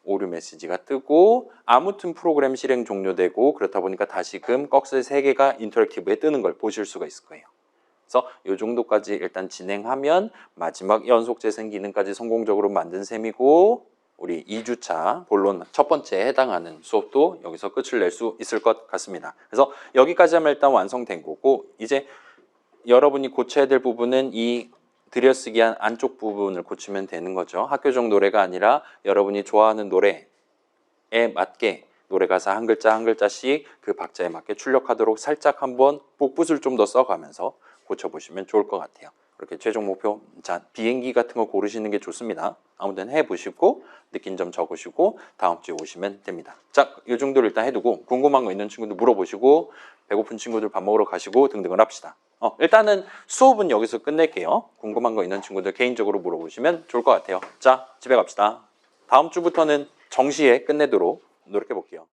오류 메시지가 뜨고 아무튼 프로그램 실행 종료되고 그렇다 보니까 다시금 꺽쇠 3개가 인터랙티브에 뜨는 걸 보실 수가 있을 거예요. 그래서 이 정도까지 일단 진행하면 마지막 연속 재생 기능까지 성공적으로 만든 셈이고 우리 2주차 본론 첫 번째에 해당하는 수업도 여기서 끝을 낼 수 있을 것 같습니다. 그래서 여기까지 하면 일단 완성된 거고 이제 여러분이 고쳐야 될 부분은 이 들여쓰기 한 안쪽 부분을 고치면 되는 거죠. 학교종 노래가 아니라 여러분이 좋아하는 노래에 맞게 노래 가사 한 글자 한 글자씩 그 박자에 맞게 출력하도록 살짝 한번 복붙을 좀 더 써가면서 고쳐보시면 좋을 것 같아요. 그렇게 최종 목표, 자 비행기 같은 거 고르시는 게 좋습니다. 아무튼 해보시고 느낀 점 적으시고 다음 주에 오시면 됩니다. 자, 이 정도를 일단 해두고 궁금한 거 있는 친구들 물어보시고 배고픈 친구들 밥 먹으러 가시고 등등을 합시다. 일단은 수업은 여기서 끝낼게요. 궁금한 거 있는 친구들 개인적으로 물어보시면 좋을 것 같아요. 자, 집에 갑시다. 다음 주부터는 정시에 끝내도록 노력해 볼게요.